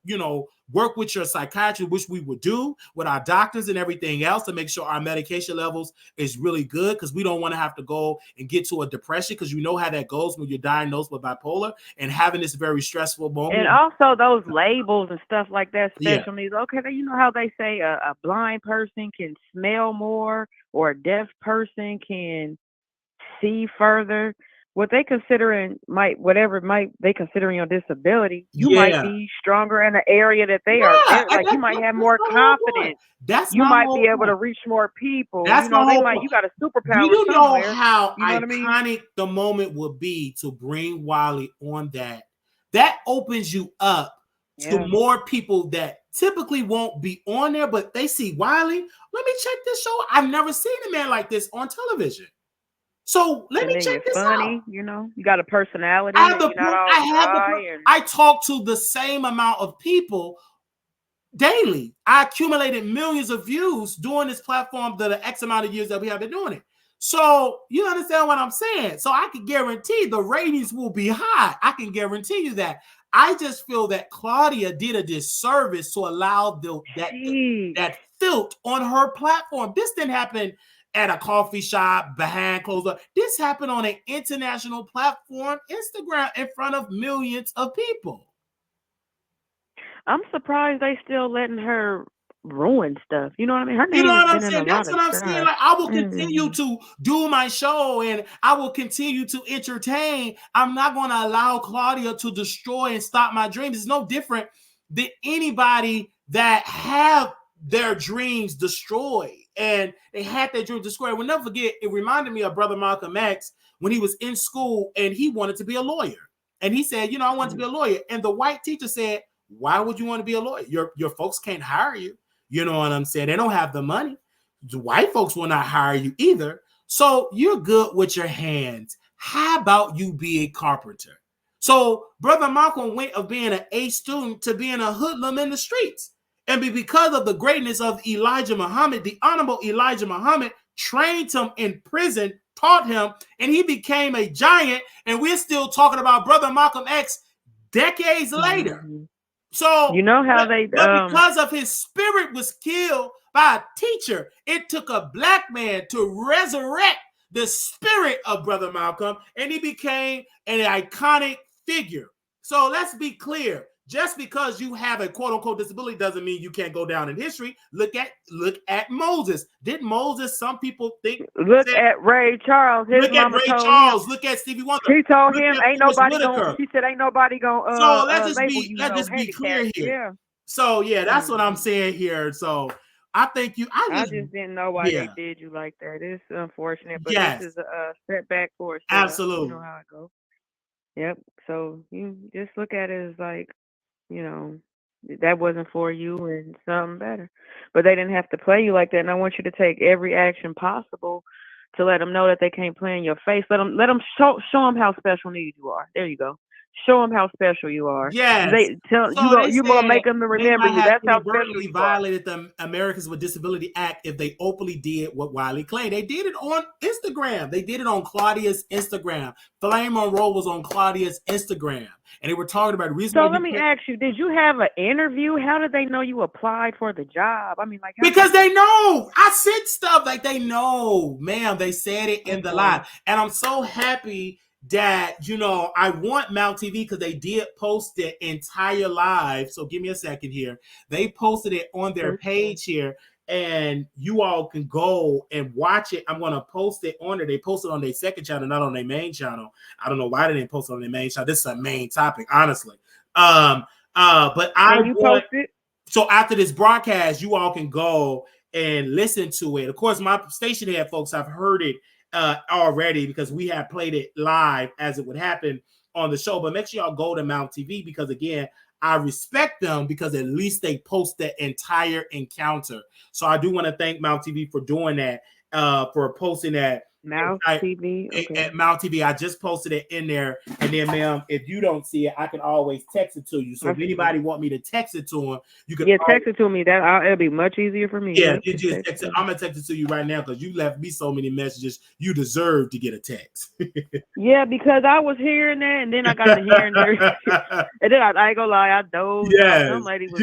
work with your psychiatrist, which we would do with our doctors and everything else, to make sure our medication levels is really good, because we don't want to have to go and get to a depression, because you know how that goes when you're diagnosed with bipolar and having this very stressful moment. And also those labels and stuff like that, Yeah. special needs. Okay, you know how they say a blind person can smell more, or a deaf person can see further. What they considering they considering your disability, you might be stronger in the area that they are in. Like you might have more confidence. You might be able to reach more people. That's my whole point. You got a superpower. Do you know somewhere. how You know what I mean? iconic the moment would be to bring Wiley on that? That opens you up to more people that typically won't be on there, but they see Wiley. Let me check this show. I've never seen a man like this on television. So let me check this out. You got a personality. I talk to the same amount of people daily. I accumulated millions of views doing this platform the X amount of years that we have been doing it. So you understand what I'm saying? So I can guarantee the ratings will be high. I can guarantee you that. I just feel that Claudia did a disservice to allow that filth on her platform. This didn't happen at a coffee shop behind closed doors. This happened on an international platform, Instagram, in front of millions of people. I'm surprised they still letting her ruin stuff. You know what I mean? Her name You know what has I'm been saying? in a That's lot what of I'm saying. stuff. Like, I will continue to do my show and I will continue to entertain. I'm not going to allow Claudia to destroy and stop my dreams. It's no different than anybody that have their dreams destroyed, and they had their dreams destroyed. We'll never forget, it reminded me of Brother Malcolm X when he was in school and he wanted to be a lawyer. And he said, I want to be a lawyer. And the white teacher said, why would you want to be a lawyer? Your folks can't hire you. You know what I'm saying? They don't have the money. The white folks will not hire you either. So you're good with your hands. How about you be a carpenter? So Brother Malcolm went of being an A student to being a hoodlum in the streets. And because of the greatness of Elijah Muhammad, the Honorable Elijah Muhammad trained him in prison, taught him, and he became a giant. And we're still talking about Brother Malcolm X decades later. So you know how but because of his spirit was killed by a teacher, it took a black man to resurrect the spirit of Brother Malcolm, and he became an iconic figure. So let's be clear. Just because you have a quote-unquote disability doesn't mean you can't go down in history. Look at Moses. Did Moses, some people think... Look at Ray Charles. Look at Ray Charles. Look at Stevie Wonder. She told him, ain't nobody going... She said, ain't nobody going to So let's just be clear here. Yeah. So, that's what I'm saying here. So, I thank you. I just didn't know why they did you like that. It's unfortunate, but this is a setback for us. Absolutely. You know how it goes. Yep. So, you just look at it as like, that wasn't for you and something better. But they didn't have to play you like that. And I want you to take every action possible to let them know that they can't play in your face. Let them show them how special needs you are. There you go. Show them how special you are. Yes. They gonna make them remember you. That's how special you violated the Americans with Disability Act if they openly did what Wiley claimed. They did it on Instagram. They did it on Claudia's Instagram. Flame Monroe was on Claudia's Instagram. And they were talking about the reason. So let me ask you, did you have an interview? How did they know you applied for the job? I mean, like, because they know. I said stuff like they know, ma'am. They said it in the live. And I'm so happy that, I want Mount TV because they did post the entire live. So give me a second here. They posted it on their page here. And you all can go and watch it. I'm going to post it on there. They posted on their second channel, not on their main channel. I don't know why they didn't post it on their main channel. This is a main topic, honestly. But post it. So after this broadcast, you all can go and listen to it. Of course, my station head folks have heard it already because we have played it live as it would happen on the show. But make sure y'all go to Mount TV because, again, I respect them because at least they post the entire encounter. So I do want to thank Mount TV for doing that, for posting that Mouth TV. Okay. At Mouth TV. I just posted it in there. And then, ma'am, if you don't see it, I can always text it to you. So if anybody want me to text it to them, you can text it to me. It'll be much easier for me. Yeah, you just text it. I'm gonna text it to you right now because you left me so many messages. You deserve to get a text. Yeah, because I was hearing that, and then I got to hearing there, and then I ain't gonna lie, I dozed. Yes, some lady was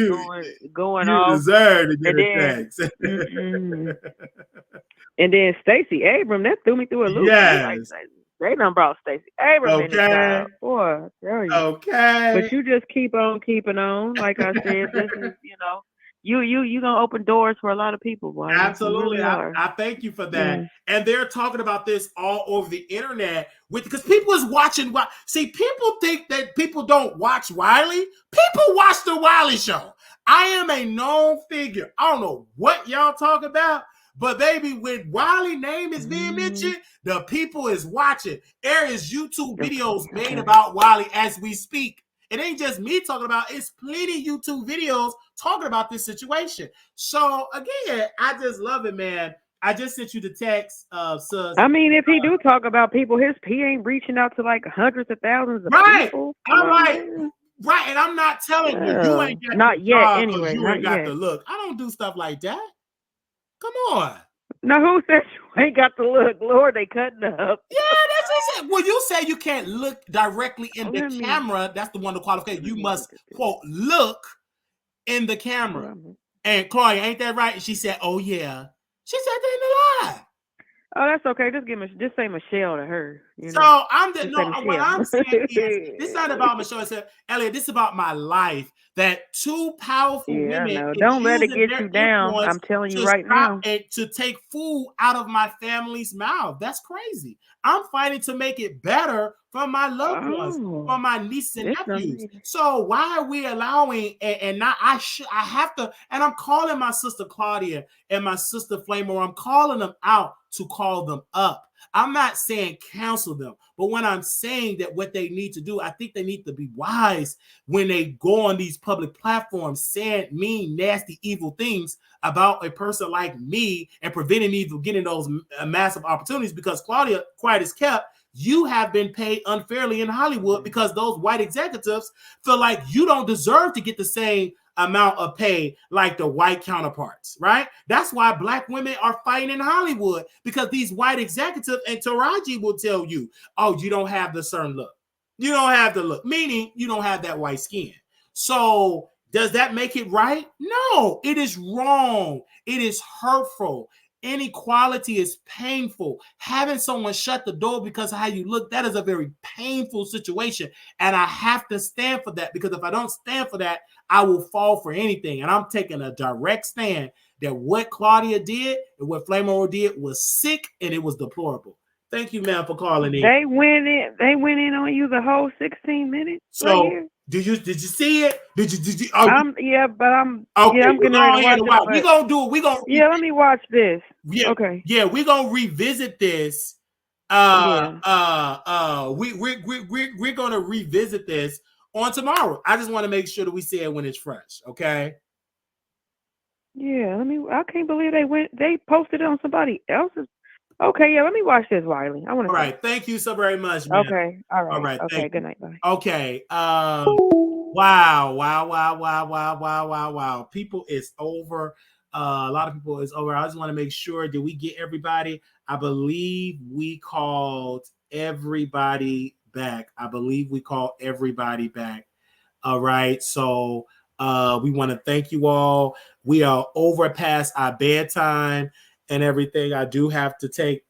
going you off. deserve to get and a text. And then Stacey Abrams, that threw me through a loop. Yes. They done brought Stacey Abrams in the crowd. Boy, I tell you. Okay. But you just keep on keeping on. Like I said, this is, you gonna open doors for a lot of people, boy. Absolutely. Really I thank you for that. Yeah. And they're talking about this all over the internet because people is watching. See, people think that people don't watch Wiley. People watch the Wiley Show. I am a known figure. I don't know what y'all talk about, but baby, when Wiley name is being mentioned, the people is watching. There is YouTube videos made about Wiley as we speak. It ain't just me talking about, it's plenty YouTube videos talking about this situation. So again, I just love it, man. I just sent you the text, sis. I mean, if he do talk about people, he ain't reaching out to like hundreds of thousands of people. I'm like, right, and I'm not telling you ain't got not the yet job anyway. You ain't got the look. I don't do stuff like that. Come on. Now, who says you ain't got the look? Lord, they cutting up. Yeah, that's it. Well, you say you can't look directly in the camera. That's the one to qualify. You must, quote, look in the camera. And Claudia, ain't that right? And she said, oh, yeah. She said that in the live. Oh, that's okay. Just say Michelle to her. So I'm what I'm saying is this is not about Michelle. I said, Elliot, this is about my life. That two powerful women don't let it get you down. I'm telling you right now. And to take food out of my family's mouth. That's crazy. I'm fighting to make it better for my loved ones, for my nieces and nephews. So why are we allowing and not I have to, and I'm calling my sister Claudia and my sister Flamer, I'm calling them out to call them up. I'm not saying counsel them, but when I'm saying that what they need to do, I think they need to be wise when they go on these public platforms saying mean, nasty, evil things about a person like me and preventing me from getting those massive opportunities. Because Claudia, quiet as kept, you have been paid unfairly in Hollywood because those white executives feel like you don't deserve to get the same amount of pay like the white counterparts, right? That's why black women are fighting in Hollywood, because these white executives, and Taraji will tell you, oh, you don't have the certain look. You don't have the look, meaning you don't have that white skin. So does that make it right? No, it is wrong. It is hurtful. Inequality is painful. Having someone shut the door because of how you look, that is a very painful situation. And I have to stand for that, because if I don't stand for that, I will fall for anything. And I'm taking a direct stand that what Claudia did and what Flamer did was sick and it was deplorable. Thank you, ma'am, for calling in. They went in on you the whole 16 minutes. So right here. Did you see it? Did you? I'm getting ready to watch it. We gonna do it. We gonna let me watch this. Yeah, okay. Yeah, we gonna revisit this. We're gonna revisit this on tomorrow. I just want to make sure that we say it when it's fresh. Okay. Yeah, I can't believe they posted it on somebody else's. Okay, yeah, let me watch this, Wiley. I want to. All right, thank you so very much, man. Okay, all right. Okay, good night, bye. Okay. Wow. People is over. A lot of people is over. I just want to make sure, did we get everybody? I believe we called everybody back. All right. So we want to thank you all. We are over past our bedtime and everything. I do have to take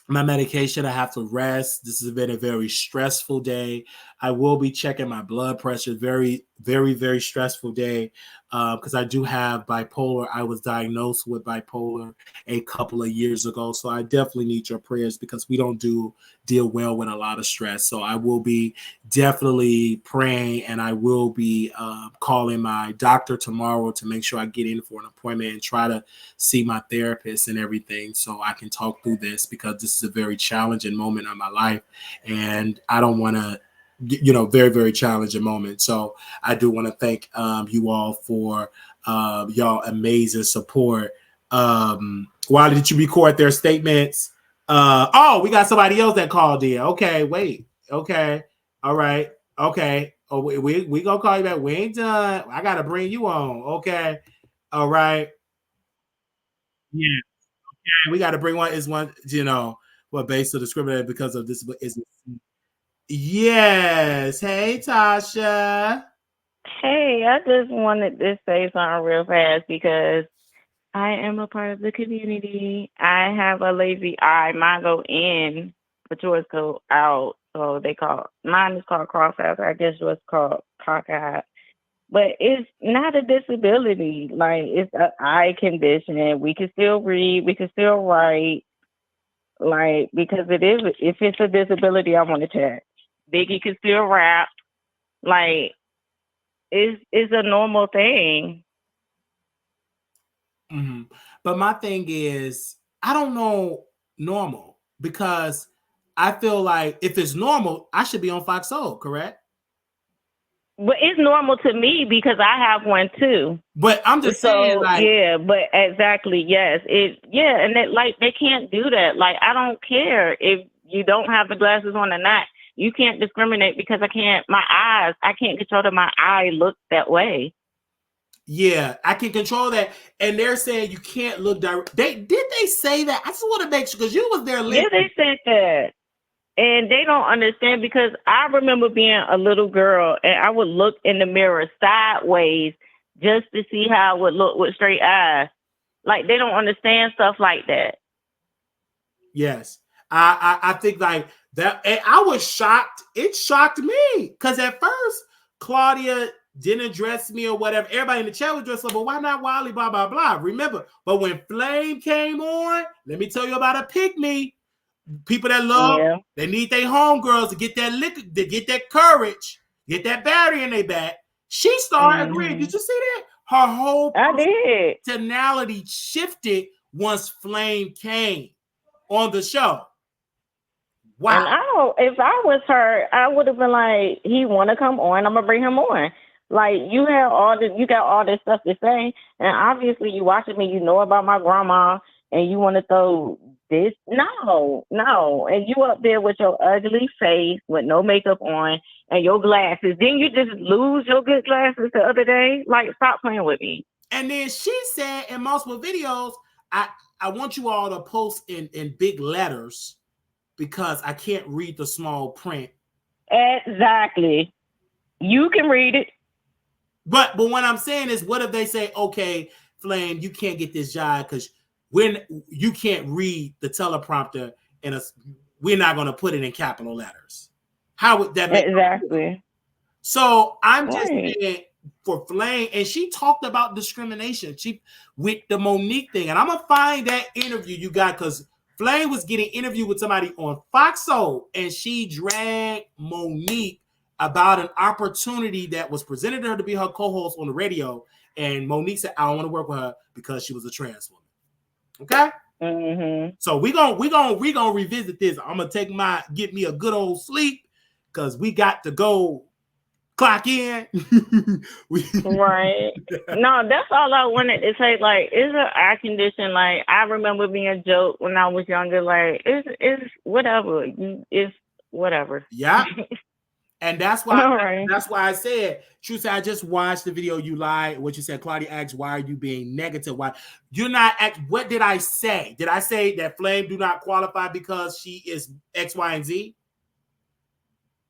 my medication. I have to rest. This has been a very stressful day. I will be checking my blood pressure. Very, very, very stressful day because I do have bipolar. I was diagnosed with bipolar a couple of years ago. So I definitely need your prayers because we don't deal well with a lot of stress. So I will be definitely praying, and I will be calling my doctor tomorrow to make sure I get in for an appointment and try to see my therapist and everything so I can talk through this, because this is a very challenging moment in my life and I don't want to, very, very challenging moment. So I do want to thank you all for y'all amazing support. Wiley, did you record their statements? Oh, we got somebody else that called in. Okay, wait. Okay, all right. Okay. Oh, we gonna call you back. We ain't done. I gotta bring you on. Okay. All right. Yeah. We got to bring one. Is one, based on discrimination because of this is. Yes. Hey, Tasha. Hey, I just wanted to say something real fast because I am a part of the community. I have a lazy eye. Mine go in, but yours go out. So mine is called cross-eyed. I guess yours called cockeyed. But it's not a disability. Like, it's an eye condition. We can still read. We can still write. Like, because if it's a disability, I want to check. Biggie can still rap. Like, it's a normal thing. Mm-hmm. But my thing is, I don't know normal because I feel like if it's normal, I should be on Fox Soul, correct? But it's normal to me because I have one too. But I'm just saying, like, yeah, but exactly, yes, and they can't do that. Like, I don't care if you don't have the glasses on or not. You can't discriminate because I can't control that my eye looks that way. Yeah, I can control that. And they're saying you can't look direct. Did they say that? I just want to make sure because you was there listening. Yeah, they said that. And they don't understand because I remember being a little girl and I would look in the mirror sideways just to see how I would look with straight eyes. Like, they don't understand stuff like that. Yes. I think like that. And I was shocked. It shocked me because at first Claudia didn't address me or whatever. Everybody in the chat was dressed up, but why not Wiley, blah, blah, blah. Remember, but when Flame came on, let me tell you about a pygmy. People that love, they need their homegirls to get that liquor, to get that courage, get that battery in their back. She started agreeing. Did you see that? Her whole personality shifted once Flame came on the show. Wow. And if I was her, I would have been like, he want to come on, I'm gonna bring him on. Like, you got all this stuff to say, and obviously you watching me, you know about my grandma, and you want to throw this. No. And you up there with your ugly face with no makeup on and your glasses. Didn't you just lose your good glasses the other day? Like, stop playing with me. And then she said in multiple videos, I want you all to post in big letters because I can't read the small print. Exactly. You can read it. But what I'm saying is, what if they say, okay, Flame, you can't get this job because when you can't read the teleprompter and we're not going to put it in capital letters. How would that make sense? So I'm just saying for Flame, and she talked about discrimination. She with the Monique thing, and I'm gonna find that interview you got because Flame was getting interviewed with somebody on Fox Soul, and she dragged Monique about an opportunity that was presented to her to be her co-host on the radio, and Monique said, "I don't want to work with her because she was a trans woman." Okay. Mm-hmm. So we gonna revisit this. I'm gonna get me a good old sleep because we got to go clock in. Right. No, that's all I wanted to say. Like, it's an eye condition. Like, I remember being a joke when I was younger. Like, it's whatever. It's whatever. Yeah. And that's why that's why I said, Truth, I just watched the video you lied. What you said, Claudia asked, why are you being negative? Why you're not what did I say? Did I say that Flame do not qualify because she is X, Y, and Z?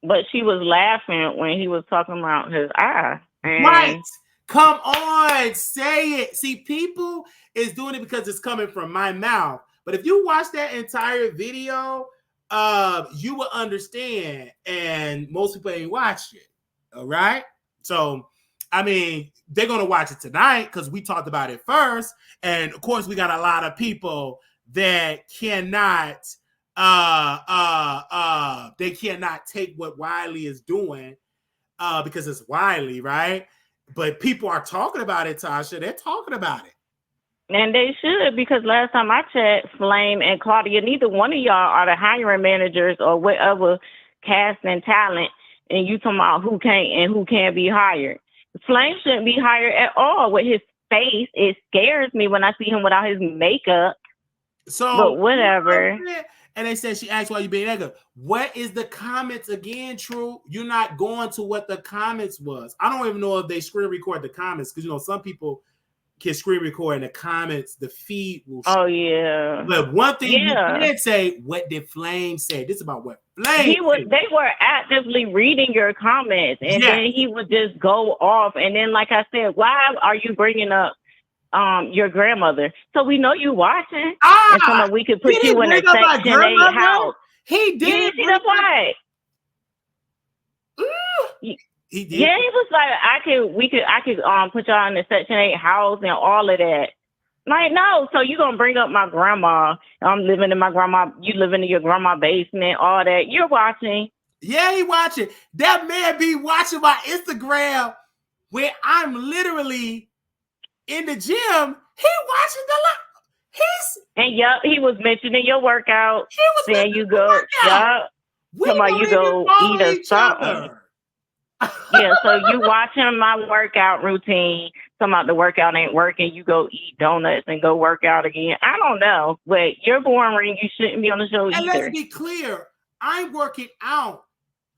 But she was laughing when he was talking about his eye. Right. Come on, say it. See, people is doing it because it's coming from my mouth. But if you watch that entire video, you will understand. And most people ain't watched it. All right. So, I mean, they're going to watch it tonight because we talked about it first. And of course, we got a lot of people that cannot they cannot take what Wiley is doing because it's Wiley, right? But people are talking about it, Tasha. They're talking about it. And they should, because last time I checked, Flame and Claudia, neither one of y'all are the hiring managers or whatever casting talent, and you talking about who can't and who can't be hired. Flame shouldn't be hired at all with his face. It scares me when I see him without his makeup. So, but whatever. And they said she asked why you being negative. What is the comments again, True? You're not going to what the comments was. I don't even know if they screen record the comments because, you know, some people can screen record in the comments. The feed will show. Oh yeah. But one thing you Yeah. did say, what did Flame say? This is about what Flame said. They were actively reading your comments, and Yes. then he would just go off. And then, like I said, why are you bringing up your grandmother? So we know you watching. And some we could put He you didn't in a bring up my Section 8 grandmother? house. He You didn't didn't see bring the flag. He did. Yeah, he was like, I could put y'all in the Section 8 house and all of that. Like, no, so you gonna bring up my grandma? I'm living in my grandma. You living in your grandma basement, all that. You're watching. Yeah, he watching. That man be watching my Instagram where I'm literally in the gym. He watching the And yup, he was mentioning your workout. He was saying you go, yup. We Come on, don't you even go follow eat or each something. other. Yeah, so you watching my workout routine. Some about the workout ain't working. You go eat donuts and go work out again. I don't know, but you're boring. You shouldn't be on the show And either. let's be clear, I'm working out.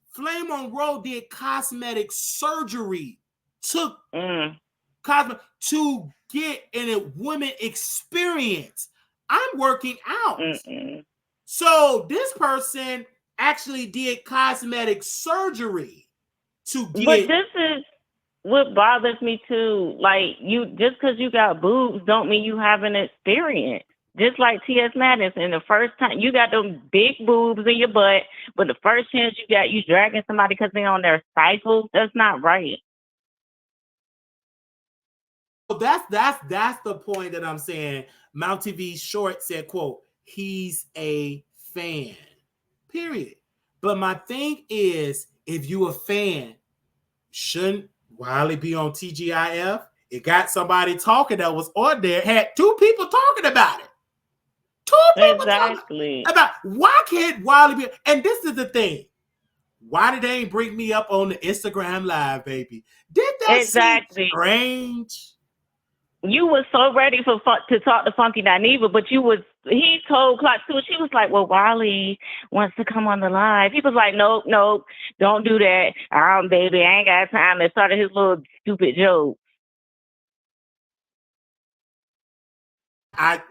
Flame Monroe did cosmetic surgery, took cosmetic to get in a woman experience. I'm working out. So this person actually did cosmetic surgery to get. But this is what bothers me too. Like, you just because you got boobs don't mean you have an experience. Just like T.S. Madison, the first time you got them big boobs in your butt, but the first chance you got, you dragging somebody because they're on their cycle. That's not right. That's the point that I'm saying. Mount TV Short said, quote, he's a fan, period. But my thing is, if you a fan, shouldn't Wiley be on TGIF? It got somebody talking that was on there, had two people talking about it. Two people talking about why can't Wiley be? And this is the thing. Why did they ain't bring me up on the Instagram live, baby? Did that seem strange? You was so ready to talk to Funky Dineva, but he told Clark too. She was like, well, Wiley wants to come on the live. He was like, nope, don't do that. Baby, I ain't got time. To start his little stupid joke.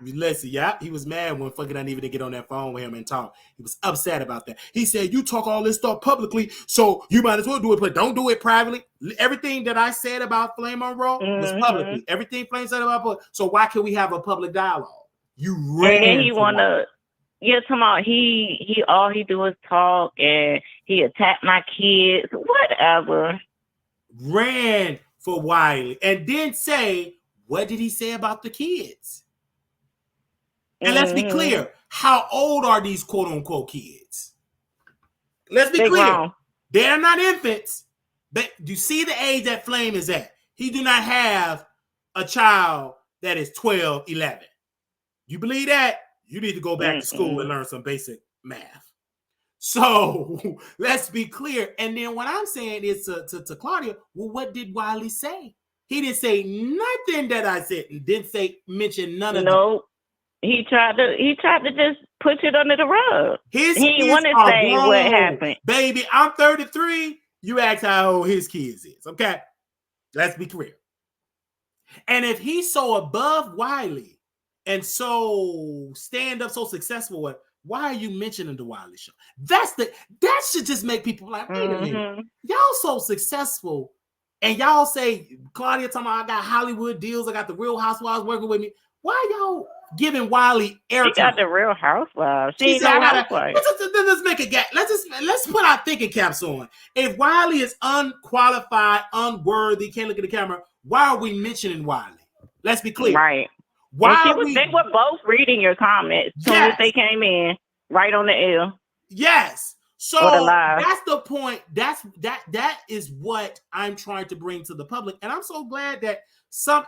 He was mad when Funky Dineva didn't get on that phone with him and talk. He was upset about that. He said, you talk all this stuff publicly, so you might as well do it, but don't do it privately. Everything that I said about Flame Monroe was publicly. Everything Flame said about so why can't we have a public dialogue? You ran. And then he wanna, come on. He all he do is talk, and he attacked my kids. Whatever. Ran for Wiley, and then say, what did he say about the kids? And let's be clear, how old are these quote unquote kids? Let's be clear. They're not infants. But you see the age that Flame is at. He do not have a child that is 12, 11. You believe that? You need to go back to school and learn some basic math. So let's be clear. And then what I'm saying is to Claudia, well, what did Wiley say? He didn't say nothing that I said. Didn't mention none of them. He tried to just push it under the rug. His he kids want to are say grown. What happened. Baby, I'm 33. You ask how old his kids is. Okay? Let's be clear. And if he's so above Wiley and so stand up, so successful, why are you mentioning the Wiley Show? That should just make people like, wait a minute. Y'all so successful. And y'all say, Claudia talking about I got Hollywood deals, I got the Real Housewives working with me. Why y'all giving Wiley airtime? She got the Real Housewives. She ain't no housewife. Let's make a gap. Let's put our thinking caps on. If Wiley is unqualified, unworthy, can't look at the camera, why are we mentioning Wiley? Let's be clear. Right. They were both reading your comments as soon as they came in, right on the air. Yes. So that's the point. That is what I'm trying to bring to the public. And I'm so glad that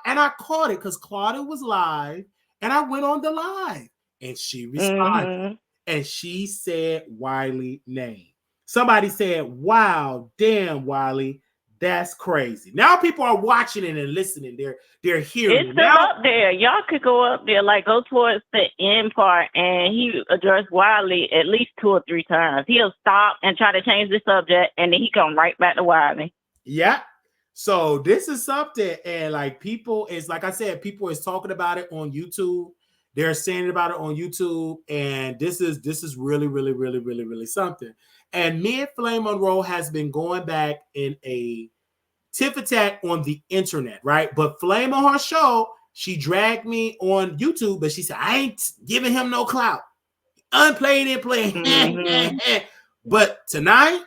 and I caught it because Claudia was live and I went on the live and she responded and she said Wiley name. Somebody said, wow, damn, Wiley, That's crazy. Now people are watching it and listening. They're hearing It's it. still Now, up there. Y'all could go up there, like go towards the end part, and he addressed Wiley at least 2 or 3 times. He'll stop and try to change the subject, and then he come right back to Wiley. yeah. So this is something, and like people is like I said, people is talking about it on YouTube. They're saying about it on YouTube, and this is really, really, really, really, really something. And me and Flame Monroe has been going back in a tiff attack on the internet, right? But Flame on her show, she dragged me on YouTube, but she said, I ain't giving him no clout. Unplayed and playing. Mhm. But tonight,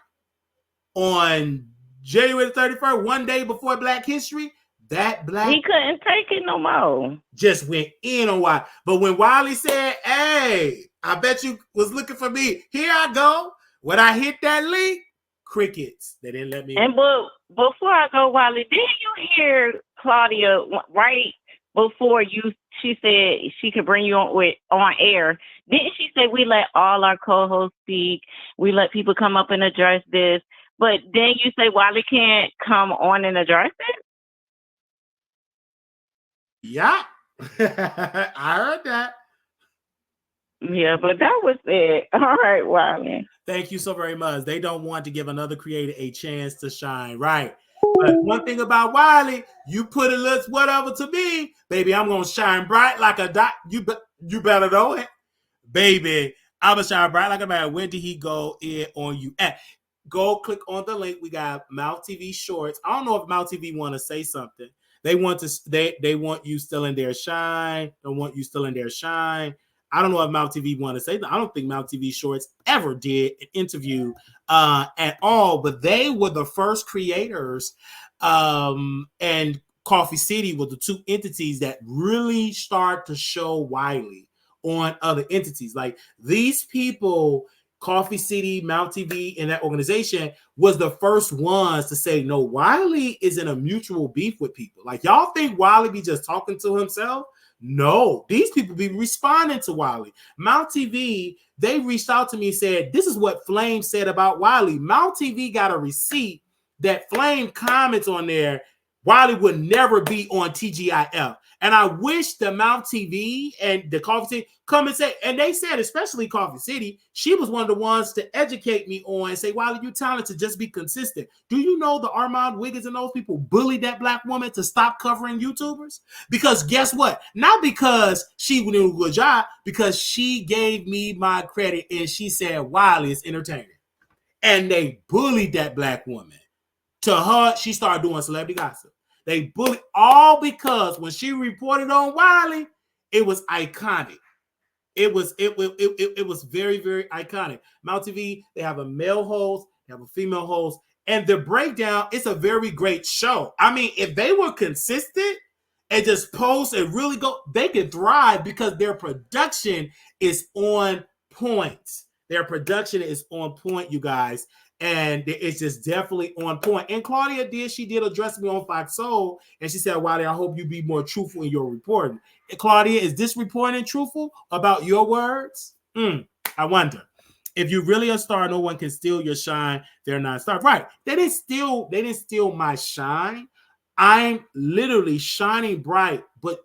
on January 31st, one day before Black History, that black He couldn't take it no more. just went in on Wiley. But when Wiley said, hey, I bet you was looking for me. Here I go. When I hit that link, crickets. They didn't let me. And but before I go, Wiley, didn't you hear Claudia right before she said she could bring you on air? Didn't she say we let all our co-hosts speak? We let people come up and address this. But then you say Wiley can't come on and address it? Yeah. I heard that. Yeah, but that was it. All right, Wiley. Thank you so very much. They don't want to give another creator a chance to shine, right? But one thing about Wiley, you put a little whatever to me, baby, I'm gonna shine bright like a dot. You better know it, baby. I'm gonna shine bright like a man. When did he go in on you? Go click on the link. We got Mouth TV Shorts. I don't know if Mouth TV want to say something. They want you still in their shine. Don't want you still in their shine. I don't know if Mouth TV want to say that. I don't think Mouth TV Shorts ever did an interview at all, but they were the first creators, and Coffee City were the 2 entities that really start to show Wiley on other entities. Like these people, Coffee City, Mount TV, and that organization was the first ones to say, no, Wiley is in a mutual beef with people. Like y'all think Wiley be just talking to himself? No, these people be responding to Wiley. Mount TV, they reached out to me and said, this is what Flame said about Wiley. Mount TV got a receipt that Flame comments on there. Wiley would never be on TGIF. And I wish the Mount TV and the Coffee City come and say, and they said, especially Coffee City, she was one of the ones to educate me on and say, Wiley, you talented, just be consistent. Do you know the Armand Wiggins and those people bullied that black woman to stop covering YouTubers? Because guess what? Not because she would do a good job, because she gave me my credit and she said, Wiley is entertaining. And they bullied that black woman. To her, she started doing celebrity gossip. They bullied all because when she reported on Wiley, it was iconic. It was very, very iconic. Mount TV, they have a male host, they have a female host, and the breakdown, it's a very great show. I mean, if they were consistent and just post and really go, they could thrive because their production is on point. Their production is on point, you guys. And it's just definitely on point. And Claudia did address me on Fox Soul, and she said, Wiley, I hope you be more truthful in your reporting. And Claudia, is this reporting truthful about your words? I wonder. If you really a star, no one can steal your shine. They're not a star. Right. They didn't steal my shine. I'm literally shining bright, but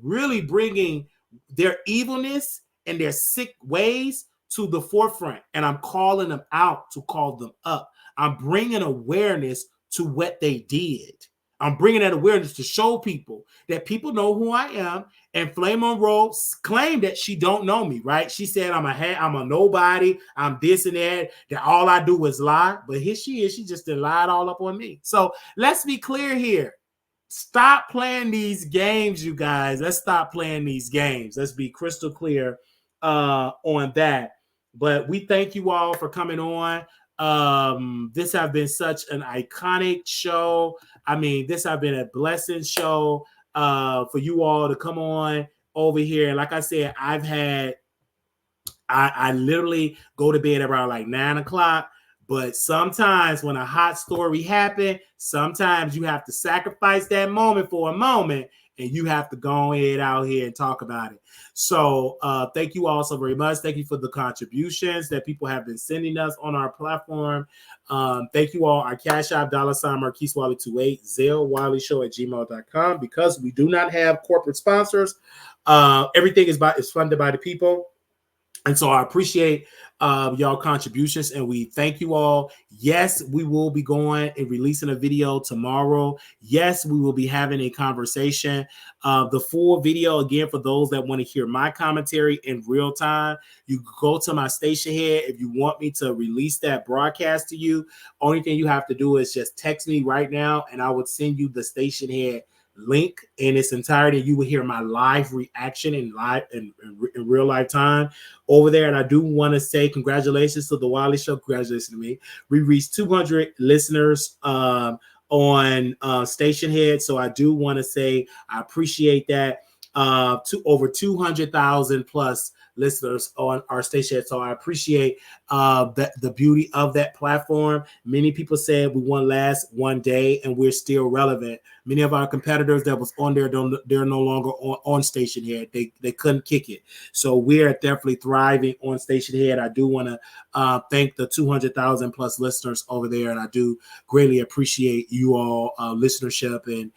really bringing their evilness and their sick ways to the forefront, and I'm calling them out to call them up. I'm bringing awareness to what they did. I'm bringing that awareness to show people that people know who I am. And Flame Monroe claimed that she don't know me, right? She said I'm a nobody. I'm this and that. That all I do is lie. But here she is. She just lied all up on me. So let's be clear here. Stop playing these games, you guys. Let's stop playing these games. Let's be crystal clear on that. But we thank you all for coming on. This has been such an iconic show. I mean, this has been a blessing show for you all to come on over here. And like I said, I literally go to bed around like 9 o'clock. But sometimes when a hot story happens, sometimes you have to sacrifice that moment for a moment, and you have to go ahead out here and talk about it. So thank you all so very much. Thank you for the contributions that people have been sending us on our platform. Thank you all. Our Cash App, $Marquise Wiley 28, Zelle WileyShow@gmail.com. Because we do not have corporate sponsors, everything is funded by the people. And so I appreciate y'all contributions, and we thank you all. Yes, we will be going and releasing a video tomorrow. Yes, we will be having a conversation. The full video, again, for those that want to hear my commentary in real time, you go to my station head. If you want me to release that broadcast to you, only thing you have to do is just text me right now, and I would send you the station head link in its entirety. You will hear my live reaction in real life time over there. And I do want to say congratulations to the Wiley Show. Congratulations to me. We reached 200 listeners on Station Head. So I do want to say I appreciate that. To over 200,000 plus listeners on our station. So I appreciate the beauty of that platform. Many people said we won't last one day and we're still relevant. Many of our competitors that was on there, they're no longer on Station Head. They couldn't kick it. So we're definitely thriving on Station Head. I do want to thank the 200,000 plus listeners over there. And I do greatly appreciate you all listenership and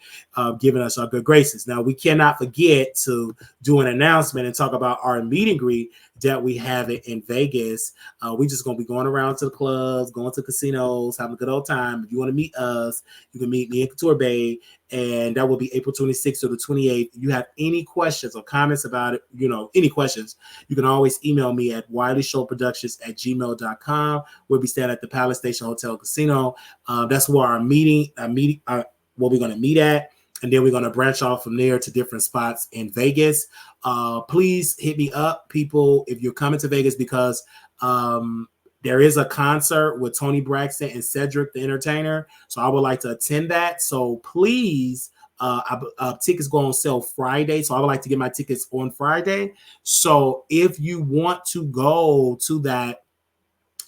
giving us our good graces. Now, we cannot forget to do an announcement and talk about our meet and greet that we have it in Vegas. We just going to be going around to the clubs, going to casinos, having a good old time. If you want to meet us, you can meet me in Couture Bay, and that will be April 26th or the 28th. If you have any questions or comments about it, any questions, you can always email me at wileyshowproductions@gmail.com. We'll be staying at the Palace Station Hotel Casino. That's where our what we're going to meet at. And then we're going to branch off from there to different spots in Vegas. Please hit me up, people, if you're coming to Vegas, because there is a concert with Tony Braxton and Cedric the Entertainer. So I would like to attend that. So please, tickets go on sale Friday. So I would like to get my tickets on Friday. So if you want to go to that,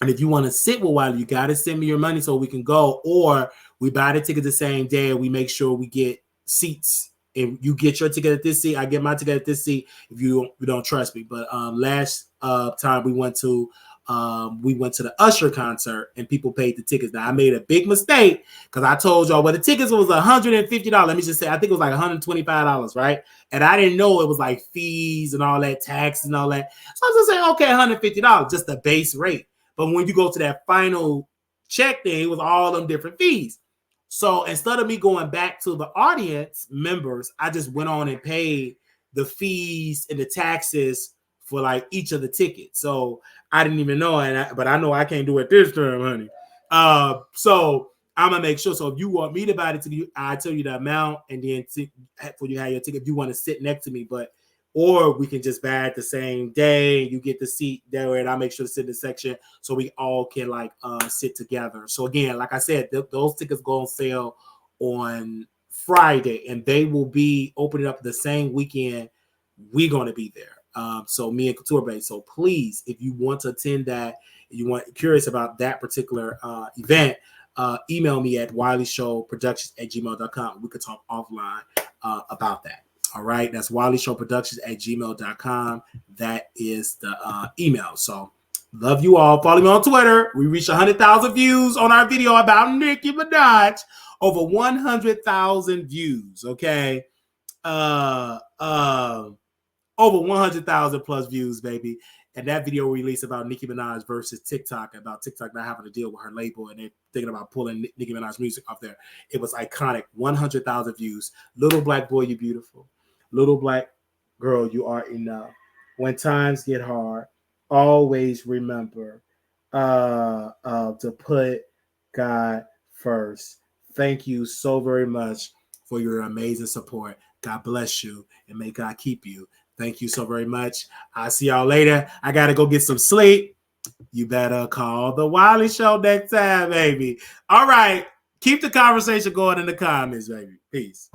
and if you want to sit with Wiley, you got to send me your money so we can go, or we buy the ticket the same day and we make sure we get seats. If you get your ticket at this seat, I get my ticket at this seat. If you don't trust me, but last time we went to the Usher concert and people paid the tickets. Now I made a big mistake because I told y'all, the tickets was $150. Let me just say, I think it was like $125, right? And I didn't know it was like fees and all that, taxes and all that. So I was just saying, okay, $150, just the base rate. But when you go to that final check thing, it was all them different fees. So instead of me going back to the audience members, I just went on and paid the fees and the taxes for like each of the tickets. So I didn't even know, but I know I can't do it this time, honey. So I'm gonna make sure. So if you want me to buy the ticket, I tell you the amount, and then for you to have your ticket, if you want to sit next to me, or we can just buy it the same day. You get the seat there, and I'll make sure to sit in the section so we all can sit together. So again, like I said, those tickets go on sale on Friday, and they will be opening up the same weekend we're going to be there. So me and Couture Bay. So please, if you want to attend that, curious about that particular event, email me at wileyshowproductions@gmail.com. We could talk offline about that. All right, that's wileyshowproductions@gmail.com. That is the email. So love you all. Follow me on Twitter. We reached 100,000 views on our video about Nicki Minaj. Over 100,000 views. Okay, over 100,000 plus views, baby. And that video released about Nicki Minaj versus TikTok, about TikTok not having to deal with her label and they're thinking about pulling Nicki Minaj music off there. It was iconic. 100,000 views. Little black boy, you beautiful. Little black girl, you are enough. When times get hard, always remember to put God first. Thank you so very much for your amazing support. God bless you and may God keep you. Thank you so very much. I'll see y'all later. I got to go get some sleep. You better call the Wiley Show next time, baby. All right. Keep the conversation going in the comments, baby. Peace.